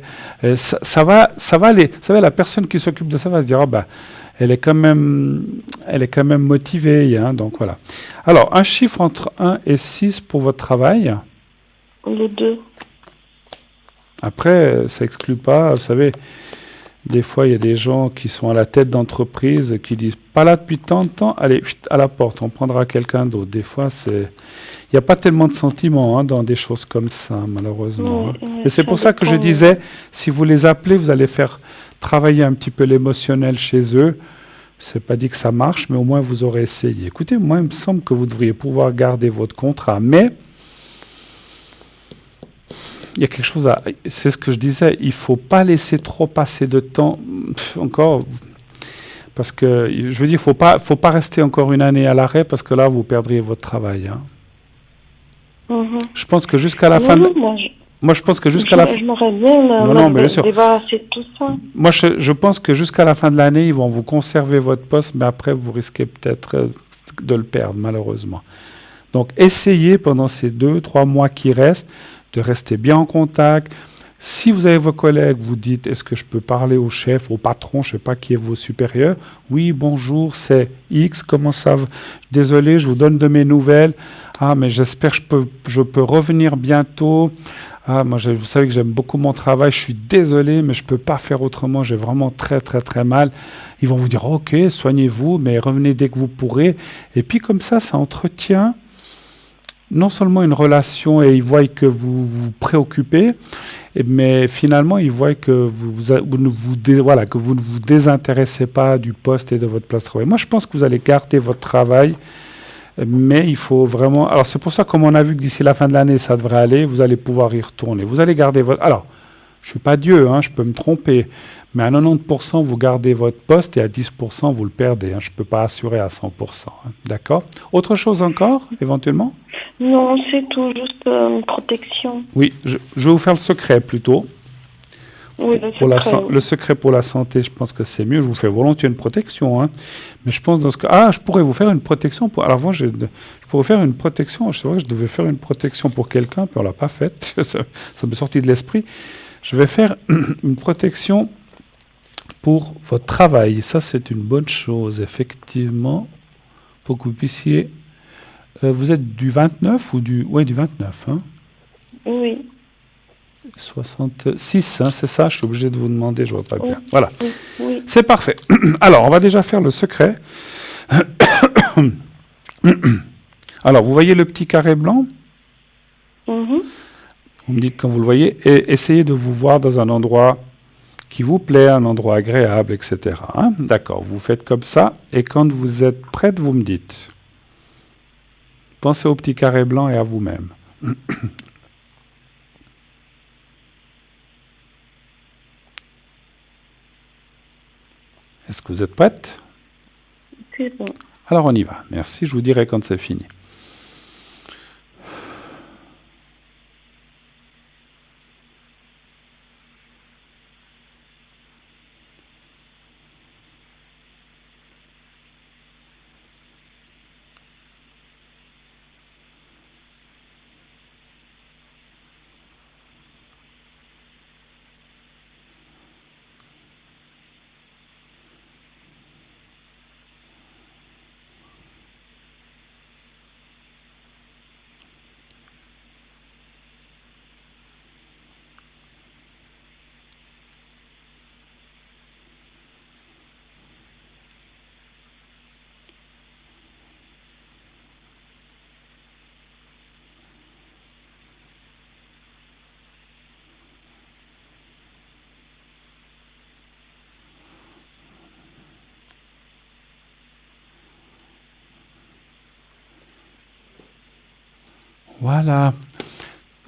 Ça va aller. Vous savez, la personne qui s'occupe de ça va se dire, elle est quand même motivée. Hein, donc voilà. Alors, un chiffre entre 1 et 6 pour votre travail. Le 2. Après, ça exclut pas, vous savez, des fois, il y a des gens qui sont à la tête d'entreprise qui disent « pas là depuis tant de temps, allez, à la porte, on prendra quelqu'un d'autre ». Des fois, il n'y a pas tellement de sentiments, hein, dans des choses comme ça, malheureusement. Oui, Et c'est pour ça que je disais, si vous les appelez, vous allez faire travailler un petit peu l'émotionnel chez eux. C'est pas dit que ça marche, mais au moins vous aurez essayé. Écoutez, moi, il me semble que vous devriez pouvoir garder votre contrat, mais il y a quelque chose c'est ce que je disais, il ne faut pas laisser trop passer de temps, encore, parce que, je veux dire, faut pas rester encore une année à l'arrêt, parce que là, vous perdriez votre travail. Hein. Je pense que jusqu'à la fin... Moi, je pense que jusqu'à la fin... J'aimerais bien bien sûr. débarrasser de tout ça. Moi, je pense que jusqu'à la fin de l'année, ils vont vous conserver votre poste, mais après, vous risquez peut-être de le perdre, malheureusement. Donc, essayez pendant ces 2-3 mois qui restent, de rester bien en contact. Si vous avez vos collègues, vous dites, est-ce que je peux parler au chef, au patron, je ne sais pas qui est vos supérieurs? Oui, bonjour, c'est X, comment ça va? Désolé, je vous donne de mes nouvelles. Ah, mais j'espère que je peux revenir bientôt. Ah, moi, vous savez que j'aime beaucoup mon travail, je suis désolé, mais je ne peux pas faire autrement, j'ai vraiment très, très, très mal. Ils vont vous dire, ok, soignez-vous, mais revenez dès que vous pourrez. Et puis, comme ça entretient non seulement une relation et ils voient que vous vous préoccupez, mais finalement ils voient que vous ne vous désintéressez pas du poste et de votre place de travail. Moi je pense que vous allez garder votre travail, mais il faut vraiment... Alors c'est pour ça, comme on a vu que d'ici la fin de l'année ça devrait aller, vous allez pouvoir y retourner. Vous allez garder votre... Alors, je ne suis pas Dieu, hein, je peux me tromper, mais à 90% vous gardez votre poste et à 10% vous le perdez. Hein, je ne peux pas assurer à 100%. Hein, d'accord? Autre chose encore, éventuellement? Non, c'est tout, juste une protection. Oui, je vais vous faire le secret plutôt. Oui, le secret pour la santé, je pense que c'est mieux. Je vous fais volontiers une protection. Hein. Mais je pense dans ce cas... Ah, je pourrais vous faire une protection. Alors avant, je pourrais faire une protection. C'est vrai que je devais faire une protection pour quelqu'un, puis on ne l'a pas faite. ça m'est sorti de l'esprit. Je vais faire une protection pour votre travail. Ça, c'est une bonne chose, effectivement, pour que vous puissiez... vous êtes du 29 ou du... Oui, du 29. Hein? Oui. 66, hein, c'est ça? Je suis obligé de vous demander, je ne vois pas bien. Voilà. Oui. C'est parfait. Alors, on va déjà faire le secret. Alors, vous voyez le petit carré blanc? Vous me dites quand vous le voyez, et essayez de vous voir dans un endroit qui vous plaît, un endroit agréable, etc. Hein? D'accord, vous faites comme ça, et quand vous êtes prête, vous me dites. Pensez au petit carré blanc et à vous-même. Est-ce que vous êtes prête? C'est bon. Alors on y va. Merci, je vous dirai quand c'est fini. Voilà.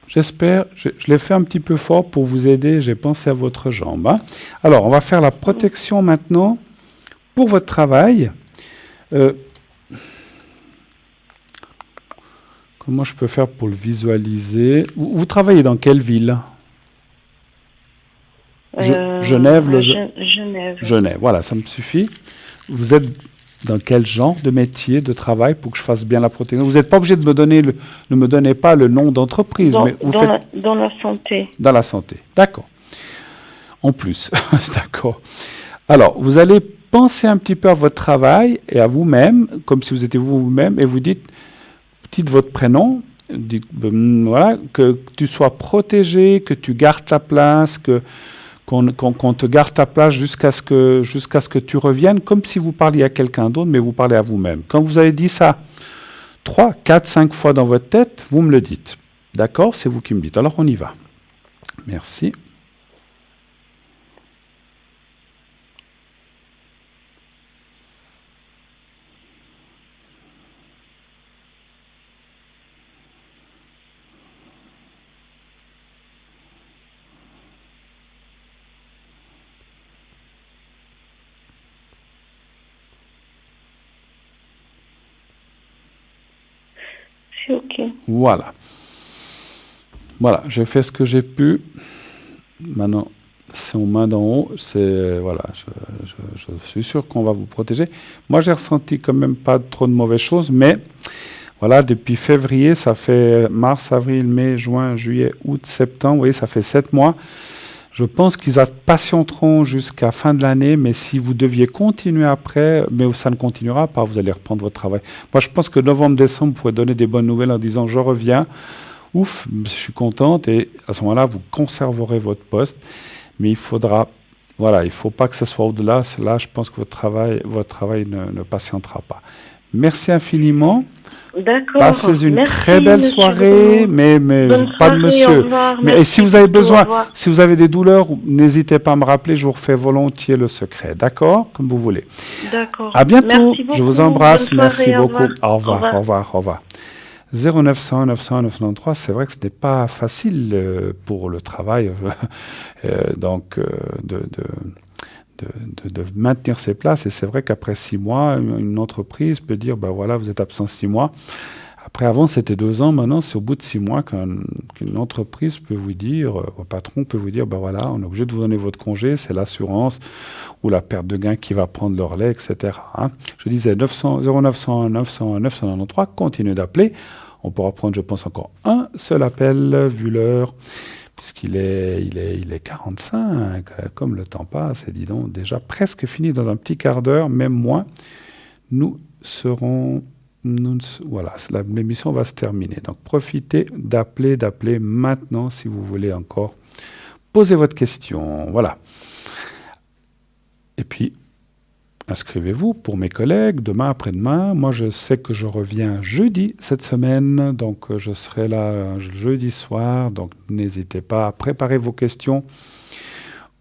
J'espère, je l'ai fait un petit peu fort pour vous aider, j'ai pensé à votre jambe. Hein. Alors, on va faire la protection maintenant pour votre travail. Comment je peux faire pour le visualiser? Vous travaillez dans quelle ville? Genève, Genève. Genève, voilà, ça me suffit. Vous êtes dans quel genre de métier, de travail, pour que je fasse bien la protection? Vous n'êtes pas obligé de me donner, ne me donnez pas le nom d'entreprise. Mais vous faites... dans la santé. Dans la santé, d'accord. En plus, d'accord. Alors, vous allez penser un petit peu à votre travail et à vous-même, comme si vous étiez vous-même, et vous dites votre prénom, dites, voilà, que tu sois protégé, que tu gardes ta place, qu'on te garde ta place jusqu'à ce que tu reviennes, comme si vous parliez à quelqu'un d'autre, mais vous parlez à vous-même. Quand vous avez dit ça 3, 4, 5 fois dans votre tête, vous me le dites. D'accord? C'est vous qui me dites. Alors, on y va. Merci. C'est OK. Voilà. Voilà, j'ai fait ce que j'ai pu. Maintenant, c'est aux mains d'en haut. Voilà, je suis sûr qu'on va vous protéger. Moi, j'ai ressenti quand même pas trop de mauvaises choses, mais voilà, depuis février, ça fait mars, avril, mai, juin, juillet, août, septembre. Vous voyez, ça fait 7 mois. Je pense qu'ils patienteront jusqu'à fin de l'année, mais si vous deviez continuer après, mais ça ne continuera pas, vous allez reprendre votre travail. Moi, je pense que novembre, décembre, vous pourrez donner des bonnes nouvelles en disant « je reviens ». Ouf, je suis contente, et à ce moment-là, vous conserverez votre poste, mais il faudra, voilà, il ne faut pas que ce soit au-delà. Là, je pense que votre travail ne patientera pas. Merci infiniment. D'accord. Passez une Merci, très belle monsieur soirée, mais Bonne pas de soirée, monsieur. au revoir. Mais Merci si vous avez beaucoup, au besoin, revoir. si vous avez des douleurs, n'hésitez pas à me rappeler, je vous refais volontiers le secret. D'accord? Comme vous voulez. D'accord. À bientôt. Merci Je vous beaucoup. embrasse. Bonne Merci soirée, au beaucoup. revoir. Au revoir, au revoir, au revoir. 0900 900 993, c'est vrai que ce n'est pas facile pour le travail donc de maintenir ses places. Et c'est vrai qu'après 6 mois, une entreprise peut dire, ben voilà, vous êtes absent 6 mois. Après, avant, c'était 2 ans. Maintenant, c'est au bout de 6 mois qu'une entreprise peut vous dire, un patron peut vous dire, ben voilà, on est obligé de vous donner votre congé, c'est l'assurance ou la perte de gain qui va prendre le relais, etc. Hein. Je disais 0900 900 993, continuez d'appeler. On pourra prendre, je pense, encore un seul appel, vu l'heure, puisqu'il est 45, comme le temps passe, et dis donc, déjà presque fini dans un petit quart d'heure, même moins. Voilà, l'émission va se terminer. Donc, profitez d'appeler maintenant si vous voulez encore poser votre question. Voilà. Et puis, inscrivez-vous pour mes collègues demain, après-demain. Moi, je sais que je reviens jeudi cette semaine, donc je serai là jeudi soir. Donc, n'hésitez pas à préparer vos questions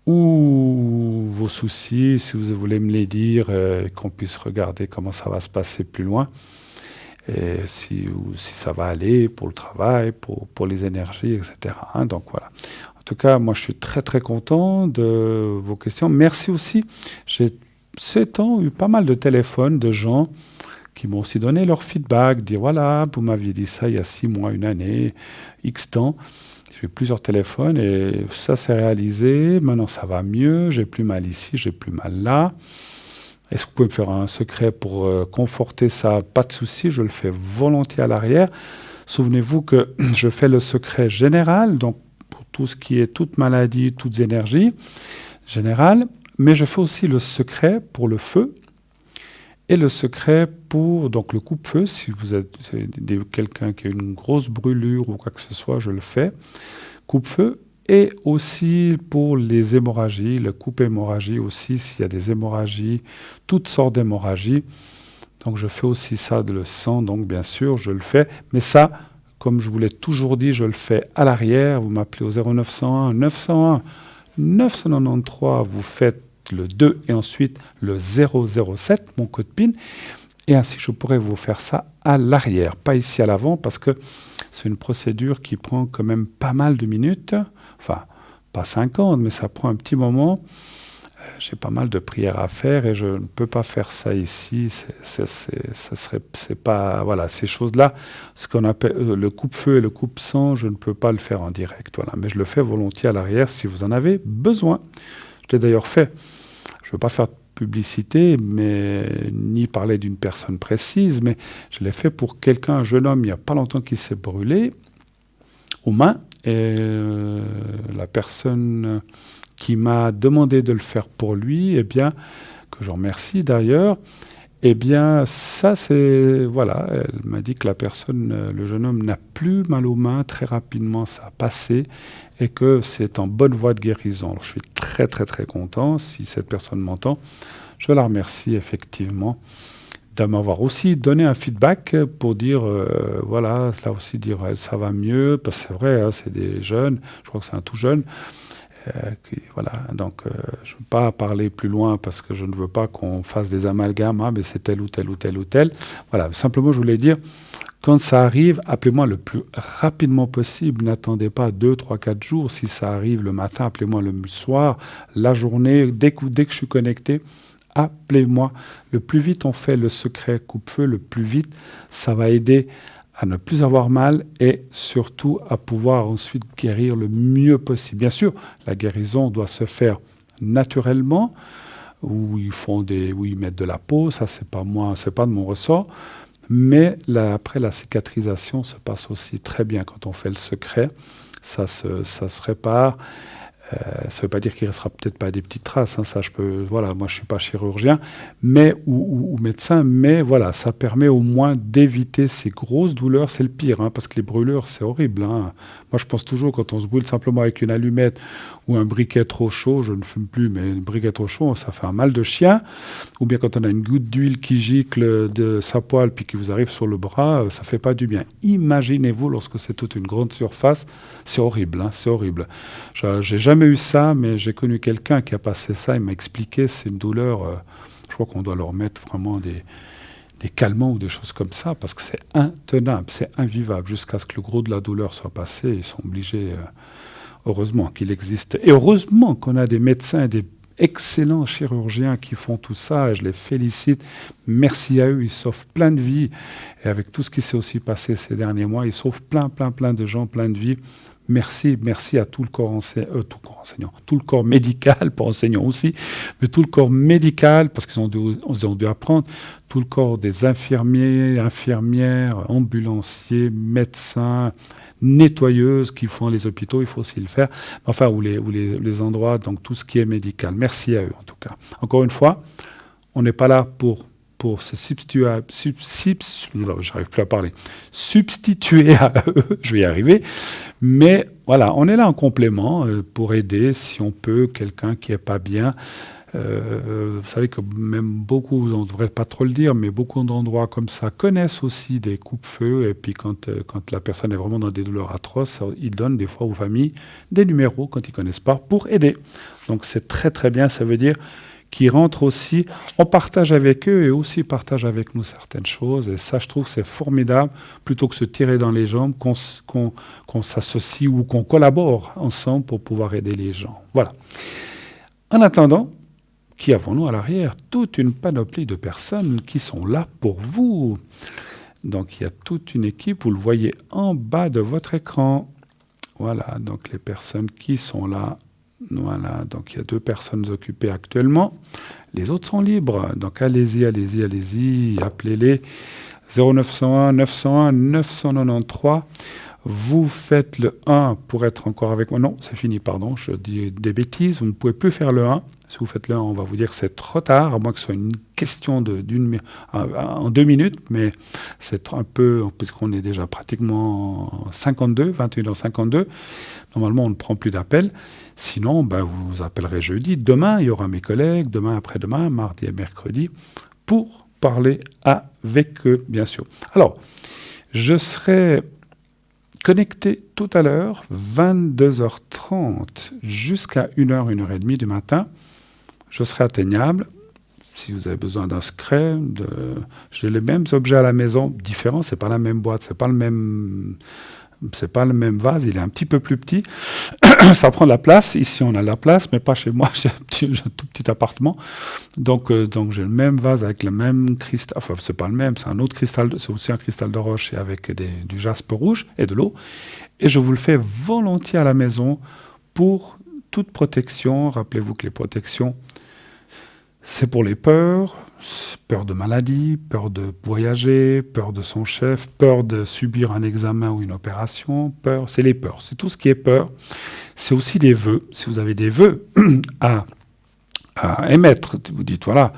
ou vos soucis, si vous voulez me les dire, qu'on puisse regarder comment ça va se passer plus loin. et si ça va aller pour le travail, pour les énergies, etc. hein. Donc voilà. En tout cas, moi je suis très très content de vos questions. Merci aussi. J'ai ces temps eu pas mal de téléphones de gens qui m'ont aussi donné leur feedback, dire voilà, vous m'aviez dit ça il y a 6 mois, une année, X temps. J'ai eu plusieurs téléphones et ça s'est réalisé. Maintenant ça va mieux, j'ai plus mal ici, j'ai plus mal là. Est-ce que vous pouvez me faire un secret pour conforter ça? Pas de souci, je le fais volontiers à l'arrière. Souvenez-vous que je fais le secret général, donc pour tout ce qui est toute maladie, toutes énergies générales, mais je fais aussi le secret pour le feu et le secret pour donc le coupe-feu. Si vous êtes quelqu'un qui a une grosse brûlure ou quoi que ce soit, je le fais. Coupe-feu. Et aussi pour les hémorragies, le coupe-hémorragie aussi, s'il y a des hémorragies, toutes sortes d'hémorragies. Donc je fais aussi ça de le sang, donc bien sûr, je le fais. Mais ça, comme je vous l'ai toujours dit, je le fais à l'arrière. Vous m'appelez au 0901 901 993, vous faites le 2 et ensuite le 007, mon code PIN. Et ainsi, je pourrais vous faire ça à l'arrière, pas ici à l'avant, parce que c'est une procédure qui prend quand même pas mal de minutes. Enfin, pas 50, mais ça prend un petit moment. J'ai pas mal de prières à faire et je ne peux pas faire ça ici. C'est pas, voilà, ces choses-là, ce qu'on appelle le coupe-feu et le coupe-sang, je ne peux pas le faire en direct. Voilà, mais je le fais volontiers à l'arrière si vous en avez besoin. Je l'ai d'ailleurs fait. Je ne veux pas faire publicité, mais ni parler d'une personne précise, mais je l'ai fait pour quelqu'un, un jeune homme, il n'y a pas longtemps, qui s'est brûlé aux mains. Et la personne qui m'a demandé de le faire pour lui, eh bien, que je remercie d'ailleurs, eh bien, ça c'est... Voilà, elle m'a dit que la personne, le jeune homme, n'a plus mal aux mains, très rapidement ça a passé, et que c'est en bonne voie de guérison. Alors, je suis très très très content, si cette personne m'entend, je la remercie effectivement de m'avoir aussi donné un feedback pour dire, voilà, là aussi dire, ça va mieux, parce que c'est vrai, hein, c'est des jeunes, je crois que c'est un tout jeune, voilà, donc je ne veux pas parler plus loin parce que je ne veux pas qu'on fasse des amalgames, mais c'est tel ou tel ou tel ou tel. Voilà, simplement je voulais dire, quand ça arrive, appelez-moi le plus rapidement possible. N'attendez pas 2, 3, 4 jours. Si ça arrive le matin, appelez-moi le soir, la journée, dès que je suis connecté, appelez-moi. Le plus vite on fait le secret coupe-feu, le plus vite ça va aider à ne plus avoir mal et surtout à pouvoir ensuite guérir le mieux possible. Bien sûr, la guérison doit se faire naturellement, où ils mettent de la peau, ça c'est pas moi, c'est pas de mon ressort, mais après la cicatrisation se passe aussi très bien quand on fait le secret, ça se répare. Ça ne veut pas dire qu'il ne restera peut-être pas des petites traces, hein, ça je peux, voilà, moi je ne suis pas chirurgien mais, ou médecin, mais voilà, ça permet au moins d'éviter ces grosses douleurs, c'est le pire, hein, parce que les brûlures c'est horrible. Hein. Moi je pense toujours quand on se brûle simplement avec une allumette ou un briquet trop chaud, je ne fume plus, mais un briquet trop chaud, ça fait un mal de chien, ou bien quand on a une goutte d'huile qui gicle de sa poêle puis qui vous arrive sur le bras, ça ne fait pas du bien. Imaginez-vous lorsque c'est toute une grande surface, c'est horrible, hein, c'est horrible. J'ai jamais eu ça, mais j'ai connu quelqu'un qui a passé ça, il m'a expliqué, c'est une douleur, je crois qu'on doit leur mettre vraiment des calmants ou des choses comme ça, parce que c'est intenable, c'est invivable, jusqu'à ce que le gros de la douleur soit passé, ils sont obligés, heureusement qu'il existe, et heureusement qu'on a des médecins et des excellents chirurgiens qui font tout ça, et je les félicite, merci à eux, ils sauvent plein de vies, et avec tout ce qui s'est aussi passé ces derniers mois, ils sauvent plein de gens, plein de vies. Merci à tout le corps enseignant, tout le corps médical, pas enseignant aussi, mais tout le corps médical, parce qu'ils ont dû apprendre, tout le corps des infirmiers, infirmières, ambulanciers, médecins, nettoyeuses qui font les hôpitaux, il faut aussi le faire, enfin, ou les endroits, donc tout ce qui est médical. Merci à eux, en tout cas. Encore une fois, on n'est pas là pour se substituer à eux, je vais y arriver, mais voilà, on est là en complément pour aider, si on peut, quelqu'un qui n'est pas bien. Vous savez que même beaucoup, on ne devrait pas trop le dire, mais beaucoup d'endroits comme ça connaissent aussi des coupe-feu, et puis quand la personne est vraiment dans des douleurs atroces, ils donnent des fois aux familles des numéros, quand ils ne connaissent pas, pour aider. Donc c'est très très bien, ça veut dire qui rentrent aussi. On partage avec eux et aussi partagent avec nous certaines choses. Et ça, je trouve que c'est formidable, plutôt que se tirer dans les jambes, qu'on s'associe ou qu'on collabore ensemble pour pouvoir aider les gens. Voilà. En attendant, qui avons-nous à l'arrière? Toute une panoplie de personnes qui sont là pour vous. Donc, il y a toute une équipe, vous le voyez en bas de votre écran. Voilà, donc les personnes qui sont là. Voilà, donc il y a 2 personnes occupées actuellement. Les autres sont libres. Donc allez-y, appelez-les 0901 901 993. Vous faites le 1 pour être encore avec moi. Non, c'est fini, pardon, je dis des bêtises. Vous ne pouvez plus faire le 1. Si vous faites le 1, on va vous dire que c'est trop tard, à moins que ce soit une question en 2 minutes, mais c'est un peu, puisqu'on est déjà pratiquement 52, 21h52. Normalement, on ne prend plus d'appels. Sinon, vous appellerez jeudi. Demain, il y aura mes collègues, demain, après-demain, mardi et mercredi, pour parler avec eux, bien sûr. Alors, je serai connecté tout à l'heure, 22h30 jusqu'à 1h, 1h30 du matin. Je serai atteignable. Si vous avez besoin d'un secret, j'ai les mêmes objets à la maison, différents. C'est pas la même boîte, c'est pas le même vase. Il est un petit peu plus petit. Ça prend de la place. Ici, on a de la place, mais pas chez moi. J'ai un tout petit appartement. Donc j'ai le même vase avec le même cristal. Enfin, c'est pas le même. C'est un autre cristal. C'est aussi un cristal de roche et avec du jaspe rouge et de l'eau. Et je vous le fais volontiers à la maison pour toute protection. Rappelez-vous que les protections, c'est pour les peurs de maladie, peur de voyager, peur de son chef, peur de subir un examen ou une opération, c'est les peurs, c'est tout ce qui est peur. C'est aussi des vœux. Si vous avez des vœux à émettre, vous dites voilà,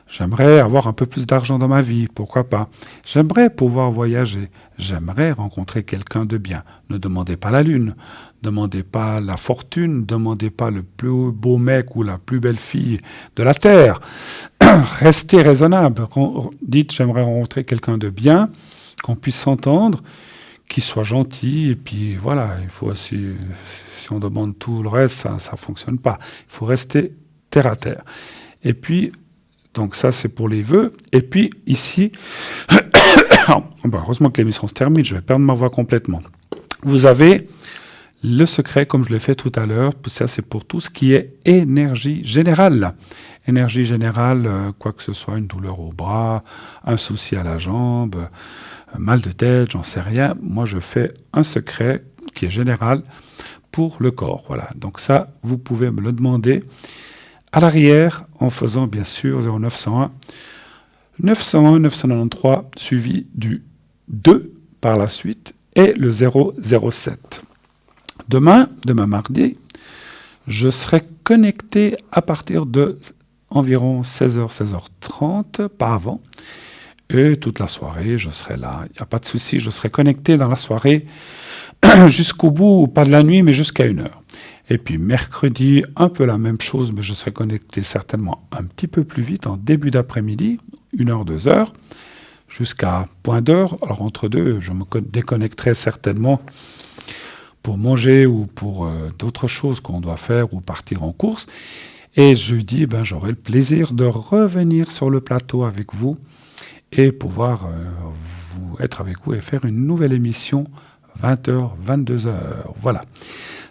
j'aimerais avoir un peu plus d'argent dans ma vie, pourquoi pas. J'aimerais pouvoir voyager, j'aimerais rencontrer quelqu'un de bien. Ne demandez pas la lune, demandez pas la fortune, demandez pas le plus beau mec ou la plus belle fille de la terre. Restez raisonnable. Dites j'aimerais rencontrer quelqu'un de bien, qu'on puisse s'entendre, qui soit gentil. Et puis voilà, il faut aussi, si on demande tout le reste, ça fonctionne pas. Il faut rester terre à terre. Et puis, donc ça c'est pour les vœux. Et puis ici, heureusement que l'émission se termine, je vais perdre ma voix complètement. Vous avez le secret, comme je l'ai fait tout à l'heure, ça c'est pour tout ce qui est énergie générale. Énergie générale, quoi que ce soit, une douleur au bras, un souci à la jambe, mal de tête, j'en sais rien. Moi je fais un secret qui est général pour le corps. Voilà. Donc ça, vous pouvez me le demander à l'arrière en faisant bien sûr 0901 901 993 suivi du 2 par la suite et le 007. Demain mardi, je serai connecté à partir de environ 16h, 16h30, pas avant. Et toute la soirée, je serai là. Il n'y a pas de souci, je serai connecté dans la soirée jusqu'au bout, pas de la nuit, mais jusqu'à 1h. Et puis mercredi, un peu la même chose, mais je serai connecté certainement un petit peu plus vite, en début d'après-midi, 1h, 2h, jusqu'à point d'heure. Alors entre deux, je me déconnecterai certainement pour manger ou pour d'autres choses qu'on doit faire ou partir en course. Et jeudi, j'aurai le plaisir de revenir sur le plateau avec vous et pouvoir être avec vous et faire une nouvelle émission 20h, 22h. Voilà.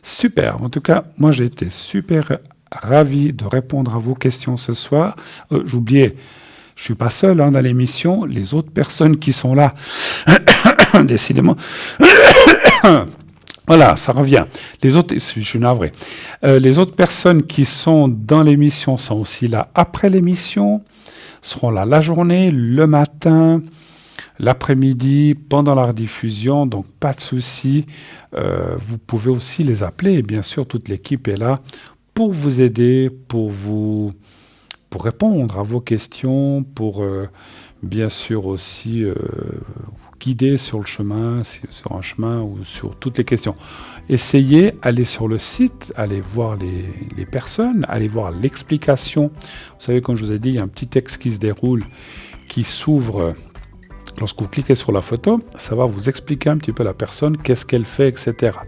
Super. En tout cas, moi j'ai été super ravi de répondre à vos questions ce soir. J'oubliais, je ne suis pas seul dans l'émission. Les autres personnes qui sont là, décidément... Voilà, ça revient. Les autres, je suis navré. Les autres personnes qui sont dans l'émission sont aussi là après l'émission, seront là la journée, le matin, l'après-midi, pendant la rediffusion, donc pas de souci. Vous pouvez aussi les appeler et bien sûr toute l'équipe est là pour vous aider, pour répondre à vos questions, pour bien sûr aussi vous guider sur le chemin, sur un chemin ou sur toutes les questions. Essayez, allez sur le site, allez voir les personnes, allez voir l'explication. Vous savez, comme je vous ai dit, il y a un petit texte qui se déroule, qui s'ouvre. Lorsque vous cliquez sur la photo, ça va vous expliquer un petit peu la personne, qu'est-ce qu'elle fait, etc.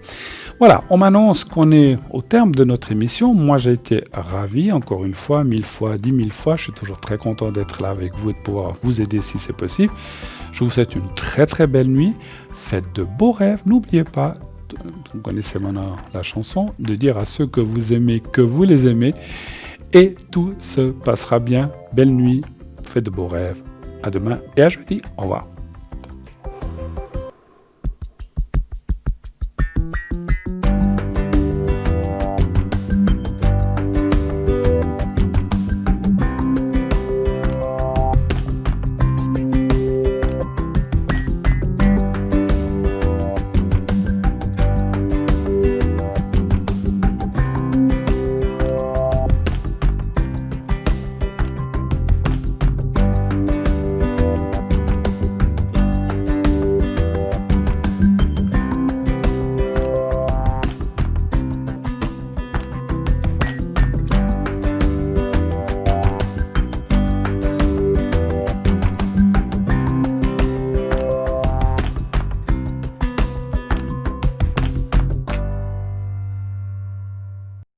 Voilà, on m'annonce qu'on est au terme de notre émission. Moi, j'ai été ravi, encore une fois, 1000 fois, 10 000 fois. Je suis toujours très content d'être là avec vous et de pouvoir vous aider si c'est possible. Je vous souhaite une très très belle nuit. Faites de beaux rêves. N'oubliez pas, vous connaissez maintenant la chanson, de dire à ceux que vous aimez que vous les aimez. Et tout se passera bien. Belle nuit, faites de beaux rêves. À demain et à jeudi. Au revoir.